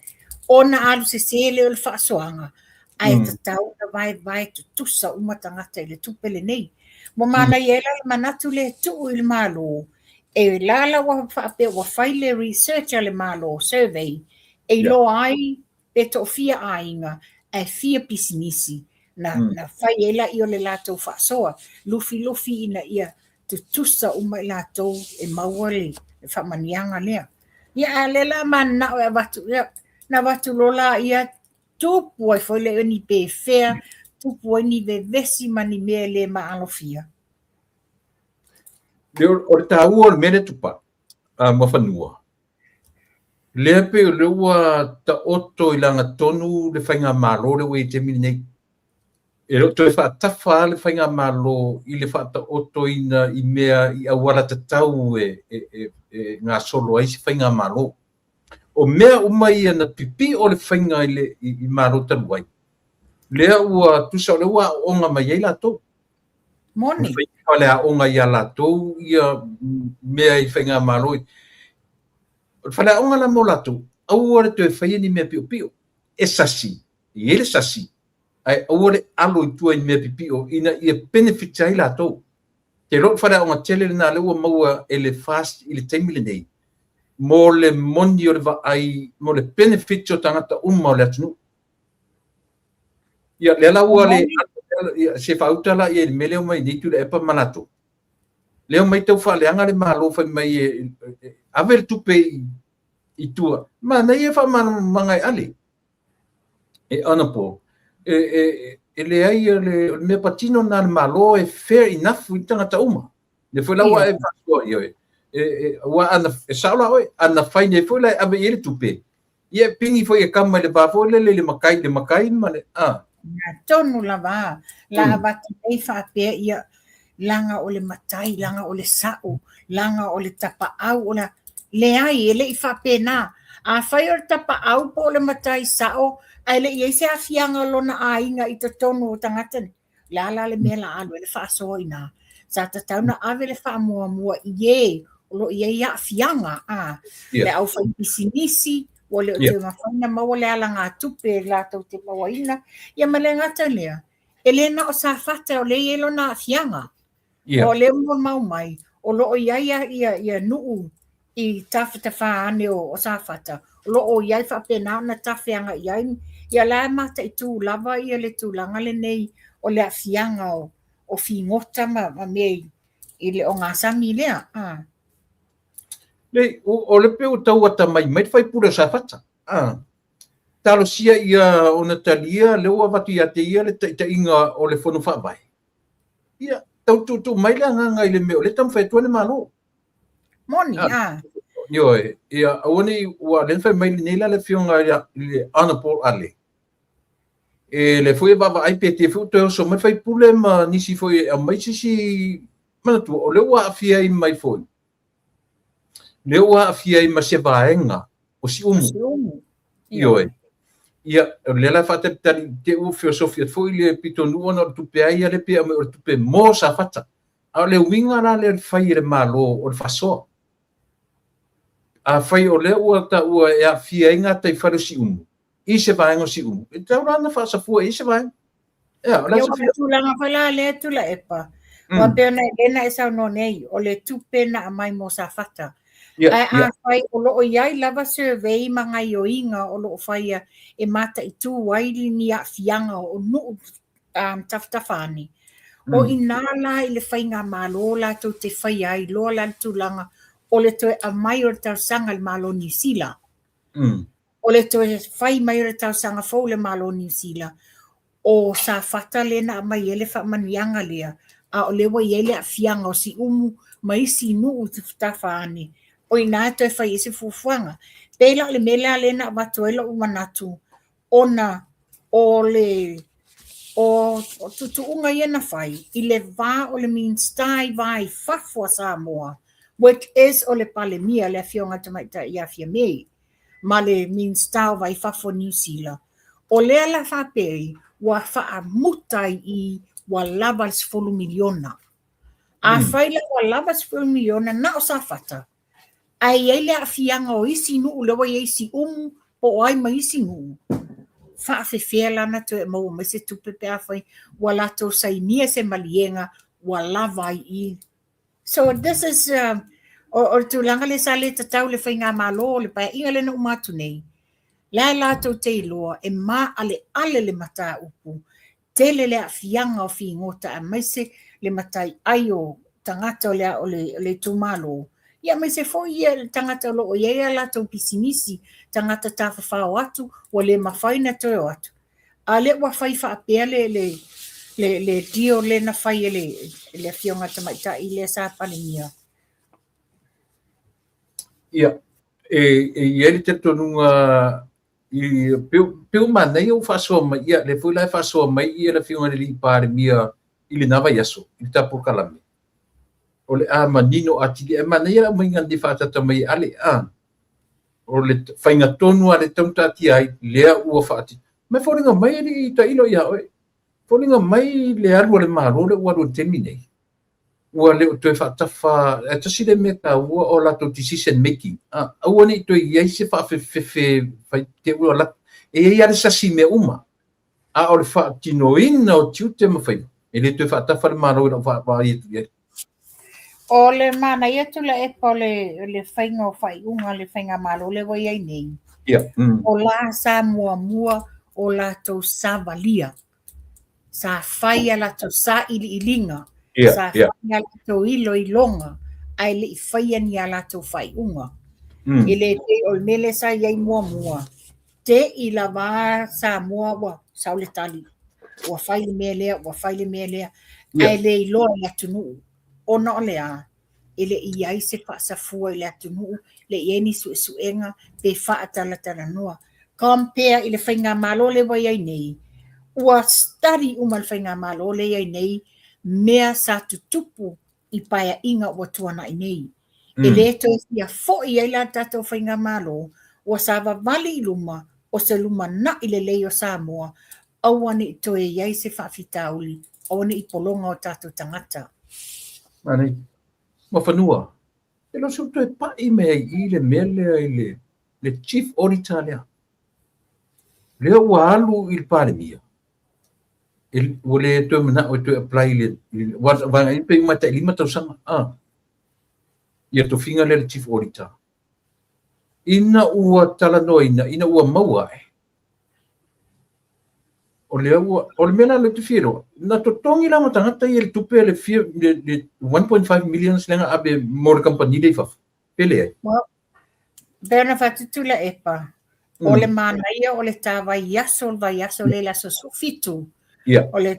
Speaker 3: Ona alu se le o le whaasoanga. Ai tatau na vai tutusa umatangata I le tupele nei. Mo mana I ela le manatu le tuu I le malo. E lala wa whaapea wa whai le research le malo, survey. E lo ai, pe to fia ainga, e fia pisinisi. Na whai ela I o le latou whaasoa. Lufi ina ia tutusa uma I latou e maua le whamanianga lea. Ia le la mana o e watu, na watu lola ia tupu ai foi le ni pe fair tupu ai ni vesi mani me le ma alofia.
Speaker 1: Le o tau o mene tupa ma whanua. Le pe o le ua ta oto I langa tonu le whainga malo le wei te mini nei. E lo toi whaatafa le whainga malo I le whaata oto ina I mea I awara tatau ngā solo ai si whainga malo. O mea umai ana pipi o le whainga I malo taluai. Lea ua tusa o le ua onga mai ei lato.
Speaker 3: Moni.
Speaker 1: O le onga ia lato ia mea I whainga malo. Whala onga la mo lato. Au ore te whaia ni mea pio pio. E sasi. I ele sasi. Ai au ore alo I tua I mea pipio. Ina ia benefit ai lato. Te lo whala onga tele na le ua maua ele fast I le taimile nei. Mo le moni o le vai mo le benefit o tangata uma o le atunu. Ia le ala ua le se fautala I le mele o mai nitu le epa manato. leo mai tau whaaleanga le malo whai mai avel tupe I tua. Ma nei e wha mangai ale. E ana po. Le ai le me patino na le malo e fair enough I tangata uma. Le foi lawa e whakua I oe. Wa ana e saula oe. Ana whai ne foi lai ave ele tupe. Ia pingi foi e kama le bafo le makai ma le
Speaker 3: tonu lava. La abati nei whapea ia langa o le matai, langa o le sao, langa o le tapa au o la le ai ele I whapena. A whai o tapa au po le matai sao, ai le iei se a fianga lona a inga I te tonu o tangata ni. La le mea la alu, ele whaasoa ina. Sa ta tauna ave le wha mua iei, o lo iei a fianga, le au whai pisinisi, o le o te mawhaina maua le ala ngā tupe, la tau te mawaina, ia ma le ngata lea. Ele na o sa whata o le iei lona a fianga. O le mua mau mai, o lo o iei ia nuu, I tawhita whaane o sa whata. Lo o iai whapena na tawhianga iai. Ia la mata I tū lava ia le tūlanga le nei o le awhianga o whingota ma mei I le o ngā sami lea.
Speaker 1: Le, o le peo tau ata mai whai pura sa whata. Talo sia ia o Natalia, leo awatu ia te ia le ta inga o le whanu whawai. Ia, tau tu mai la nganga I le meo, le tam whai tuane malo.
Speaker 3: Moni,
Speaker 1: Yo, ia awani wa len fai mai nila le fionga le ana Paul ale. Le foi baba IPT fu to so mai fai pule ma nisi foi a mai si mana tu o le wa afia I mai foi. Le wa afia I ma se vaenga o si umu. Yo. Ia le la fata te u filosofia foi le pitonu ona tu pe ai le pe o tu pe mo sa fata. A le winga na le fai le malo o le faso. A fai o le ua ta ua e a fia inga tai wharu si umu. I se vaenga si umu. E tau rana whaasa fua I se vaenga.
Speaker 3: Ia, la se fia. Tūlanga whala le tula epa. Wa peona lena e sau no nei, o le tupe na a mai mo sa whata. Ai a fai o loo iai lava survey mga ioinga o loo fai e mata I tū waili ni a fianga o nuu taftafani. O inala I le fai ngā malo la tau te fai ai, loa la tūlanga o le toe a mai o tau sanga le malo New Zealand. O le toe fai mai o tau sanga fau le malo New Zealand. O sa fata lena a mai ele fa manianga lea. A o lewa ele a fianga o si umu mai si nuu taftafani. O ina toe fai ese fufuanga. Pela le mele lena a watuela o manatu. Ona o le o tutuunga iena fai. I le va o le minstai vai fafua Samoa. Which is o le palemia le fionga tamaita I a fia mei. Ma le minstau vai fafo New Zealand. O lea la whapei wa wha mutai I wa lava 10 miliona. A whaile wa lava 10 miliona na o sa whata. Ai ele a fianga o isi nuu lewa I isi po ai ma isi nuu. Wha fe lana to e mau me se tupe pe a whai wa lato sainia se malienga wa lava I. So this is or tūlanga le sa le tatau le whai ngā malo le pai inga le na umatu nei. La lato te loa e ma ale le mata upu. Tele le a fianga o fi ngota a maise le matai ai o tangata o le tumalo. Ia maise fo ia le tangata lo o ia lato pisinisi tangata tawhawhao atu o le mawhaina toi o atu. A le wa whai whaapea le dio le na whai le fionga tamaita I le sa palimia.
Speaker 1: Ia, ele te tonunga I peu manei o whasoa mai, ia, le fui lai whasoa mai I le fionga li pare mia I le nawa yaso, I tapu kalame. O le a manino atili, e manei la mai ngandi whatata mai ale o le whainga tonu a le tautati ai, lea ua whaati. Mai whoringa mai li ta ilo ia oe. Whoringa mai le aru le maro le ua temi nei. Ua le o toi whaatafa, e tasi le meka ua o lato decision making. Aua ni toi iai se whaafefe whai te ua lato. E iai ale sasi me uma. A o le whaatino ina o tiu te mawhai. E le toi whaatafa le maro le wha i tu iai.
Speaker 3: O le mana ia tu la epa le whainga o whaiunga le whainga malo le wai ai nei. O la sa mua o la tau sa valia. Sa whaia la tau sa ili ilinga. Sa whaia latou ilo i longa, ai le i whaia ni a latou whai unga. I le te o mele sa iai mua. Te i la wā sa mua wa saule tali. Ua whai le mea lea, ai le i loa le atunu. Ona o le a, i le i ai se whaasafua i le atunu, le i eni suenga, pe whaatala noa. Compare i le whainga malo le wai ai nei. Ua study uma le whainga malo le ai nei, mea sa tutupu i paia inga ua tuana i nei. E le to ia fo i ai la tatou whainga malo, ua sa wawali i luma, o se luma na i le lei o Samoa, awane i toe iai se whaafitauli, awane i polonga o tatou tangata.
Speaker 1: Mani, mawhanua, e lo su toe pai mea i le mele i le chief auditor lea. Lea ua alu i le palemia. Ua le toe mana o toe apply le, wanga i pe mata i 5 tausanga. Ia to finga le chief auditor. Ina ua talanoina, ina ua maua e. O le mena le tufiro. Na to tongi la matangata i le tupe le 1.5 million lenga abe more company le faf. Pele ai.
Speaker 3: Well, Berna fatutula epa. O le manaia o le tawa yaso le la sofitu. O le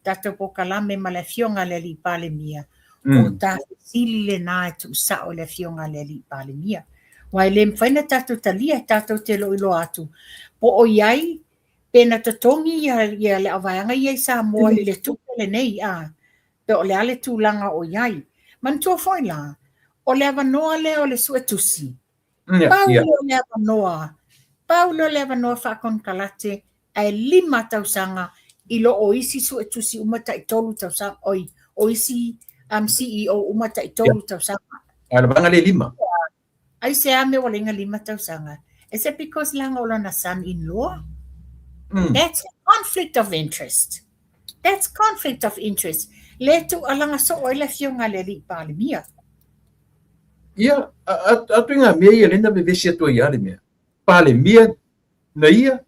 Speaker 3: tato po kalame ma le fionga le li pale mia. O ta sile na tu sa o le fionga le li pale mia. Wai le mwhaina tato talia tato te lo ilo atu. Po o iai, pena tatongi ia le awaianga iai Samoa i le tupe le nei a. Pe o le ale tūlanga o iai. Man tua foi la. O le avanoa le o le suetusi. Paulo le avanoa whakon kalate ai 5 tausanga i lo o isi suetusi umata i tolu tausanga oi. O isi CEO umata i tolu tausanga.
Speaker 1: Ala banga le 5.
Speaker 3: Ai se ame o lenga 5 tausanga. Is it because langa o lana son-in-law? That's conflict of interest. That's conflict of interest. Le tu alanga so o le fionga le li pale mia.
Speaker 1: Ia, atu inga mea ia lena bevesi atua ia le mea. Pale mia na ia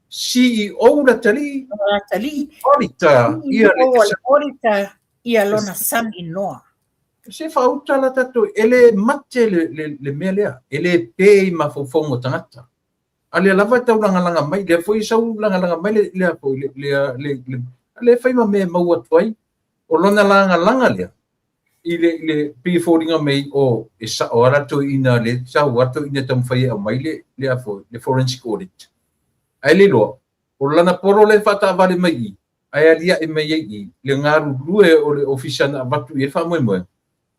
Speaker 1: CEO la tali. Auditor.
Speaker 3: Auditor ia lona son-in-law.
Speaker 1: Se whauta la tato, ele mate le mea lea. Ele pei ma fofongo tangata. Ale lava tau langa mai, le foi sau langa mai le apo, le fai ma mea maua tuai. O lona langa lea. I le P4 mai o e sa o arato ina le sa wato ina tam fai a mai le afo le forensic audit ai le lo o lana poro le fata vale mai ai alia e mai i le ngaru lue o le official na batu e fa mo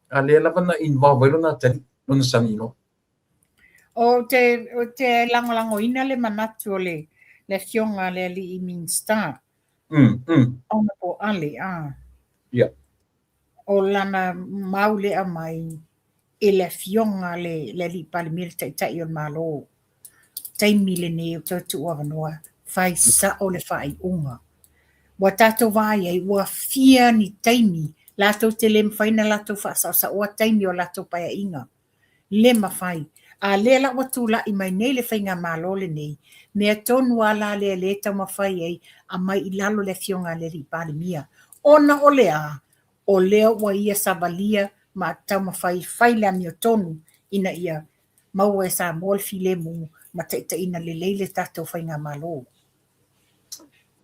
Speaker 1: ale la vana involve na tali non sanino
Speaker 3: o te lango ina le manatu le fionga le li i minsta ona po ale o lana maule a mai e le fionga le li palimir tai o malo tai milene o tatu o vanoa fai sa o le fai unga wa tato vai ai wa fia ni taimi lato te lem faina lato fa sa o taimi o lato paia inga le mafai a le la watu la i mai nei le fainga malo le nei me tonu ala le ta mafai ai a mai ilalo le fionga le li palimia ona o lea o leo wa ia sabalia ma tau mawhai whaile mi o tonu ina ia maua e sa mol file mu ma te ina le leile tatou whainga malo.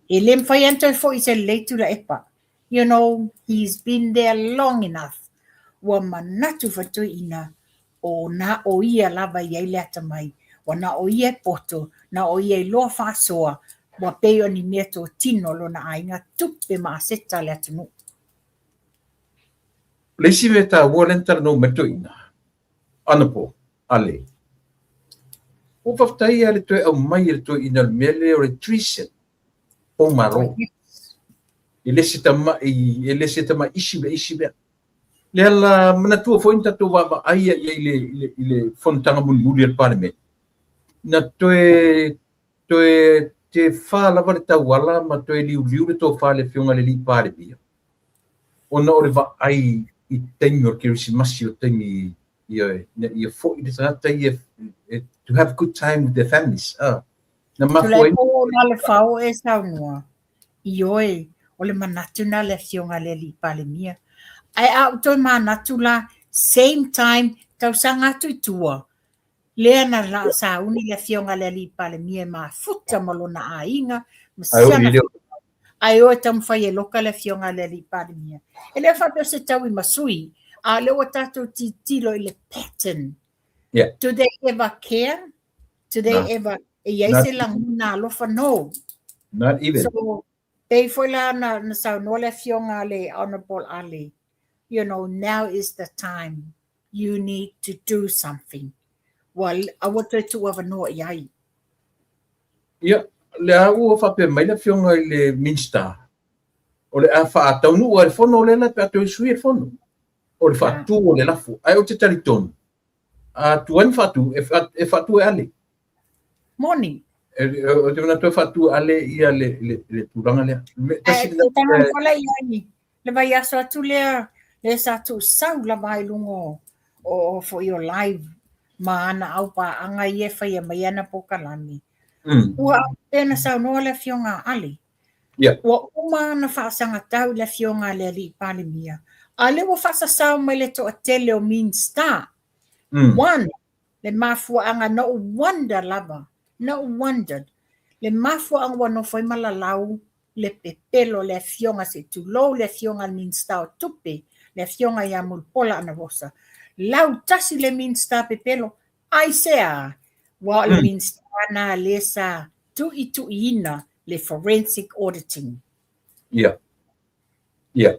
Speaker 3: E lem whai anto fo i se leitu la epa. You know, he's been there long enough. Wa manatu whatu ina o na o ia lava i eile ata mai. Wa na o ia poto, na o ia i loa whasoa, wa peo ni mea tō tino lo na ainga tupe ma aseta le atunu.
Speaker 1: Lesi me ta volunteer no meto ina. Anapo, ale. O whaftai ale toi au mai ale toi ina mele o le triset. O maro. E lesi tama isi bea. Le ala manatua fo inta to wa aia ile fontanga mulmuli al parliament. Na toe te fa lava le tauala ma toe liu le tō fa le fionga le li parliament. Ona ore va ai I taimi o kirisimasi o taimi ia fo I tangata to have good time with their families. Na mafoi.
Speaker 3: Na le whao e saunua. I oe, o le manatu na le fionga le li palemia. ai au toi mana tula same time tau sanga tu tua lea na la sa uni le fionga le li pale mie ma futa malona ainga masiana ai o tam fai loka le fionga le li pale mie e le fa se tau I masui a le o tatu tilo I le pattern.
Speaker 1: Yeah.
Speaker 3: Do they ever care? Do they ever se languna lofa no?
Speaker 1: Not even.
Speaker 3: So they foi la na sa no le fionga le Honorable Ali. You know, now is the time. You need to do something. Well, I want to have a no yai.
Speaker 1: Yeah, le au fa pe mai le fionga I le Minster. O le a fa tau nu o le fono le la pe to sui le fono. O le fa tu o le lafu. Ai o te tariton. A tuan fa tu e fa tu ale.
Speaker 3: Morning.
Speaker 1: O te mana to fa tu ale ia le turanga le.
Speaker 3: Tangan fala yai. Le vai aso tu le sa tu sau la vai lungo o for your live. Ma ana au pa anga ie fai mai ana pokalani. Ua tena sau no le fionga ali.
Speaker 1: Yeah.
Speaker 3: Ua uma na whaasanga tau le fionga le li pale mia. Ale wa whaasa sau mai le to a tele o mean star. One, le mafua anga no wonder lava. No wonder. Le mafua anga wano fai malalau le pepelo le fionga se tu lo le fionga mean star tupe. Le fionga ya mulpola ana rosa. Lau tasi le mean star pepelo. Ai sea. Wa le mean star na lesa tu ina le forensic auditing.
Speaker 1: Yeah. Yeah.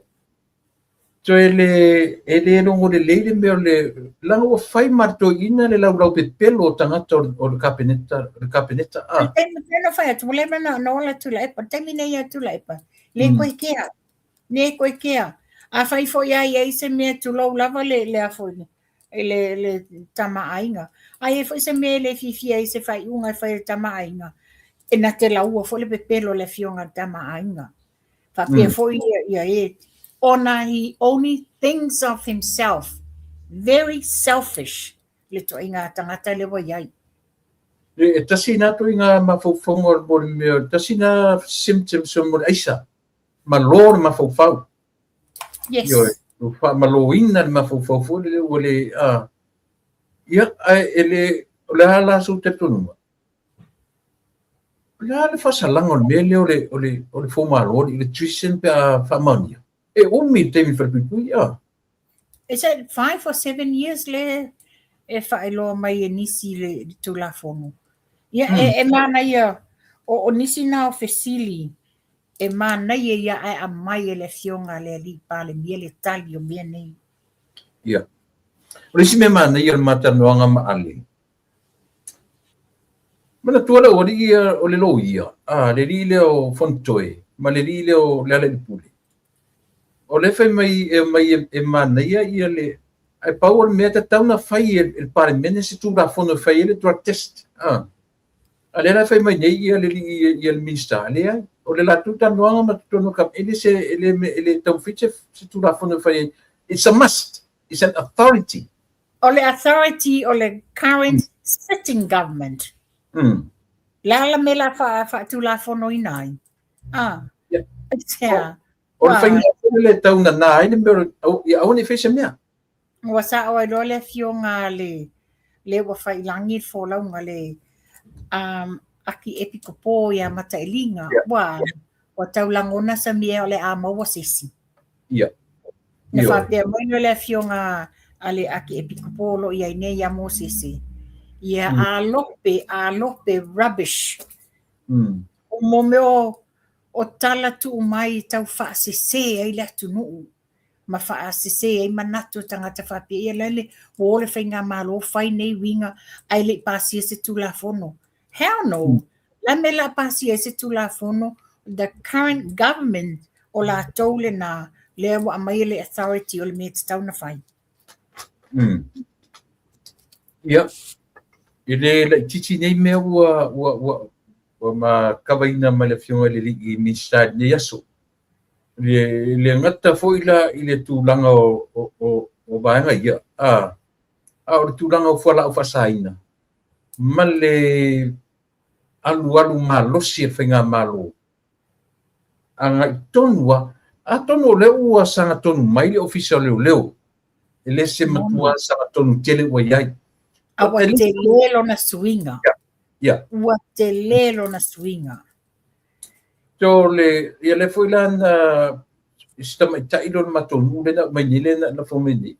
Speaker 1: So ele longo le leile me le lango fai marto ina le lau pepelo tangata o le kapeneta a.
Speaker 3: Tena fai atu le mana no la tu la epa temine ya tu la epa. Le koe kea. A fai fo ya se me tu lo lava le a fo le tama ainga. Ai fo se me le fifi se fai unga fai tama ainga. E na te la ua fo le pepelo le fionga tama ainga. Fa pe fo ia Ona, he only thinks of himself. Very selfish. Le to inga tangata le wa yai.
Speaker 1: E tasi na to inga mafofongo mo me tasi na symptoms mo aisa. Malor mafofau.
Speaker 3: Yes.
Speaker 1: Yo fa maloina mafofau le ole ia ele la su te tunu. La le fa salango mele ole fo malo le tuition pe famania. E umi te mi ferpitu ia.
Speaker 3: Is it 5 or 7 years le e whaelo mai e nisi le tula fono. Ia e mana ia o nisi na o fesili e mana ia a mai e le fionga le li pale mie le tali o mie nei.
Speaker 1: Ia. O si me mana ia mata noanga ma ale. Mana tuala o ia o le lo ia. Le rile o fontoe. Ma le rile o le ale pule. O le fai mai e mana ia le ai pau me ta tauna fai il parlamento se tu la fono fai le drug test ale la fai mai nei ia le il ministro ale o le la tuta noanga ma tu no cap ele se ele tau fiche se tu la fono fai it's a must, it's an authority
Speaker 3: o le authority o le current sitting government la me la fa tu la fono inai yeah.
Speaker 1: O le fai le tau na ai le ia o ne fese mea.
Speaker 3: Wa sa o lo le fionga le wa fai langi fo la nga le aki epikopo ya mata elinga wa tau langona sa mea o le ama wa sisi.
Speaker 1: Ia.
Speaker 3: Ne fa te mo le fionga ale aki epikopo lo ia ne ya mo sisi. Ia a lope rubbish. O mo meo o tala tu mai tau fa sese ai le tu no ma fa sese ai manatu tangata fa pe ia lele o le fainga malo fai nei winga ai le pasi se tu la fono hell no la me la pasi se tu la fono the current government o la tole na le wa mai le authority o le met tau na fai
Speaker 1: ia ile titi nei me wa ma kawaina ma le fionga le ligi ministad ne yaso le ngata foila ile tulanga o baanga ia o tulanga o fala o fasaina male alu malo si fenga malo anga tonwa Atono le ua sanga tonu mai le official leo. Ele se matua sanga tonu tele wa yai.
Speaker 3: Awa te lelo na swinga.
Speaker 1: Yeah.
Speaker 3: Ua te lelo na swinga.
Speaker 1: So le foi lan istama tailo matonu le na mai le na fomeni.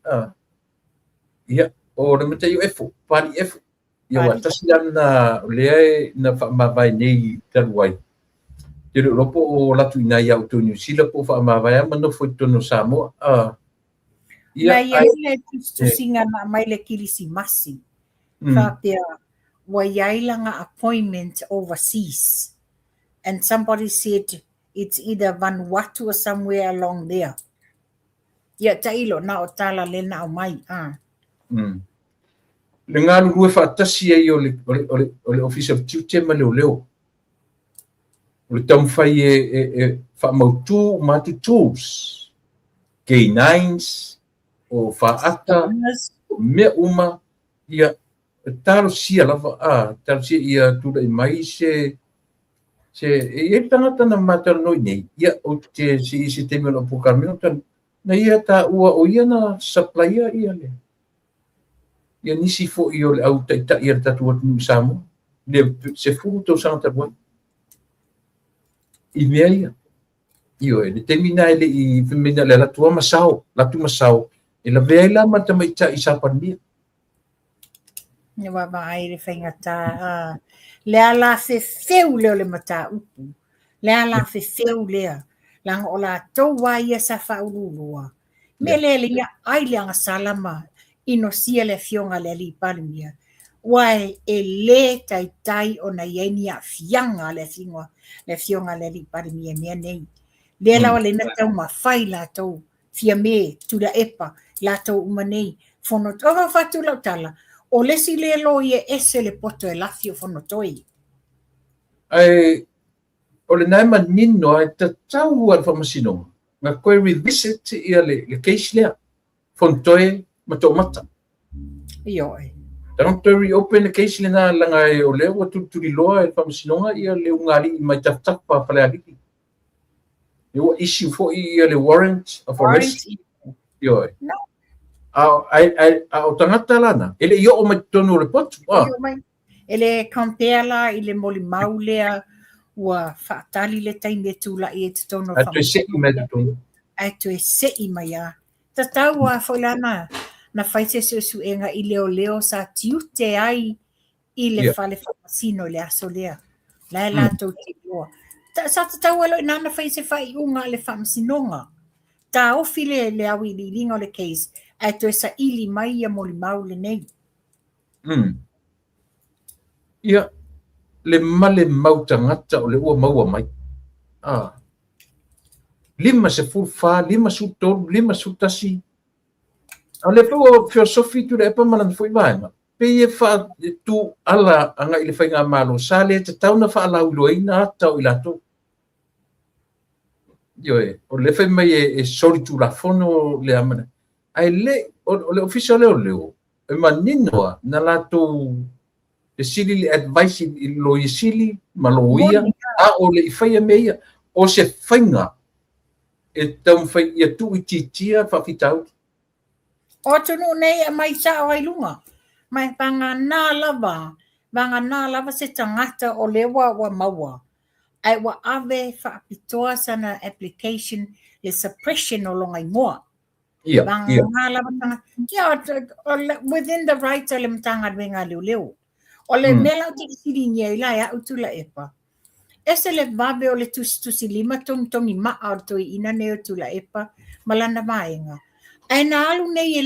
Speaker 1: Ia o le mata UFO, pari F. Ia wa tasilan na le na ma vai nei taluai. Te ropo o latu ina ia o New Zealand po fa ma vai mano foi tono Samoa.
Speaker 3: Ia le tu singa na mai le kilisi masi. Fa pia wa yailanga appointment overseas. And somebody said it's either Vanuatu or somewhere along there. Ia tailo na o tala le na o mai.
Speaker 1: Le ngalu rue whaatasi ai o le official tiute ma leo. O le tamu whai e whaamautu matu tools. K9s, o whaata, mea uma, ia talo sia lava, talo sia ia tura i mai se e tangata na matara noi nei, ia o te se teme o pukamino tan, na ia ta ua o ia na supplier ia le. Ia nisi fo i o le au taita ia tatu atu ni Samoa. Le se furu tau sanga tabuai. I mea ia. Io e le temina ele i femina le latu masao. E la vea ila mata maita i sapania.
Speaker 3: Ni wa ai le whaingata. Le ala feu leo le mata upu. Le ala feu lea. Lang o la tau waia sa whaururua. Me le linga ai leanga salama. Ino sia le fionga le li palimia. Wai e le tai o na yenia fianga le fionga le li palimia mea nei. Le lawa le na tau ma fai la tau fia me tu la epa la tau umanei. Fono toa fatu lau tala. O lesi le lo ye ese le poto e lafio fono toi.
Speaker 1: Ai, o le naima nino ai ta tau al whamasino. Nga koe revisit ia le case lea. Fono toi mato mata.
Speaker 3: Io e.
Speaker 1: Tanong to reopen the case le na langa e o leo turi loa e whamasinonga ia le ungari i mai taftak pa pale aliki. E wa issue fo ia le warrant of arrest. Io e.
Speaker 3: No.
Speaker 1: Au tangata lana. Ele io o mai tonu report.
Speaker 3: Ele compela i le moli maulea ua whaatali le taime tula i e te tono
Speaker 1: whamasino. Atu e seki me te tonu.
Speaker 3: Atu e sei mai a. Tatau a whailana na whaite suenga i leo sa tiute ai i le whale whamasino le aso lea. Lai lato te loa. Sa tatau alo i nana whaise whai unga le whamasinonga. Ta ofi le awi li linga le case. Atu e sa ili mai a moli maule nei.
Speaker 1: Ia, le male mau tangata o le ua maua mai. Lima se fulfa, lima su tolu, lima su tasi. O le filosofi tu le epa malan foi vaenga. Pe e fa tu ala anga i le whainga malo sale te tau na wha ala uloina tau i lato. Io e, o le whai mai e sori tu la fono le amana. Ai le, o le official leo, e maninoa na lato e sili le advice i lo i sili, maloia, o le i whaia meia, o se whainga e tau whai ia tu i titia whawhitau.
Speaker 3: O tunu nei a mai sa o ai lunga. Mai panga nā lava se tangata o lewa wa maua. Ai wa ave whaapitoa sana application le suppression o longa ingoa.
Speaker 1: Ia.
Speaker 3: Nā lava tanga. Within the rights o le mtanga wenga leo. O le mela o te siri nia ila ya utula epa. Ese le vabe o le tusi lima tongi maa o toi ina neo tula epa malanda maenga. Ai na alu nei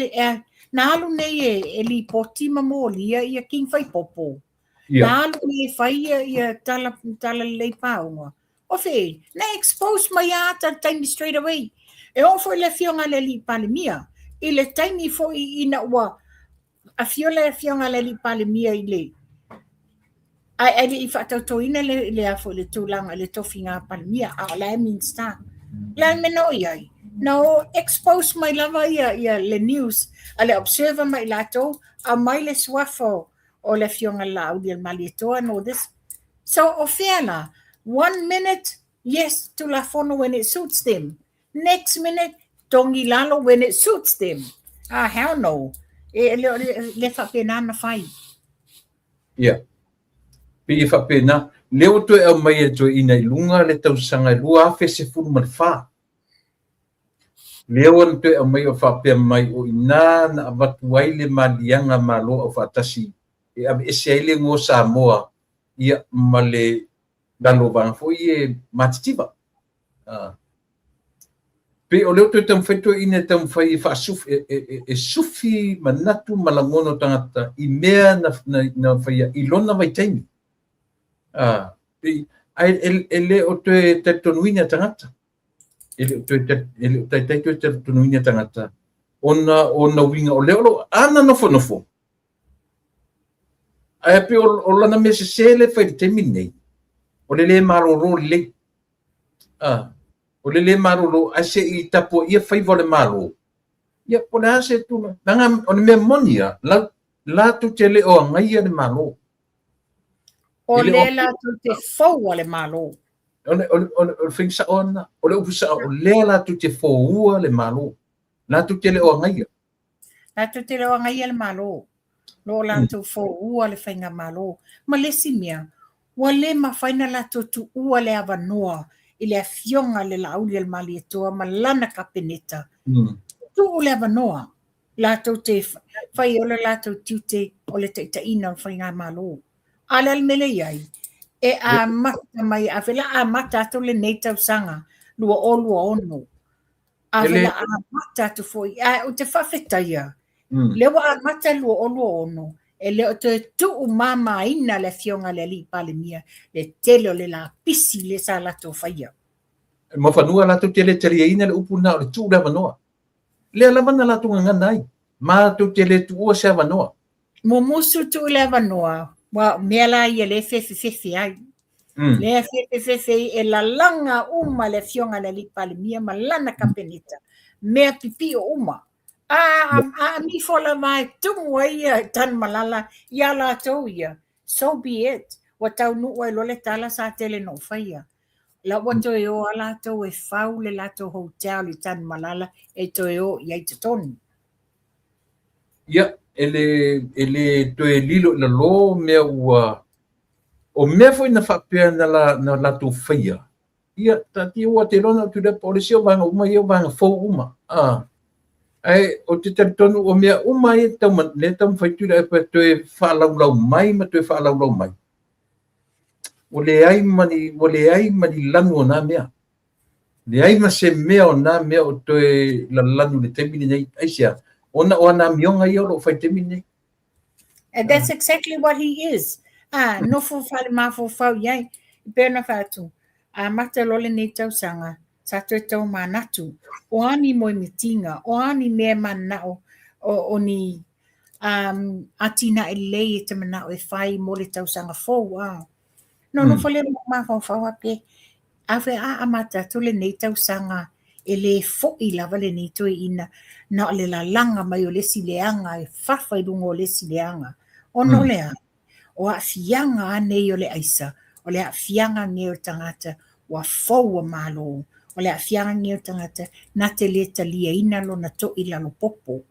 Speaker 3: e li poti mamolia ia king fai popo. Na alu nei e fai ia tala lei paunga. O fe, na expose mai ata time straight away. E o foi le fionga le li palemia. I le time foi ina ua. A fiola fionga le li palemia i le. Ai le i whaatauto ina le a foi le tūlanga le tofinga palemia. A la e minsta. La meno iai. No, expose my lava ia le news, a le observer mai lato, a mai le swafo o le fionga la au di malitoa and all this. So, o fiala, 1 minute, yes, to la fono when it suits them. Next minute, tongi lalo when it suits them. Hell no. Le whapena na whai.
Speaker 1: Ia. Pi whapena, leo toi au mai e toi ina i lunga le tausanga i lua awhe se furu man wha. Leo an toi au mai o whapea mai o ina na awatu ai le malianga malo au whatasi. E abe ese ai le ngō Samoa ia ma le dalo vanga fo i e matitiwa. Pe o leo toi tam whaito ina tam whai wha sufi manatu malangono tangata i mea na whaia i lona vai taimi. E leo toi te tonuina tangata. E leo toi te tonuina tangata. Ona winga o leo ana nofo. Ai pe o lana me se sele whai taimi nei. O le maroro le. O le maroro a se i tapo ia whai vole maro. Ia pole a se tuna. Nanga o le mea monia, la tu te le o ngai le maro.
Speaker 3: O le la tu te fau o le maro.
Speaker 1: O le whingsa ona, o le upusa o le la tu te fau le maro. La tu te le o ngai.
Speaker 3: La tu te le o ngai le maro. Lo la tu fau le whainga maro. Ma lesi mea, wa le mawhaina la tu tu ua le avanoa. I le fionga le lauli al mali toa ma lana kapeneta. Tu o le avanoa. Lato te whai o le lato tiute o le taitaina o whainga malo. Ale al mele iai. E a mata mai, a vela a mata ato le neitau sanga. Lua ono. A vela a mata ato foi. O te whawhetaia. Lewa a mata lua ono. E leo te tuu mama ina le fionga le li pale mia, le tele o le la pisi le sa lato whaia.
Speaker 1: Ma whanua lato tele tele ina le upuna o le tuu le wanoa. Le alamana lato nganai. Ma tu tele tua se wanoa.
Speaker 3: Mo musu tu le wanoa, wa mea la ia le fefe ai. Le fefe e la langa uma le fionga le li pale mia, ma lana kapenita. Mea pipi o uma. Mi fola mai tungu ia tan malala ia la tau ia. So be it. Wa tau nu wai lole tala sa tele no whaia. La wa to yo ala tau e whau le lato hotel i tan malala e to yo iai te tonu.
Speaker 1: Ia, ele to e lilo la lo mea ua o mea foi na whapea na lato whaia. Ia, tati ua te lona tu le polisi o vanga uma ia vanga fau uma. Ai o te tonu o mea uma e tau le tau whaitula e pa toe whaalaulau mai ma toe whaalaulau mai. O le ai mani lanu o nā mea. Le ai ma se mea o nā mea o toe la lanu le temini nei. Ai sea, ona o nā mionga i o lo whai temini nei.
Speaker 3: And that's exactly what he is. No fu whale mafo whau iai. Pena whātu. Mata lole nei tau sanga. Sa tue tau manatu, o ani moi mitinga, o ani mea manao, o ni atina e lei e te manao e whai mo le tau sanga fau. No whale ma whau ape, awe amata tule nei tau sanga e le fo'i lava le nei toi ina, na le la langa mai o le sileanga, e whawhai rungo o le sileanga. O no lea, o a fianga anei o le aisa, o le a fianga nge o tangata, o a fau a malo. O le afianga nge o tangata, na te le talia ina lo na to ila lo popo.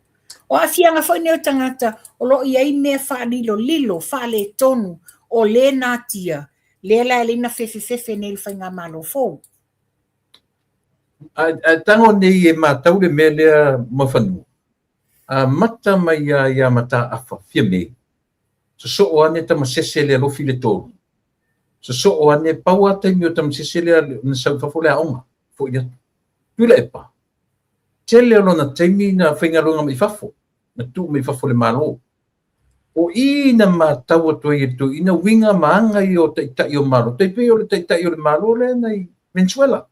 Speaker 3: O afianga fo nge o tangata, o lo iai mea wha lilo, wha le tonu, o le natia, le la elina fefe ne il whainga malo fo.
Speaker 1: Tango nei e mātau le mea lea mawhanu. Mata mai ia mata awha, fia me. So o ane tama sese lea lofi le tōru. So o ane paua taimi o tama sese lea na sautafo lea onga. Fo ia tula e pa. Tele o na taimi na whaingaronga mai whafo. Na tu mai whafo le malo. O ina mātau atua i tu, ina winga maanga i o taitai o malo. Taipai o le taitai o le malo le nei Venezuela.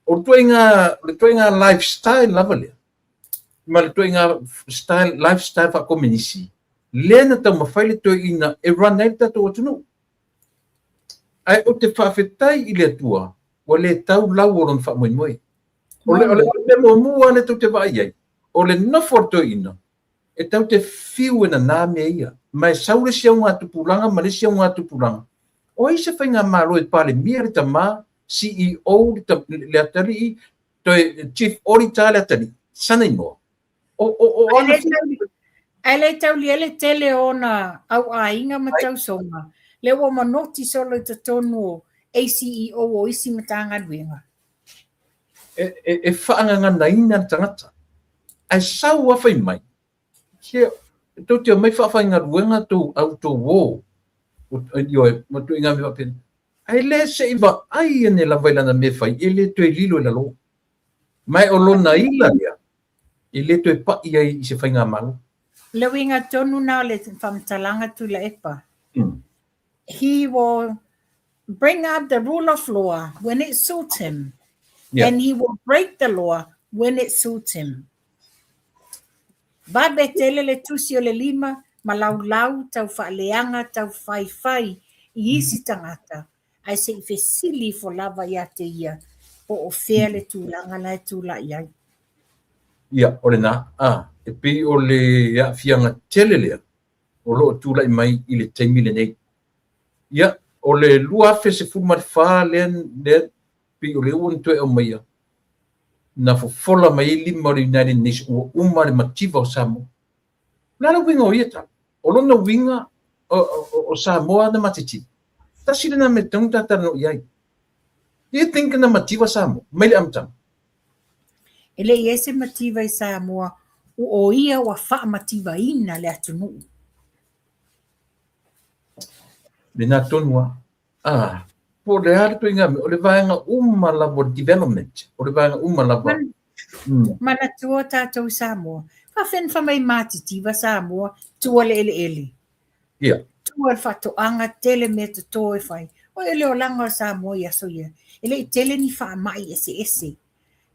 Speaker 1: O le tuenga lifestyle lava lea. Ma le tuenga lifestyle wha komenisi. Le na tau mawhaile tu ina e rana e tato o tunu. Ai o te whawhetai i le atua. O le tau lau oron wha moi moi. O le mua le tau te vai ai. O le nofo to ina. E tau te fiu ena nā mea ia. Mai saure sia unga tupuranga, ma le sia unga tupuranga. O i se whainga maro e pale mia le tamā, CEO le atari i, toi chief ori tala tani sana mo o
Speaker 3: Ai le tau li ele tele ona au ainga matau songa. Le wa manoti solo te tonu ACEO o isi matanga duenga.
Speaker 1: e whaanga na ina tangata. Ai sau a whai mai. Kia, tau te mai whawhainga ruenga tau au tau wō. Io e, matu inga me wapena. Ai le se iwa, ai ane la wailana me whai, e le tue lilo la lo. Mai o lona ila lia. E le tue pa ia i se whainga malu.
Speaker 3: Le winga tonu na le whamtalanga tu la epa. He will bring up the rule of law when it suits him.
Speaker 1: Yeah.
Speaker 3: And he will break the law when it suits him. Babe tele le tusi o le lima, malau tau whaaleanga, tau whai, i isi tangata. Ai se i fesili fo lava ia te ia, po o whea le tūlanga lai tūla iai.
Speaker 1: Ia, o le nā, e pi o le ia fianga tele lea, o lo tūla i mai i le teimi le nei. Ia, o le lua fe se fumar wha lea, pi o le uan tue o mai ia. Na fola mai lima o le United Nations o umare mativa o Samoa. Nara winga o ia ta. O lona winga o Samoa na matiti. Ta sila na metong tata no iai. Ia tinka na mativa Samoa. Mai le amtang.
Speaker 3: Ele i ese mativa i Samoa, o ia wa wha mativa ina le atunu.
Speaker 1: Le nā tonua. Po le hara tu inga, o le vaenga lava development. O le vaenga lava.
Speaker 3: Mana tua tātou Samoa. Whawhen whamai mātitiva Samoa, tua le ele.
Speaker 1: Ia.
Speaker 3: Tua whatoanga tele me te toe whai. O ele o langa o Samoa i aso ia. Ele i tele ni whaamai ese.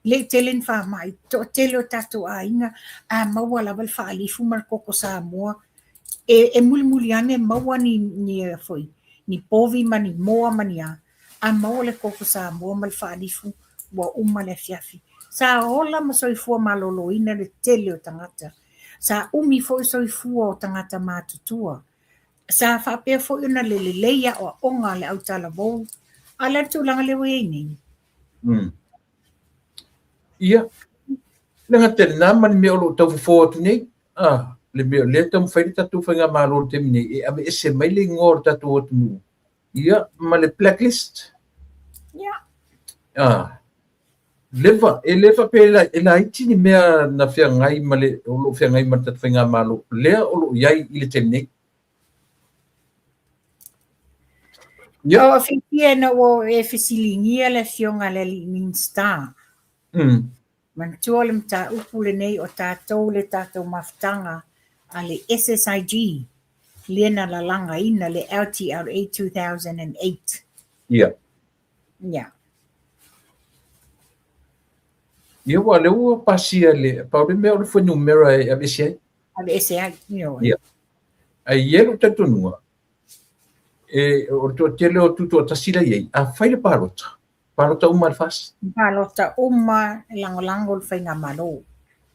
Speaker 3: Ele i tele ni whaamai. To tele o tātou a inga. A maua lava le whaalifu markoko Samoa. E muli ane maua ni foi. Ni povi mani moa mani a maua le koko Samoa mal whaalifu wa le fiafi. Sa ola ma soifua malolo ina le tele o tangata. Sa umi foi soifua o tangata mātutua. Sa whapea foi una le leia o onga le autala vou. A le tūlanga le wei nei.
Speaker 1: Ia. Lenga tele nā mani me olo tau fo atu nei. Le mea le tau mwhairi tatu whainga mālolo te mine. E ame ese mai le ngor tatu atu mu. Ia, ma le blacklist.
Speaker 3: Ia.
Speaker 1: Leva pela e la iti ni mea na fia ngai ma le olo fia ngai ma tatu whainga mālolo. Lea olo iai i le te mine.
Speaker 3: Ia. O whipia na o e whisilingia le fionga le li minsta. Man tua le mta upu le nei o tātou le tātou maftanga a le SSIG. Lena la langa ina le LTRA 2008.
Speaker 1: Ia.
Speaker 3: Ia.
Speaker 1: Ia wa le ua pasia le, pa ore mea ore fwe numera e abesi ai.
Speaker 3: Abesi ai,
Speaker 1: ia. Ai ielo tatunua. E ore tua tele o tutu o tasila iei, a whaile parota. Parota uma le fas.
Speaker 3: Parota uma lango le whainga malo.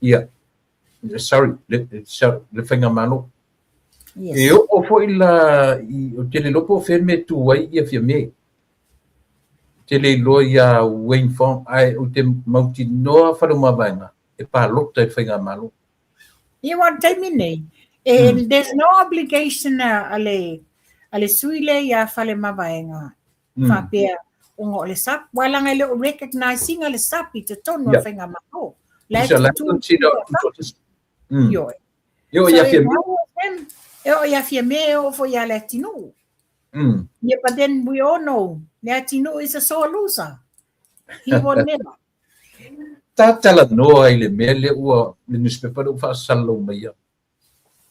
Speaker 1: Ia. Sorry, le whainga malo.
Speaker 3: Yes.
Speaker 1: E o fwoi la, o tele lopo o me tu wai ia fia me. Tele lo ia Wayne Fong, ai o te mauti noa wharuma vaenga, e parota e whainga malo.
Speaker 3: Ia wa taimi nei. And there's no obligation ale suile ia whale mawaenga. Whapea ongo o le sap. Walanga le o recognizing le sap I te tonu a whainga malo.
Speaker 1: Isa la tonsida o tutotis.
Speaker 3: Yo.
Speaker 1: Yo ia fia me.
Speaker 3: Yo ia fia me o fo ia le tinu. Yeah, but then we all know Latino is a sore loser. He will never.
Speaker 1: Tatala noa I le mea le ua le newspaper o whaasalo mai ia.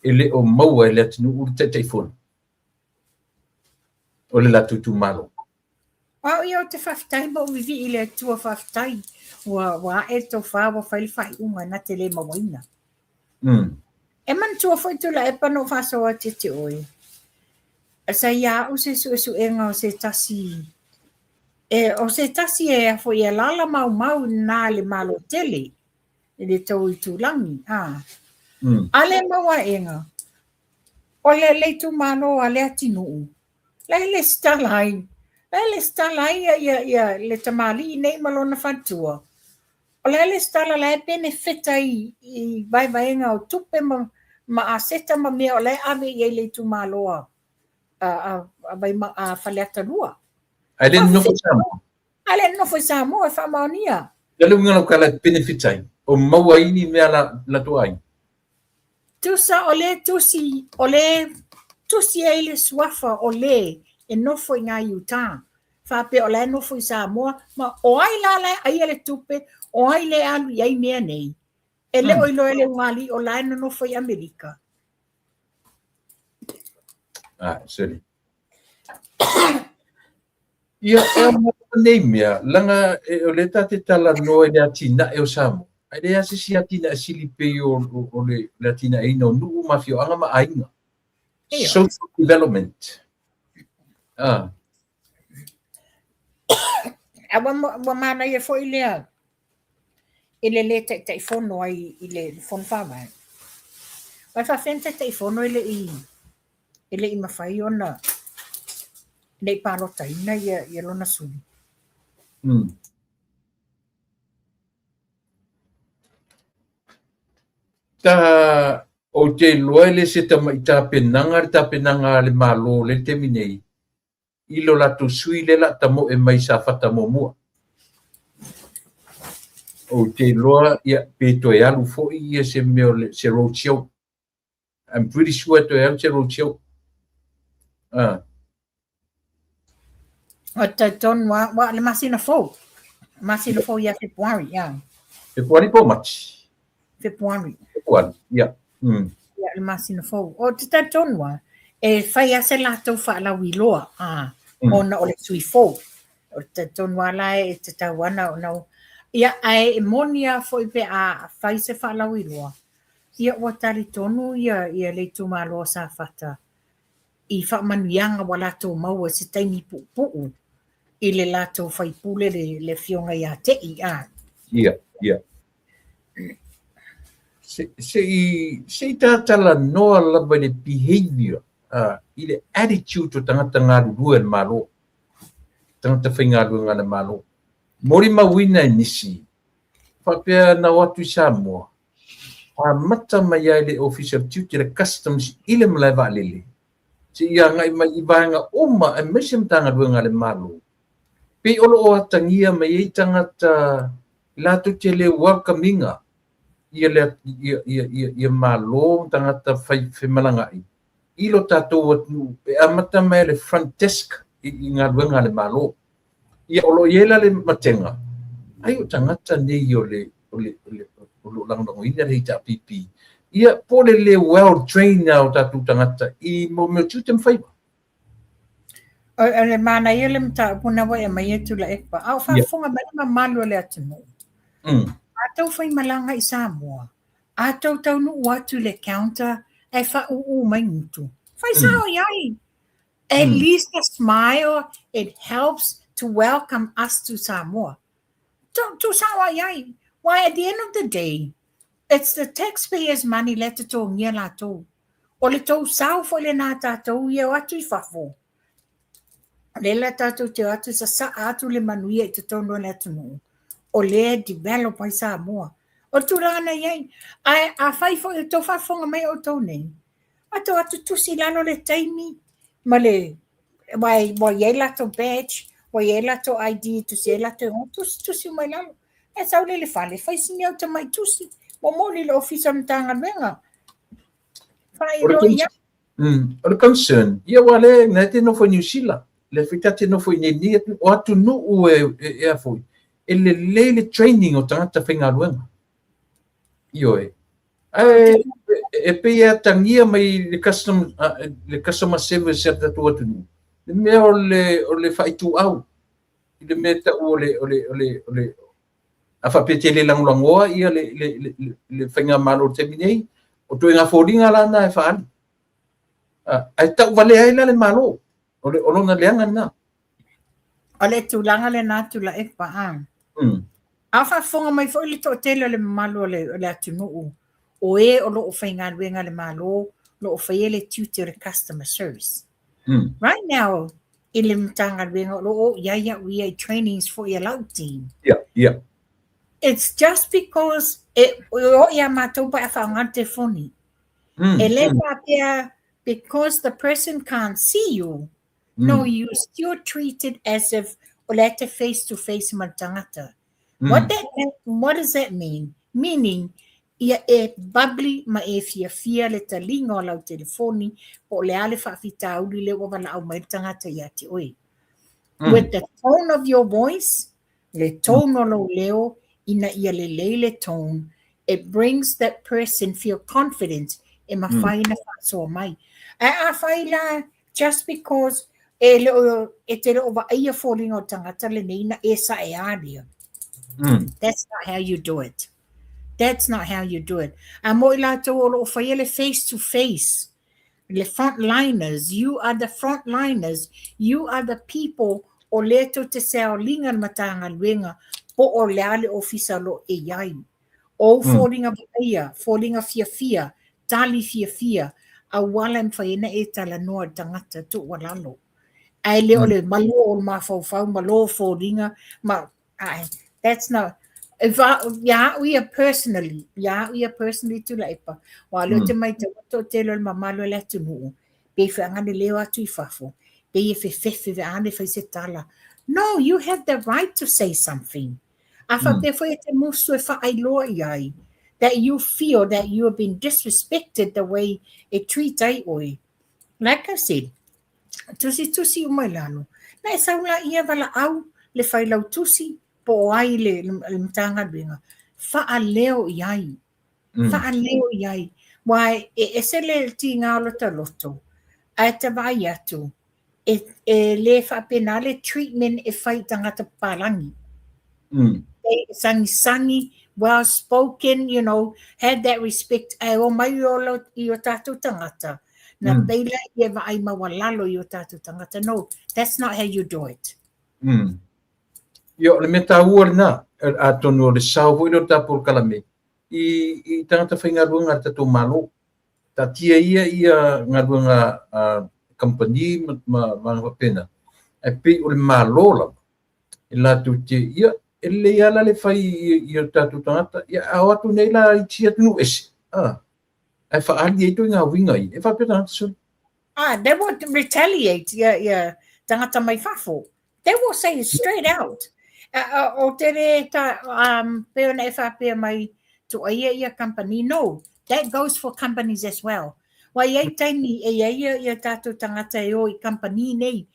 Speaker 1: Ele o maua le atinu uru te teifona. O le la tutu malo.
Speaker 3: Ia te whaftai mo vivi I le tua whaftai. Wa e to whawa whailwhai unga na te le mawaina. E man tua whaitula e pano whasoa te oi. Sa ia o se suenga o se tasi. O se tasi e a fo ia lala mau na le malo tele. E le tau I tūlangi. Ale maua enga. O le tu malo a le atinu. Le stalai. Le stalai ia le tamali nei malona whantua. O le stala le benefita I vai o tupe ma aseta ma mea o le ave I le tu maloa a vai ma a faleata lua.
Speaker 1: Ai le no fo Samoa.
Speaker 3: Ale no foi Samoa fa maonia.
Speaker 1: Le ngalo kala benefit ai. O maua ini mea la tuai.
Speaker 3: Tusa o le tusi ai le suafa o le e no foi ngā Utah. Fa pe o le no foi Samoa ma o ai la ai le tupe o ai le alu ai mea nei. E le o ilo ele ngali o la no foi Amerika.
Speaker 1: Sorry. Ia nei mea langa o le tate tala no le atina e o Samoa. Ai le asisi atina sili pe o le atina e no nu mafio anga ma ainga. Social development.
Speaker 3: Wa mana ia foi lea. Ele le te fono ai ile fon fa vai. Vai fa fente te fono ile I mafai ona. Le parota ina ia lona suli.
Speaker 1: Ta o te loele se ta mai ta penanga le malo le te minei. Ilo la tu sui le la tamo e mai sa fata momua. O te loa ia pe to e alu fo ia se meo se rochio. I'm pretty sure to have se rochio.
Speaker 3: O te ton wa le masina fo. Masina fo ia February, yeah.
Speaker 1: February po much.
Speaker 3: February.
Speaker 1: February, yeah.
Speaker 3: Ia le masina fo. O te ton wa e fai ase latou fa la wiloa. Ona o le sui fo. O te ton wa la e te tawana o nau. Ia ai monia foi pe a fai se fa la wiloa. Ia wa tali tonu ia le tu malo sa fata. I fa manuianga wa latou maua se taimi pu'u. I le latou fai pule le fionga ia te ia.
Speaker 1: Yeah. Se tala noa lava le behavior, I le attitude o tangata ngā rurua le malo. Tangata whai ngā rurua le malo. Mori mawina e nisi. Whapea na watu I Samoa. Mata mai ai le officer duty le customs I le malaiwa lele. Se ia ngai mai I vahanga oma e mesim tanga rurua le malo. Pe olo o atangia mai ei tangata lato te le welcominga. Ia malo tangata whai malangai. Ilo tātou atu, pe amata mai le front desk I ngā ruenga le malo. Ia olo iela le matenga. Ai o tangata nei o le langongo ina le hita pipi. Ia pole le well trained o tātou tangata I mo me tutem whaiwa.
Speaker 3: O le mana ia le mta puna wa e mai tu la ekpa. Au fa fonga mai ma malo le atunu. Atau whai malanga I Samoa. Atau tau nu watu le counter e fa mai ngutu. Whai sao iai. At least a smile, it helps to welcome us to Samoa. To sao iai. Why at the end of the day, it's the taxpayers' money let to ngia lato. O le tau sao fo le nā tātou ia o atu I whafo. Le la tātou te atu sa atu le manuia I te tono le atunu. O le develop ai Samoa. O turana iai. A whai fo I tau whafonga mai o tau nei. Ato atu tusi lalo le taimi. Ma le, wai iei lato badge, wai iei lato ID, tusi iei lato tusi mai lalo. E sau le fale, whai sini au ta mai tusi. Mo le ofisa mtanga menga. Whai ro ia.
Speaker 1: O le concern, ia wale, na te no foi New Zealand. Le fita te no foi ni o atu no u e a foi. E le training o tangata whinga ruenga. Io e. E pe ia tangia mai le customer service at tu atu no. Le mea o le whaitu au. Le mea ta o le a whapete le langolangoa ia le whinga malo te minei. O tu inga fōringa lana e whaani. Ai tau wale aila le malo. O lona leanga na.
Speaker 3: O le tūlanga le nā tula e pa a. A whafonga mai fo le tō tele le malo le atunuu. O e o lo o whainga ruenga le malo, lo o whaie le tutor customer service. Right now, I le mtanga ruenga lo o iaia ui trainings for your lau team.
Speaker 1: Yeah.
Speaker 3: It's just because o ia mātou pa whaangate whoni. E le pāpea, because the person can't see you, no, you still treat it as if o le te face-to-face ma tangata. What does that mean? Meaning, ia e bubbly ma e fia le talinga o lau telefoni po le ale whaafita uli le wawala au mai tangata ia te oi. With the tone of your voice, le tone o lo leo, ina ia le leile tone, it brings that person feel confident e ma whaina whaasoa mai. A whaila, just because e te leo wa ia falling o tangata le neina e sa e aria. That's not how you do it. That's not how you do it. A mo ila to o whaile face to face. The frontliners, you are the frontliners. You are the people o leto te sao linga matanga luenga po o leale ofisa lo e iai. O falling a fia, tali fia, a wala mwhaina e tala noa tangata tu walalo. Ai leo le malo o mawhau, malo fallinga, that's not, we are personally to laipa. Wa lo te mai te wato te lo mamalo le tunu. Pe whangane leo atu I whafo. Pe e whewhewe ane whai se tala. No, you have the right to say something. Afa pe whai te musu e whaailoa iai. That you feel that you have been disrespected the way it treats ai oi. Like I said, tusi umailano. Na e saula ia wala au le whailau tusi po ai le mtanga duinga. Whaaleo iai. Whaaleo iai. Wai e se le ti ngā lota loto. A te vai atu. E le whapenale treatment e whai tangata parangi. Sangi, well spoken, you know, had that respect. E o mai I o tātou tangata. Na peila I e vai mawalalo I o tātou tangata. No, that's not how you do it.
Speaker 1: Yo le meta ua na a tonu le sau vo no tapur kalame. I tangata whainga runga tatou malo. Ta tia ia ngarunga company ma pena. E pe o le malo la. E la tu te ia ele ia la le fai I o tatu tangata ia a watu nei la I tia tunu ese. E fa ali e to nga winga I. E fa pe tangata so.
Speaker 3: They would retaliate. Yeah. Tangata mai fafo. They will say it straight out. O te re ta peona e whapea mai to ia company. No, that goes for companies as well. Wai ei taimi e ia tātou tangata e o I company nei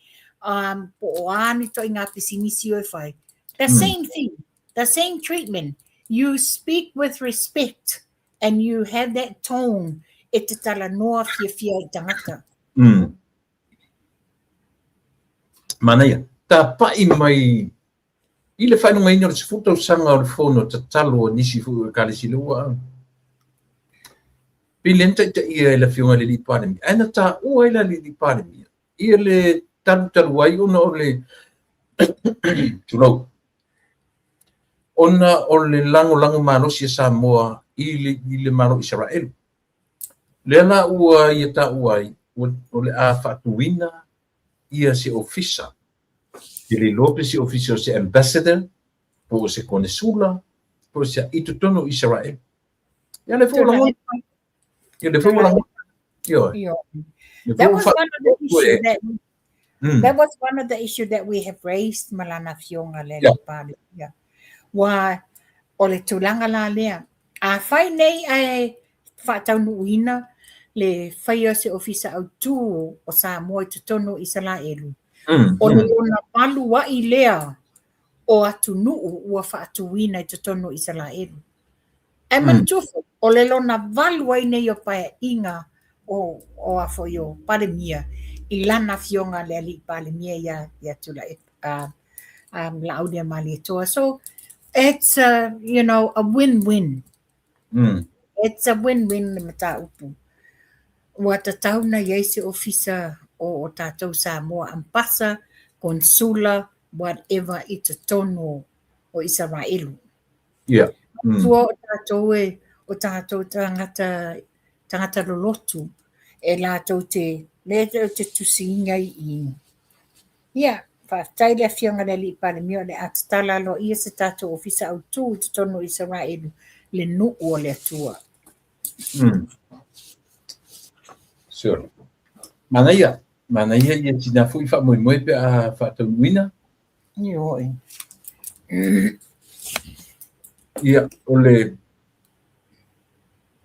Speaker 3: po o ani to I ngā pisinisi o whai. The same thing, the same treatment. You speak with respect and you have that tone e te tala noa fia I tangata.
Speaker 1: Mana ia, ta pai mai I le whainunga ina o le sifuta o sanga o le whono ta talo o nisi fu o kare sile ua. Pilenta ita ia le whiunga le li pāremi. Aina ta ua ila le li pāremi. Ia le talu ai ona o le tulau. Ona o le lango manosi e Samoa I le mano Israel. Le ala ua ia ta ua ai o le a whaatuina ia se ofisa. Ele lope se ofisa se ambassador, po se consul, po se itutono Israel. Ya le fo lango. Ya le fo lango. Yo.
Speaker 3: That was one of the issues that was one of the issues that we have raised malana fionga le pale. Yeah. Wa ole tulanga la lea. A fai nei ai whaataunuina le whaia se ofisa au tū o Samoa I tutono Israelu. O le ona palu wa I lea o atu nuu ua whaatuina I tutono Israelu. E mantufu, o le lona valu ai nei o pae inga o afo yo palemia I lana fionga le ali palemia ia tula laudia mali toa. So it's a win-win. It's a win-win le mata upu. Ua tatauna iai se ofisa o tātou Samoa ampasa, konsula, whatever I te tono o Israelu.
Speaker 1: Yeah.
Speaker 3: Tua o tātou tangata lolotu e lātou te tusi ingai I. Yeah, whaatai le whionga le li pare mio le atatala lo ia se tato ofisa au tū te tonu Israelu le nuu o le atua.
Speaker 1: Sure. Mana ia ia tina fui fa moi pe a fa to wina.
Speaker 3: Ioi.
Speaker 1: Ia ole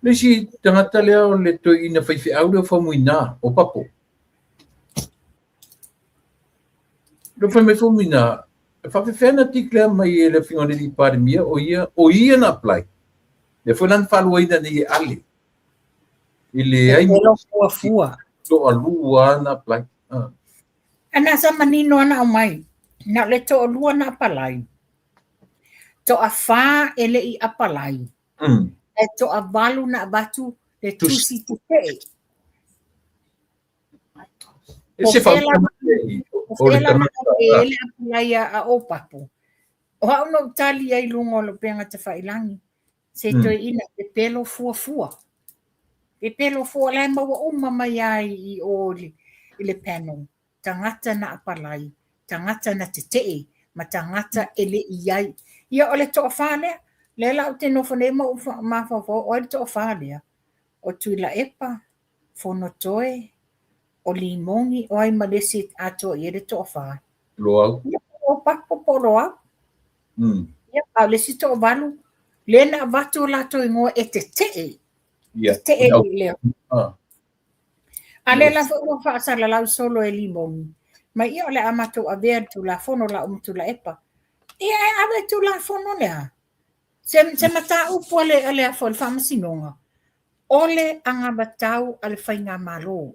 Speaker 1: le si tangata lea o le to ina fai au le fa muina o papo. Lo fa me fa muina fa fe na tikla mai le finga le pare mia o ia na apply. Le foi lan fa loida ni ali. Ile ai
Speaker 3: Lo fua.
Speaker 1: to alua na apply.
Speaker 3: Ana sa manino ana o mai. Na le to alua na apalai. To a fa ele I apalai. E to a valu na batu le tusi te.
Speaker 1: Ese fa
Speaker 3: o le ele apalai a opapo. O hao no tali ai lungo lo penga te whailangi. Se to ina te pelo fua. Te pelo fua lai maua uma mai ai I oli I le panel. Tangata na apalai. Tangata na te tee. Ma tangata ele iai. Ia ole to whālea. Le lau te nofone ma whawho. O ele to whālea. O tui la epa. Fono toe. O limongi. O ai malesi ato I ele to whā.
Speaker 1: Loau.
Speaker 3: Ia o papo polo au. Ia au lesi to valu. Le na watu lato ingoa e te tee.
Speaker 1: Ia.
Speaker 3: Te e leo. Ale la fo fa sala la solo e limongi. Ma io le amato aver tu la fono la tu la epa. Ia ave tu la fono lea. Se mata upo ale a fol fama sinonga. Ole anga batau ale fainga malo.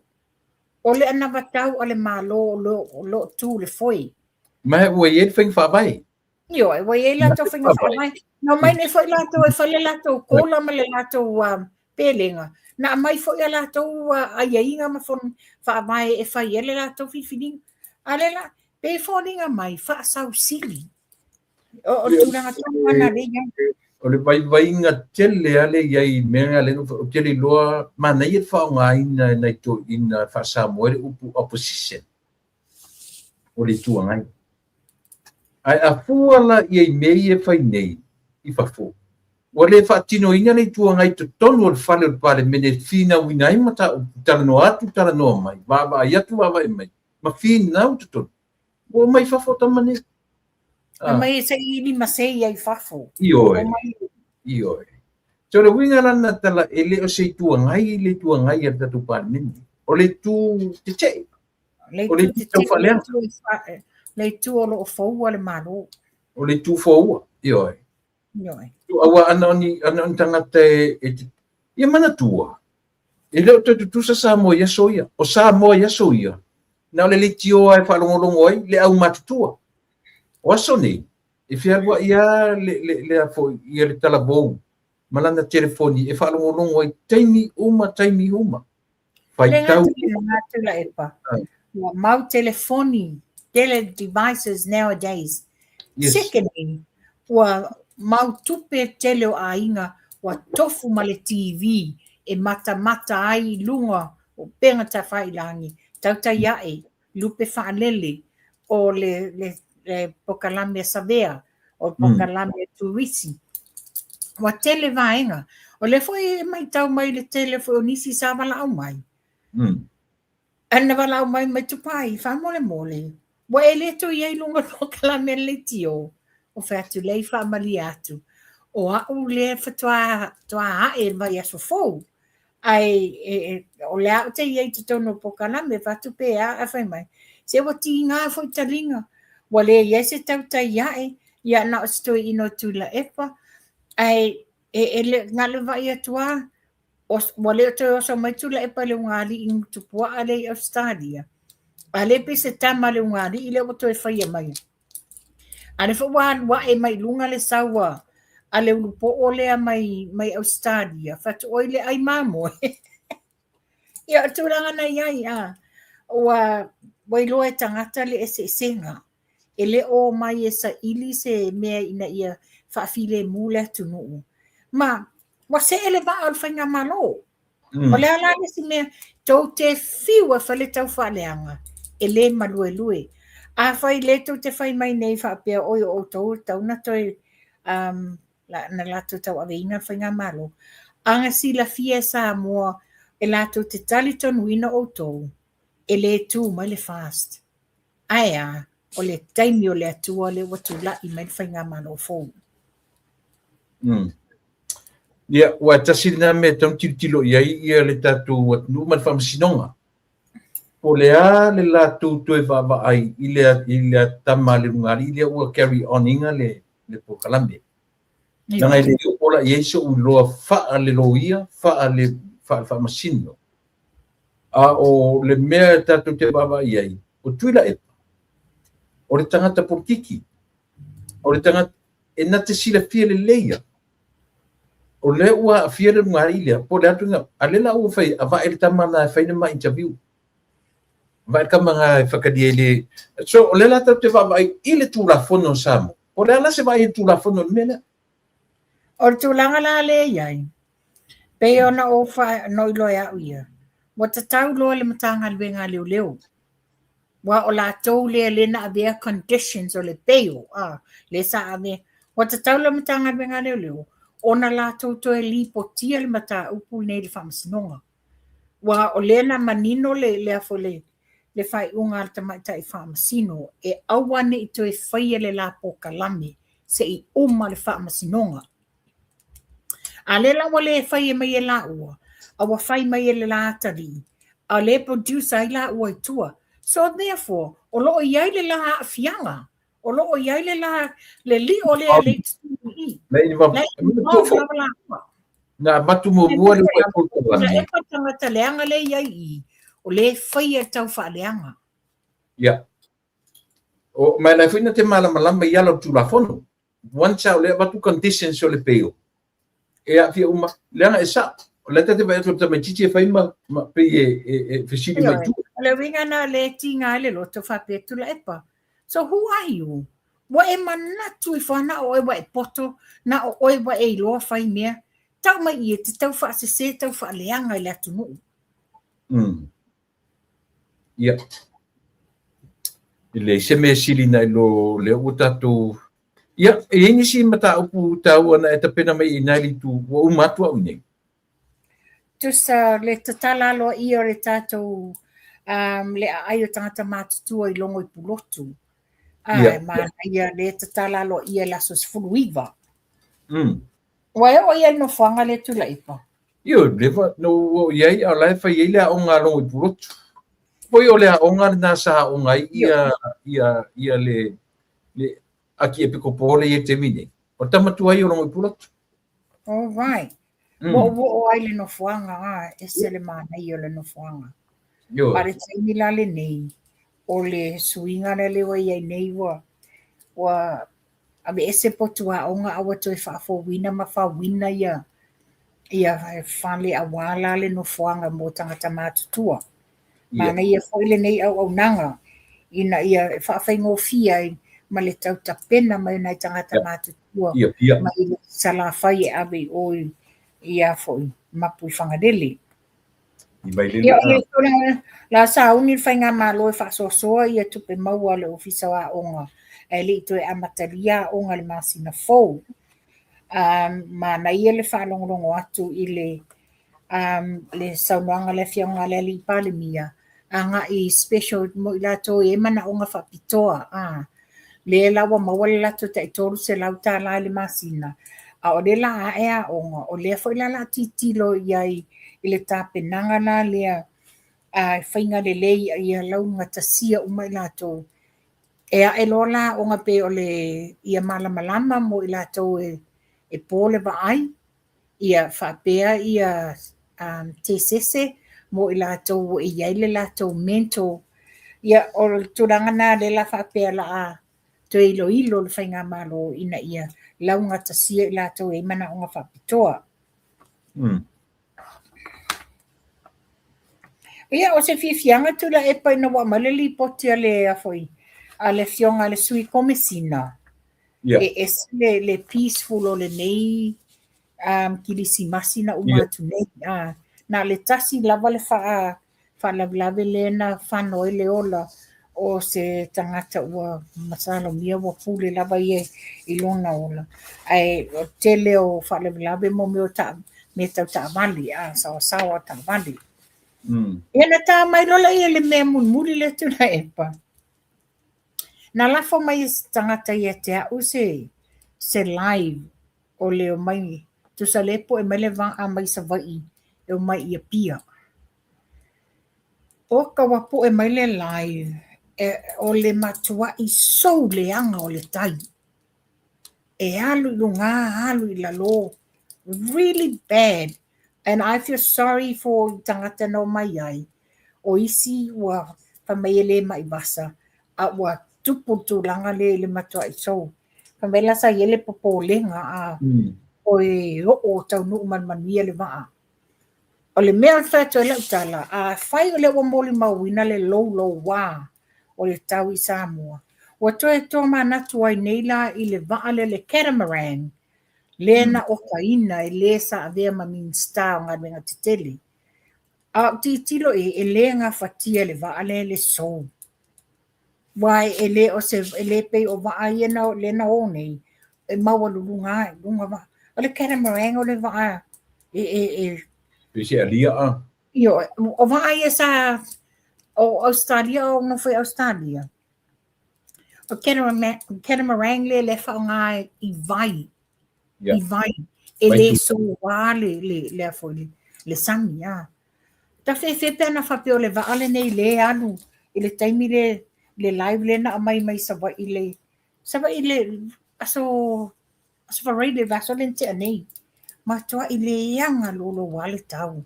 Speaker 3: Ole ana batau ale malo lo tu le foi.
Speaker 1: Ma we yet fing fa vai.
Speaker 3: Io e voi la to fainga fa mai. No mai ne foi la to e fale la to kola ma le la to pelinga. Na mai foi la to ai inga ma fon fa mai e fa ele la to fifining. Ale la pe foninga mai fa sau sili. O tu na to ana le ya.
Speaker 1: O le vai nga tele ale yai mea le no tele loa ma na ye fa nga ina to ina fa sa moere upu opposition. O le tu ngai. Ai a fuala ye mei e fai nei I fa fo. O le fa tino ina le tu ngai to tonu o fale o pare mene fina wina I mata tala no atu tala no mai. Ba ia tu ba mai. Ma fina o to. O mai fa fo tamane.
Speaker 3: Mai se ini masei ai fafo.
Speaker 1: Io. So le winga lana tala ele o se tu ngai le tu ngai e tatu parmen. O le tu te che. O le tu fale.
Speaker 3: Le tu o lo fo le malo.
Speaker 1: O le tu fo. Io. Tu awa ana tanga te ia mana tua. Ele tu sa mo ia soia. O sa mo ia soia. Na le tio ai fa longo ai le au matutua. O soni. E fia wa ia le fo ia le tala bou. Malana telefoni e fa longo ai taimi uma. Fai tau.
Speaker 3: La epa. Mau telefoni. Tele devices nowadays. Sickening. Wa mau tupe tele o ainga wa tofu ma le TV e mata ai lunga o penga ta whailangi. Tauta iae, lupe whaalele o le pokalame savea o pokalame tuisi. Wa tele vaenga. O le foi mai tau mai le tele foi o nisi sa wala au mai. Ana wala au mai tupai, wha mole. Wa ele to iei lunga pokalame le tio. O whatu lei wha mali atu. O au le whatua hae mai aso fou. Ai o le au te iei te tono pokalame whatu pea a whai mai. Se wa ti ngā foi talinga. Wa le iei se tau tai iae. Ia na o stoi ino tu la epa. Ai le ngale vai atua. Wa le o te oso mai tu la epa le ngali inu tupua a le Australia. A le pe se tama le ngali i le o toi whai mai. Ane wa e mai lunga le sawa. A le ulupo o lea mai Australia. Fatu oile ai mamo. Ia turanga na iai a. Wa ilo e tangata le ese senga. E le o mai e sa ili se mea ina ia whaafile mule tunu. Ma, wa se ele ba al whainga malo. O le ala le si mea tau te fiwa whale tau whaleanga. E le malue lue. A whai leto te whai mai nei whaapea oi o tau tauna toi na lato tau aveina whai ngā malo. Anga sila fia sa mua e lato te tali tonu ina o tau e le tū mai le fast. Aia o le taimi o le atua le watu la i mai whai ngā malo fōu.
Speaker 1: Ia, wa tasi na me tau tilo iai ia le tatu wat nu man whamasinonga. O lea le la tūtue whawa ai i le tama le rungari i le ua carry on inga le Pokalame. Nanga i le ola i eiso u loa wha le loia, wha le whamasino. A o le mea tatu te whawa i ai, o tuila e. O le tangata politiki. O le tangata, e na te sila fia le leia. O le ua a fia le rungari i lea, po le atu nga, a le la ua whai, a wa e le tama na e whaina ma interview. Vai ka mga whakadiele. So, o le la tau te wawai, i le tūlafono samo. O le ala se vai e tūlafono le mena.
Speaker 3: O le tūlanga la le iai. Pei ona o wha noi loe au ia. Wa ta tau loa le matanga le ngā leo leo. Wa o la tau le lena avea conditions o le peo. Le sa ave. Wa ta tau le matanga le ngā leo leo. Ona la tau toe li po tia le mata upu nei le whamasinonga. Wa o lena manino le afo le whai unga te maita i whamasino, e awane i toi whaia le la Pokalame, se i uma le whamasinonga. A le lawa le whaia mai e la ua, a wa whai mai e le la atari, a le producer i la ua i tua. So therefore, o loo iai le la fianga, o loo iai le la, le li o le i.
Speaker 1: Na matu mo mua le
Speaker 3: Na e patangata leanga le iai i. O le whaia tau whaaleanga.
Speaker 1: Ia. O mai lai whina te malama i ala tūlafono. Wancha o le watu conditions o le peo. E a fia uma, leanga e sa. O le tate vai atu ta mai titi e whaima pe e whisiri mai tu.
Speaker 3: Le winga na le tinga le loto whapetu la epa. So who are you? Wa e manatu i whana o e wa e poto, na o e wa e loa whai mea. Tau mai i e te tau wha se tau whaaleanga i le atu nuu.
Speaker 1: Ia. Ile se me sili na lo le o tatu. Ia, e inisi mata upu tau ana e tapena mai i naili tu wa umatua unei.
Speaker 3: Tusa le tatala loa i o le tatou le ai o tangata mātutua i longo i pulotu. Ma ia le tatala loa i e laso sfuluiva. Wa e o ia no whanga le tula ipa.
Speaker 1: Io, lewa no iai a lai whai ele a o ngā longo i pulotu. Poi o lea o ngā nā saha o ngai ia le aki e piko pōle i e te mine. O tamatu ai o longo i pulotu.
Speaker 3: All right. Wo ai le no whanga, e se le mana i o le no whanga. Pare taimi la le nei, o le suinga na le wai ai nei wa abe ese potu a onga awa toi whaafowina ma whawina ia whale a wala le no whanga mo tangata mātutua. Mana ia whaile nei au nanga, ina ia whaafengo fia ma le tau tapena mai nai tangata mātutua, ma i le salawhai e abe oi ia foi mapu whangadele. La sa uni whainga malo e whaasosoa ia tupe maua le ofisa wa onga. E li to e amataria onga le masina fou. Ma na ia le whaalongolongo atu i le saunoanga le whianga le li pale mia. Anga i special mo i lato e mana onga whapitoa. Le lawa mawale lato ta i toru se lauta la le masina. A o le la ea onga, o le fo la titilo iai i le tāpenanga na lea whainga le lei ia launga tasia uma i lato. Ea e lola onga pe o le ia malamalama mo i lato e pōle wa ai, ia whapea ia te sese mo i lato e iai le lato mento. Ia o turanga na le la whapea la a to ilo le whainga malo ina ia launga tasia i lato e mana onga whapitoa. Ia o se fianga tu la e pai na wa maleli poti ale a foi. Ale fionga le sui komesina. E le peaceful o le nei kilisi masina umatu nei. Na le tasi lava le wha lavlave le na whanoi le ola o se tangata ua masalo mia ua pule lava ia I lona ola. Ai o tele o whalewalawe mo me o ta me tau ta'avali a sawa ta'avali. Ia na tā mai lola ia le mea munmuri le tuna epa. Na lafo mai tangata ia te au se live o leo mai. Tu sa lepo e mai le vang a mai sa vai e o mai ia pia. O ka wapo e mai le live o le matua I sou le anga o le tai. E alu lunga alu I lalo. Really bad. And I feel sorry for tangata no mai ai. O isi wa pamaile mai basa. A wa tupu tu langa le matua I sou. Pamela sa yele popo lenga a o e o tau nu man ia le maa. O le mea whato le utala, a whai o le wamoli mauina le low wā o le tau I Samoa. Wa toe tō manatu ai neila I le vaale le catamaran, le na o kaina e le sa avea ma minsta o ngā menga titele. A titilo e le ngā fatia le vaale le sou. Wai e le o se e le pei o vaa iena le na o nei, e maua lunga va. O le catamaran o le vaa
Speaker 1: Pese alia a.
Speaker 3: Io, o vai esa o Australia o no foi Australia. O catamaran le whaonga I vai. I vai. E le so wā le foi le sangi a. Ta fe pena whape o le vaale nei le anu. I le taimi le live le na mai sa vai le aso farai le vaso le te anei. Ma toa I le yanga lolo wale tau.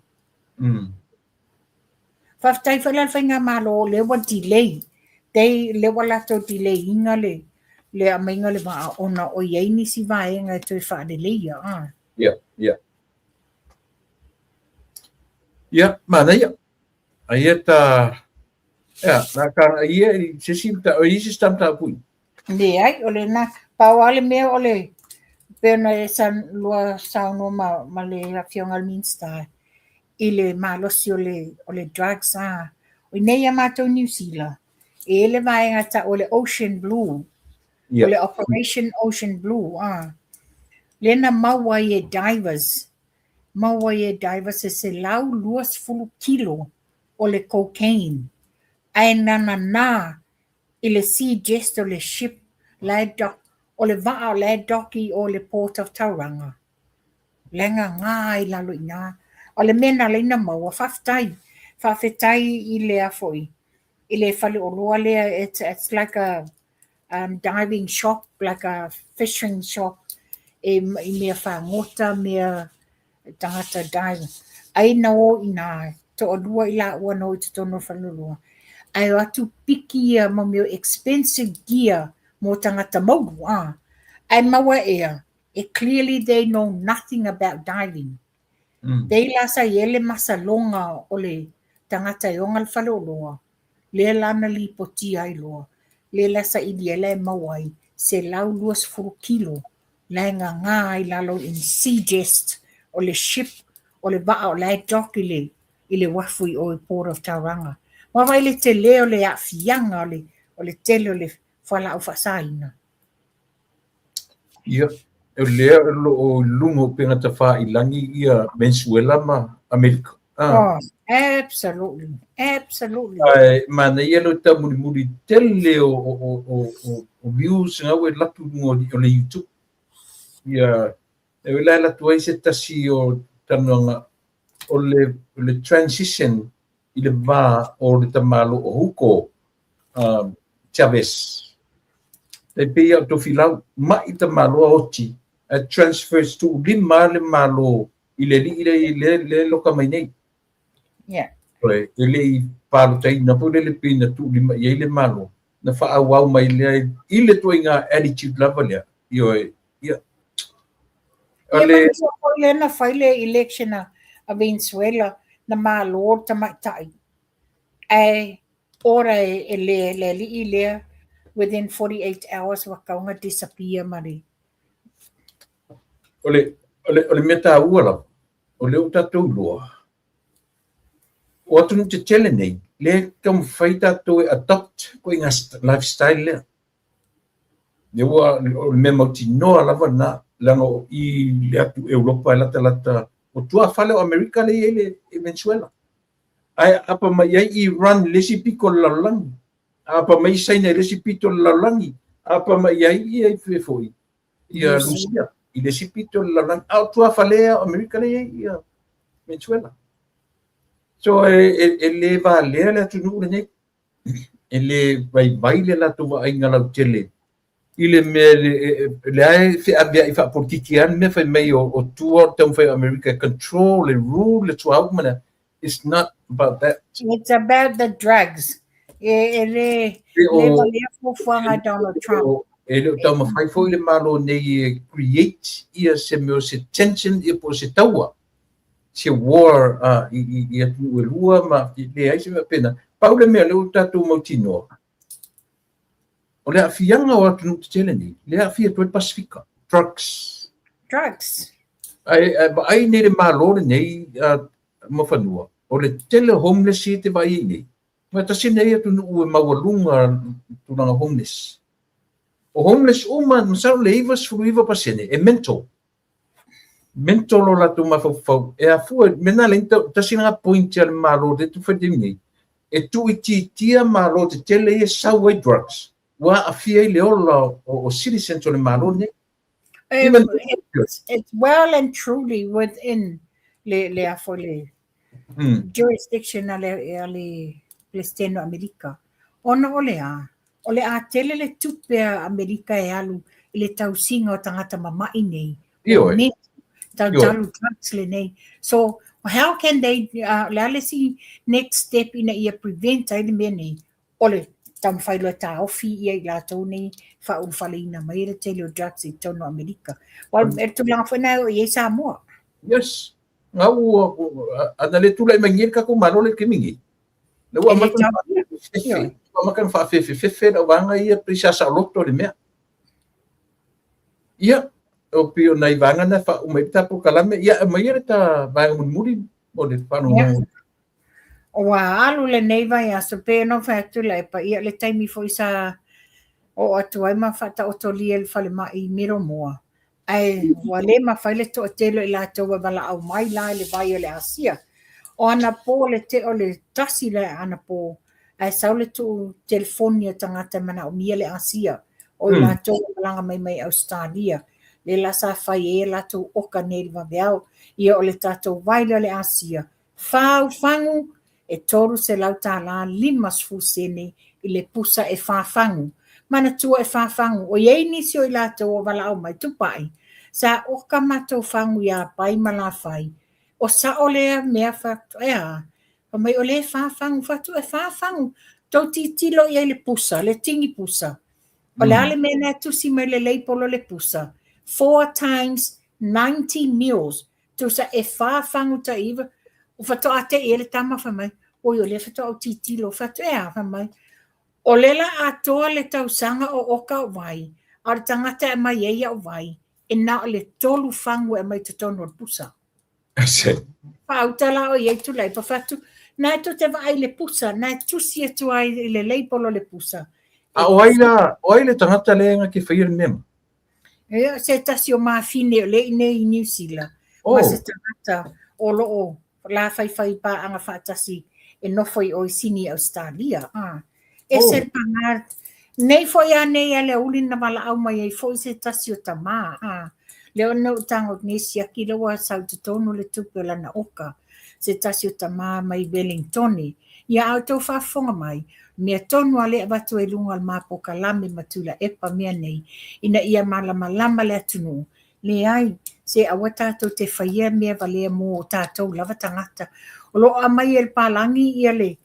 Speaker 3: Whaftai whala whainga malo le wa delay. Dei le wala tau delay inga le a mainga le maa ona o iei nisi vaenga tui whaade leia.
Speaker 1: Ia, mana ia. Aia ta, nā kara ia se simta, o isi stamta apui.
Speaker 3: Le ai, o le na, pawale mea o le, pena e san lua sauno ma le fionga Minster. I le malosi o le drugs a. O nei a mātou New Zealand. E le vaenga ta o le Ocean Blue. O le Operation Ocean Blue a. Le na maua I divers. Maua I divers e se lau 2 kilo o le cocaine. Ai nana I le sea jest o le ship o le vaa o le doki o le Port of Tauranga. Lenga ngā I lalo I ngā. O le mena leina maua whawhetai I lea foi. I le whale o roa lea, it's like a diving shop, like a fishing shop. I mea whangota, mea tangata diving. Ai na o I nā, to o lua I la ua no I te tono whanulua. Ai o atu piki ia ma meo expensive gear mo tangata mauru. Ai maua ea. Clearly they know nothing about diving. They lasa yele masa longa o le tangata yonga le whale o loa. Le lana li poti ai loa. Le lasa I diele mawai se lau 2 kilo. Lenga ngā I lalo in sea jest o le ship o le vaa o le dock I le wafui o Port of Tauranga. Mawai le te leo le afianga o le tele o le whala o whasaina.
Speaker 1: Ia. E lea o lungo penga ta wha I langi ia Venezuela ma Amerika.
Speaker 3: Oh, absolutely.
Speaker 1: Mana ia lo ta muri tele o views nga we latu o le YouTube. Ia e wela latu ai se tasi o tanonga o le transition I le va o le tamalo o Hugo Chavez. Te pia to filau mai tamalo o oti. Transfers to lima le malo I le loka mai nei.
Speaker 3: Yeah.
Speaker 1: Right. Ele palo tai na po le pina tu lima ia le malo. Na fa au mai le I le toinga attitude level ya. Ia.
Speaker 3: Ale le na faile election a Venezuela na malo tamatai. Ai ora le within 48 hours wa kaunga disappear mari.
Speaker 1: Ole meta ua la. Ole uta tau loa. O atu te tele nei. le kam faita to adopt ko inga lifestyle le le wa me motino ala vana lango I le atu Europa lata o tua fale o America le Venezuela ai apa mai ai Iran le si piko lalang apa mai China le si pito lalangi apa mai ai foi ia Rusia le si pito lalang au tua fale o America le Venezuela so ele vale le tunu ne ele vai le la tu vai ngala tele ile me le ai fe abia ifa politikian me fa mai o tua tam fa America control and rule le tua mana it's not about that
Speaker 3: It's about the drugs. Ele valia fofanga Donald Trump.
Speaker 1: ele tam fa foi le malo ne create ia se meu se tension e po se taua se war ia tu lua ma le ai se pena paule me le tatu motino o le afianga o atu tele ni le afia tu Pacifica drugs ai ne le malo nei mo fanua o le tele homeless te vai ni ma ta sine ia tu no mawalunga tu na homeless o homeless uma sa le ivas fruiva pasene e mental o la tu ma fo e a fu mena lento ta sina point al malo de tu fedini e tu tia malo te tele e sawe drugs wa afia le o citizen to le malo ne
Speaker 3: it's well and truly within le afole jurisdiction ale Palestino America ona ole a tele le tupe America e alu le tausinga o tangata mamai nei talu drugs le nei so how can they let's see next step in a prevent ai me nei ole tam failo ta ofi ia la toni fa un falina mai le tele drugs I tono America wal tu lang fa na ye Samoa
Speaker 1: yes ngau ana le tula mangir ka ko malo le kimingi le wa makan fa fe da wanga ia prisa sa loto le mea ia o pio nai vanga na fa umai ta po kalame ia mai ta vanga muri o le pano
Speaker 3: wa alu le nei vai aso pe no fa tu le pa ia le taimi foi sa o atu ai ma fa ta o toli el fa le mai miro moa ai wale ma fa le to telo ila to bala au mai la le vai le asia o ana po le te o le tasi le ana po ai sa le tu telefonia tangata mana o mia le asia o la to langa mai Australia le la sa fa e la tu o kanel va veao ia o le tato vai le asia fa fangu e toru se lauta la limas fusene I le pusa e fa fangu mana tua e fa fangu o ye nisi o la to vala au mai tupai sa o kamato fangu ya pai mala fai o sa ole mea fa o mai ole fa fangu fa tu e fa fangu to titilo ia le pusa le tingi pusa o le ale mena tu si mai le leipolo le pusa 4 times 90 meals tu sa e fa fangu ta iva o fa to ate ele tama fa mai o yo le fa to titilo fa tu fa mai o lela atoa le tausanga o oka o vai ar tangata e mai eia o vai e na le tolu fangu e mai totono pusa fa utala o ye tu lai pa fatu na to te vai le pusa na tu si tu ai le leipolo le pusa
Speaker 1: oile tangata lenga ke fair mem
Speaker 3: e se tasio ma fine le nei New Zealand ma se tangata o lo la fai pa anga fatasi e no foi o sini Australia e se pangar nei foi a nei ale ulin na mala au mai foi se tasio tama le no tango nisi akilo wa sa tono le tupe la na oka se tasio tama mai Wellington ia auto fa fonga mai me tonu ale batu e lunga al mapo kalame matula e pa mea nei ina ia malama le atunu le ai se awata to te faia mea vale mo tatou lava tangata o lo amai el palangi ia le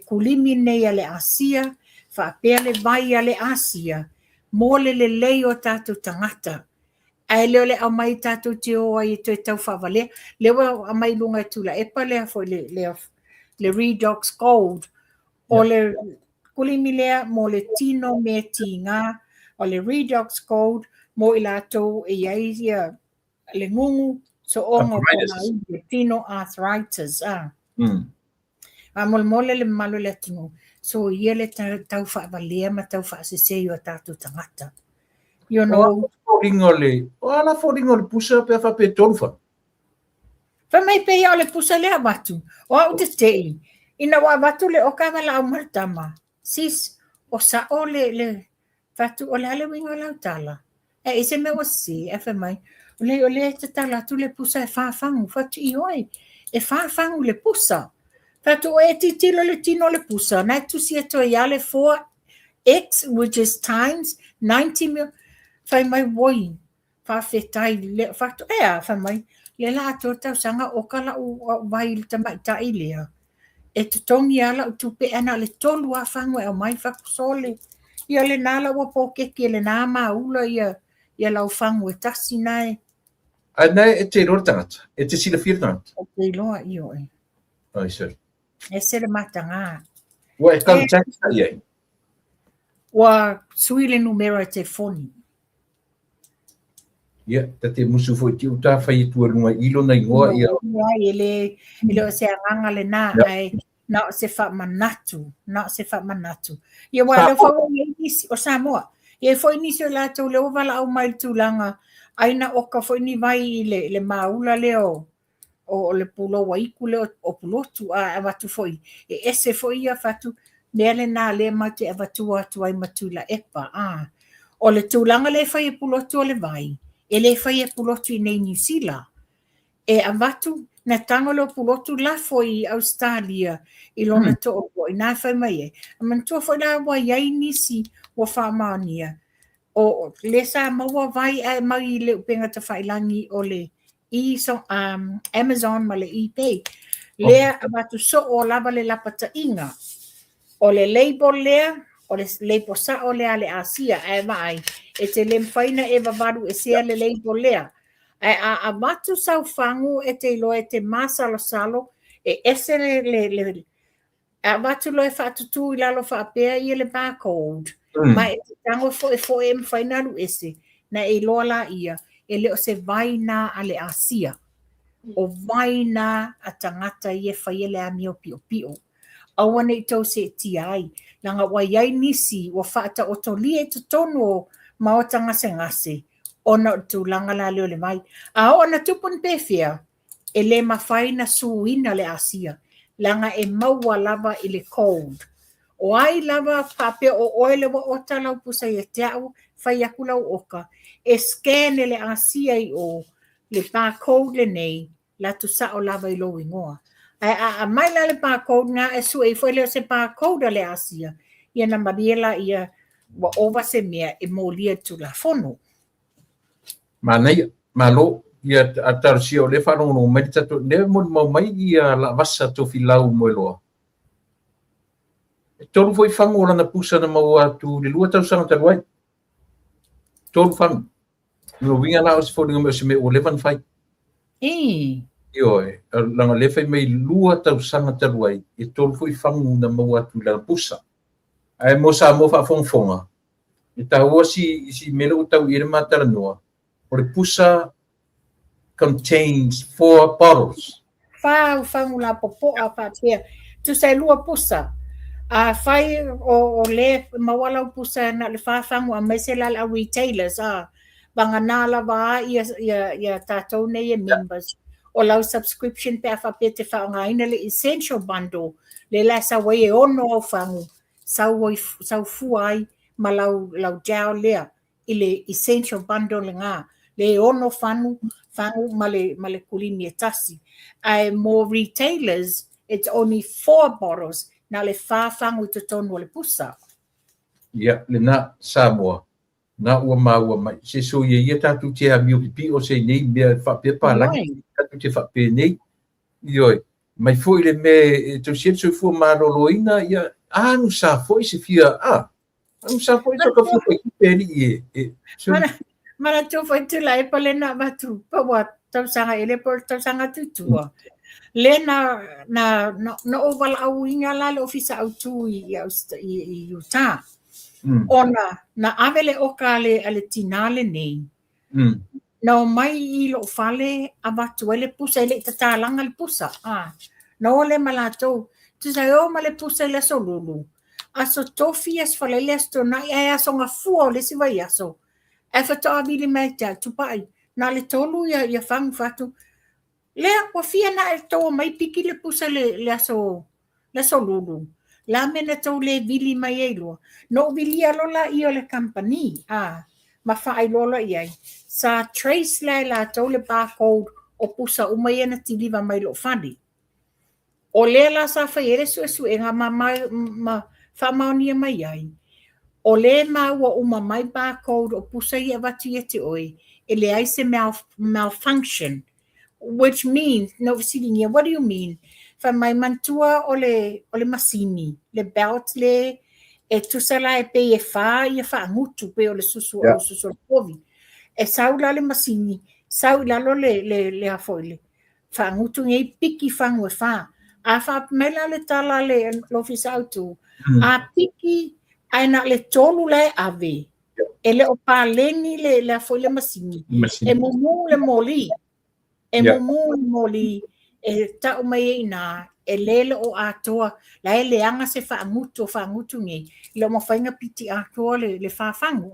Speaker 3: kulimi nei ale asia fa pele vai ale asia mo le lei o tatou tangata ai le amai tatou te o ai to tau fa vale le wa amai lunga tula e pa le fo le redox gold o le kulimi lea mo le tino me tinga o le redox gold mo ilato e ia le ngungu so ongo le tino arthritis mole le malo le tunu. So ia le tau whaavalea ma tau whaasese o tātou tangata. You know.
Speaker 1: Ala fōringo le pusa pe fa pe tolfa.
Speaker 3: Whamai pe ia o le pusa lea watu. O au te tei. Ina wa watu le o kawala au maritama. Sis, o sa o le watu o le ale winga lau tala. E ise me o si, e whamai. O le te tala tu le pusa e whaafangu. Whatu i oi. E whaafangu le pusa. Whatu o e titilo le tino le pusa. Nai tusi e toi ale 4x, which is times 90 mil. Whamai woi. Whawhetai le. Whatu ea whamai. Le la ato tau sanga o kala o vai le tamai tai lea. E te tongi ala o tupe ana le tolu a whangu e o mai whakusole. Ia le nala wa pōkeke le nā maula ia lau whangu e tasi nai.
Speaker 1: Nei, e te rora tangata. E te sila whira tangata.
Speaker 3: O te loa i oi.
Speaker 1: Ai, sorry.
Speaker 3: E sere matanga.
Speaker 1: Wa e kau tangata iai.
Speaker 3: Wa sui le numero e te foni.
Speaker 1: Ia, te musu foi tiu ta whai tua lunga ilo na ingoa ia.
Speaker 3: Ele o se aranga le nā ai. Na se fa manatu. Ia wa le fa nisi o Samoa. Ia foi nisi o la tau le ovala au mai tūlanga. Aina oka foi ni vai le maula leo. O le pulo wa iku leo o pulotu a watu foi. E ese foi ia fatu. Nele nā le mate e watu atu ai matula epa. O le tūlanga le fai e pulotu o le vai. E le fai e pulotu i nei New Zealand. E a watu na tangolo pulotu la foi Australia i lona to o i nā whai mai e. A mantua foi la wa iai nisi wa whamania. O le sa maua vai e mai le upenga ta whailangi o le Amazon ma le ePay. Lea a watu so o lava le lapata inga. O le label lea, o le label sa o lea le Asia e mai. E te lem whaina e wavaru e sea le label lea. A watu sau whangu e te ilo e te masalo salo e ese le a watu lo e whatutu i lalo whaapea i le barcode. Ma e te tango fo e mwhainaru ese na e loa la ia e leo se vaina a le Asia. O vaina a tangata i e whaiele a mio pio pio. Awane i tau se ti ai. Nanga waiai nisi wa whaata o toli e tutono ma o tangase ngase. Ona tu langa la leo le mai. A ona tupun pefia e le mawhaina suina le Asia. Langa e maua lava i le cold. O ai lava pape o oile wa ota lau pusa i te au whai aku lau oka. E scan le Asia i o le barcode le nei la tu sa o lava i lo ingoa. A mai la le barcode nga e su e foi le se barcode le Asia. Ia na mariela ia wa ova se mea e molia tu la fono.
Speaker 1: Manai, malo, ia atarsi o le whanongo no mai tato, ne mo mai ia la vasa to filau mo loa. Tolu foi whango o lana pusa na mau atu le lua tau sanga taruai. Tolu whango. No winga na o se whanongo me se me o levan whai. Io langa le whai mei lua tau sanga taruai, e tolu foi whango na mau atu lana pusa. Ai mo sa mo wha fonga. E taua si mele o tau ire matara noa. O le pusa contains 4 bottles.
Speaker 3: Whangu la popo a whapea. Tu sai lua pusa. A whai o le mawala o pusa na le whangu a mesela a retailers. Banga nala wa ia tātou nei e members. O lau subscription pe a whapea te whaongaina le essential bundle. Le la sa wai e ono au whangu. Sau fuai ma lau jau lea. I le essential bundle le ngā. Le ono whangu ma le kulini e tasi. More retailers, it's only 4 bottles. Na le whangu te tonu le pusa.
Speaker 1: Ia, le na Samoa. Na ua maua mai. Se so ia tatu te a miu pipi o se nei mea whapea pālangi. Tatu te whapea nei. Ioi. Mai foi le me, tau siet so fua maroloina, ia, anu sa foi se fia, anu sa foi toka fua ki peri e.
Speaker 3: Mana tu foi tu la e pale na batu. Pawa tau sanga ele por tau sanga tutua. Le na oval au inga la le ofisa au tu i Utah. Ona na avele oka ale tinale nei. Na o mai i lo fale a batu ele pusa ele tatalanga le pusa. Na ole malato tu sai o ma le pusa le so lulu. Aso tofi as falele as tona e aso nga fua le si vai aso. E fata abili mai te tupai. Na le tolu ia fang fatu. Lea wa fia na e toa mai piki le pusa le aso lulu. La mena tau le vili mai e loa. No vili alola i o le company. Ma fai lola iai. Sa trace la tau le barcode o pusa umai na tiliva mai lo fani. O le la sa fai ere su e nga ma whamaunia mai ai. O le maua uma mai barcode o pusa i avati e te oi. E le ai se malfunction. Which means, no visitinha, what do you mean? Fa mai mantua o le masini. Le belt le e tusala e pe e fa ngutu pe o le susu o susu o povi. E sau la le masini. Sau la lo le afoile. Fa ngutu ngei piki fangu e fa. A fa mela le tala le l'office autu. A piki aina le tolu le ave. E le o paleni le afoile masini. E mumu le moli. E mumu moli e tau mai ina e lele o atoa la e leanga se whaangutu ngai le mo whainga piti atoa le whaafangu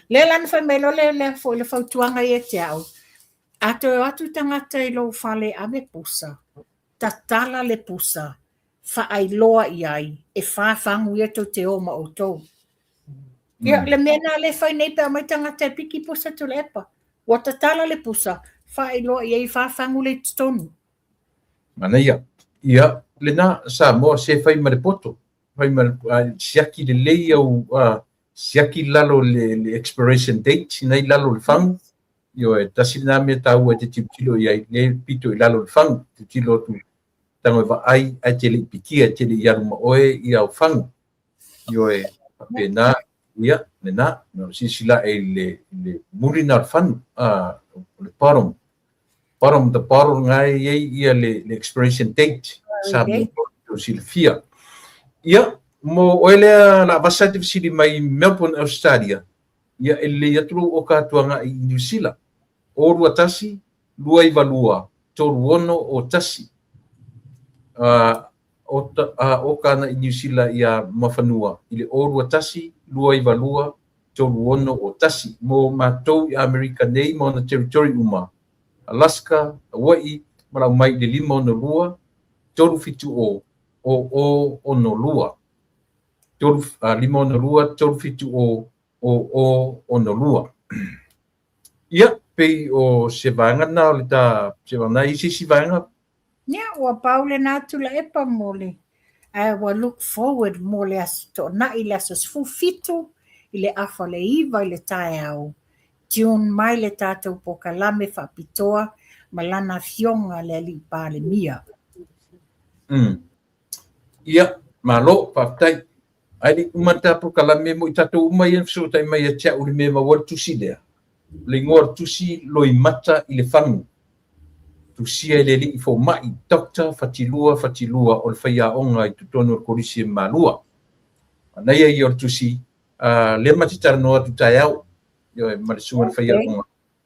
Speaker 3: le lan whamelo le whautuanga e te au atoa atu tangata i lo whale ame pusa tatala le pusa whaailoa i ai e whaafangu e to te oma o tau le mena le whainei pe amai tangata e piki pusa tu le epa wa tatala le pusa whaailoa i ai whaafangu le tonu
Speaker 1: Mana ia lena sa mo se fai marepoto fai siaki le lei au siaki lalo le expiration date nei lalo le fang yo e tasina me tau e te tilo ia le pito i lalo le fang te tilo tu tango va ai a te le piki a te le iaru ma oe ia o fang yo e pena ia lena no sisila e le murina fan le bottom the bottom ngai ia le expiration date sa mo silfia ia mo oile la vasati sili mai Melbourne Australia ia ele yatru o katuanga i New Zealand o rua tasi lua i valua toru ono o tasi o kana i New Zealand ia mafanua ile o rua tasi lua i valua toru ono o tasi mo matou i America nei mo na territory uma Alaska, Hawaii, mara mai le lima ono lua, toru fitu o no lua. Toru lima ono lua, toru fitu o no lua. Ia, pei o se vanga na o le ta, se vanga isi si vanga.
Speaker 3: Ia, ua paule natu la epa mole. Ua look forward mole as to na i le asos fufitu, i le afa le iwa i le tae au. June mai le tātou pokalame whapitoa ma lana fionga le li pāle mia.
Speaker 1: Ia, malo, whaftai. Aile umata pokalame mo i tātou umai en fsotai mai a tia uri me mawar tusi lea. Le ngor tusi loi mata i le whangu. Tusia i le li i fo mai, dokta fatilua o le whaia onga i tutono o korisi e malua. Anaia i or tusi, le matitara noa tutai au. Yo e marisunga le whaia onga.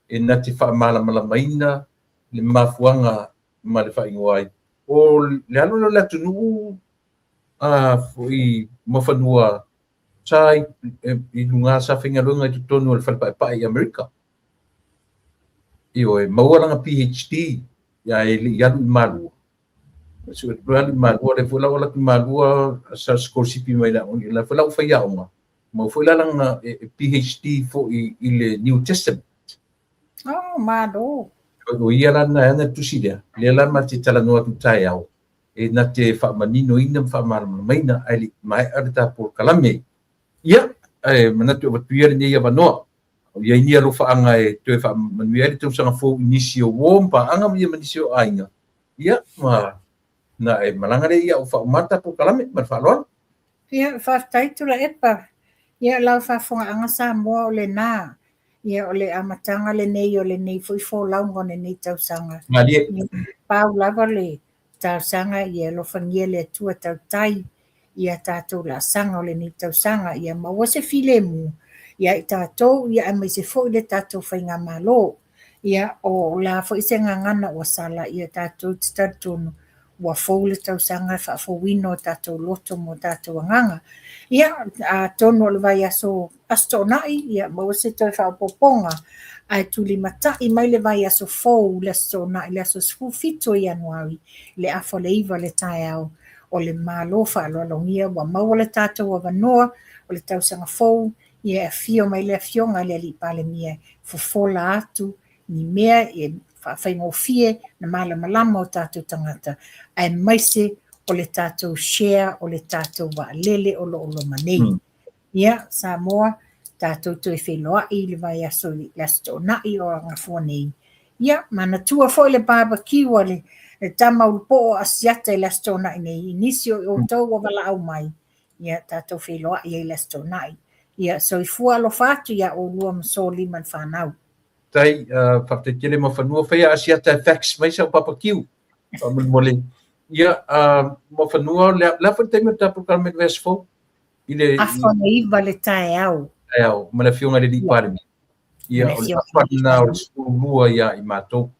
Speaker 1: E nati wha malamaina, le mafuanga ma le wha ingoai. O le alo le atu nuu, fo i mawhanua tai i lunga sa whinga lunga i tutonu o le whalpai i Amerika. Yo e mauaranga PhD, ya e li alu i malua. So e alu i malua, le fulau ala ki malua sa skorsipi mai la, le fulau whaia onga. Mau foi lá na PhD foi ile New Testament.
Speaker 3: Oh, mado.
Speaker 1: O ia lá na tusilea. Le lá mate tala no atu tai au. E na te fa manino ina fa marmaina ali mai arta por kalame. Ia, manatu o tuia ni ia vanoa. O ia ni alo fa anga e te fa manuel te sanga fo inisio wompa anga ia manisio ainga. Ia, ma na e malanga le ia o fa mata por kalame, mar fa lo.
Speaker 3: Ia, fa tai tu la epa. Ia lau whafonga anga sa mua o le nā. Ia o le amatanga le nei fui fo laungo nei tau sanga. Pau lava le tau sanga ia lo fangia le tua tau tai. Ia tātou la sanga o le nei tau sanga. Ia maua se file mu. Ia i tātou ia amai se fo i le tātou whainga malo. Ia o la fo i se ngangana o sala ia tātou titatunu. ua fou le tausaga faafouina o tatou loto mo tatou agaga ia tonu o le vai aso toʻanaʻi ia maua se toe faapoopoga ae tuli mataʻi mai le vai aso fou le aso toʻanaʻi le aso 15 o Ianuari le afa le iva le taeao o le mālō faaloalogia ua maua le tatou avanoa o le tausaga fou ia e afio mai le afioga le alii palemia fofola atu ni mea e faafaigaofie na malamalama o tatou tagata ae maise o le tatou share o le tatou vaalele o loo loma nei ia Samoa tatou toe feiloaʻi le vai aso le aso toʻanaʻi o agafua nei ia manatua foʻi le barbecue a le tama ulupoo asiata i le aso toʻanaʻi nei inisi o outou ua valaau mai ia tatou feiloaʻi ai le aso toʻanaʻi ia soifua alofa atu ia o 2 ma 5 fanau
Speaker 1: tai whakatele ma whanua whaia asiata fax mai sa papakiu. Mole. Ia ma whanua la whanteime tapu kalme vers fo. Ile
Speaker 3: afona iva le taeao.
Speaker 1: Taeao, ma le fionga le liparimi. Ia o le whana o le skulua ia i mātou.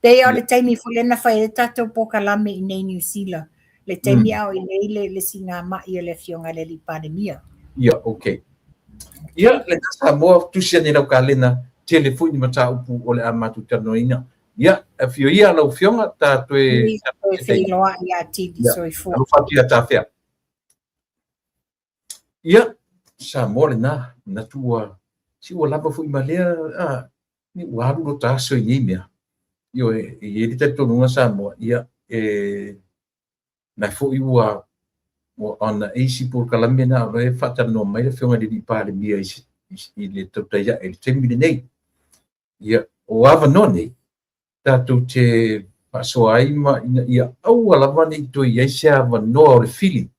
Speaker 3: Pea o le taimi fulena whai le tatou pokalame i nei New Zealand. Le taimi au i nei le singa mai le fionga le liparimi.
Speaker 1: Ia, okay. Ia, le tasa moa tusia ni lau kalena telefoni ni mata upu o le amatu tanoina. Ia, e fio ia lau fionga ta toe...
Speaker 3: Whiloa ia tidi soifu.
Speaker 1: Alu whati a tawhea. Ia, sa moa le na tua, si ua lapa fu i malea, ni waru lo taso i mea. Io e li te tonunga sa moa, ia, na fu i ua ona eisi por kalamia na o e whatano mai le fionga li pāle mia i le tautaya e le temile nei. Ia, o ava no nei, tātou te pasoa aima ia au alama nei toi eise ava noa o le fili.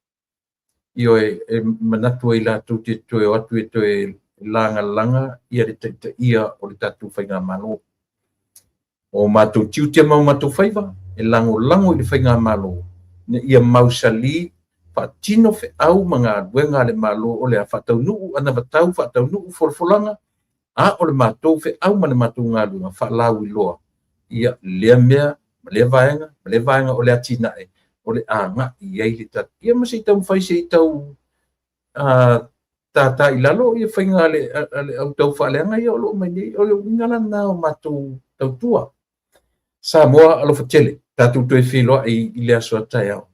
Speaker 1: Io e manatu e lātou te toe o atu e toe langa ia le taita ia o le tātou whainga malo. O mātou tiu te mau mātou whaiva, e lango i le whainga malo. Ia mausali, whaatino fe au mga duenga le malo o le a whatau nuu, ana whatau nuu folfolanga, a o le mātou fe au ma le mātou ngā lunga, whaalau i loa. Ia lea mea, ma lea vaenga o le atinae, o le anga i ei le tatu. Ia masi tau mwhaise i tau tata i lalo, ia whainga le au tau whaaleanga, ia o lo mai nei, o le ngala nā o mātou tau tua. Sa moa alofa tele, tātou toi whiloa i le aso atai au.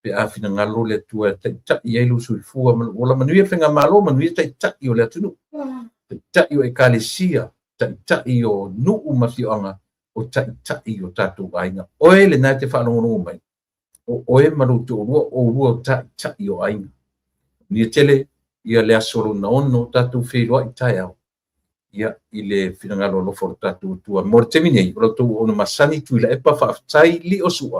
Speaker 1: Pe awhina ngalo le tua tai i eilu sui fua, ola manuia whenga malo, manuia tai o le atunu. Tai o e kalesia, tai o nuu mawhioanga, o tai o tātou ainga. Oe le nai te whanongonongo mai. Oe marutu o rua tai o ainga. Nia tele, ia le asoro na ono tātou whiloa i tai au. Ia i le whinangalo loforo tātou tua. Mora te minei, o tau ono masani tuila e pa whaafitai li o sua.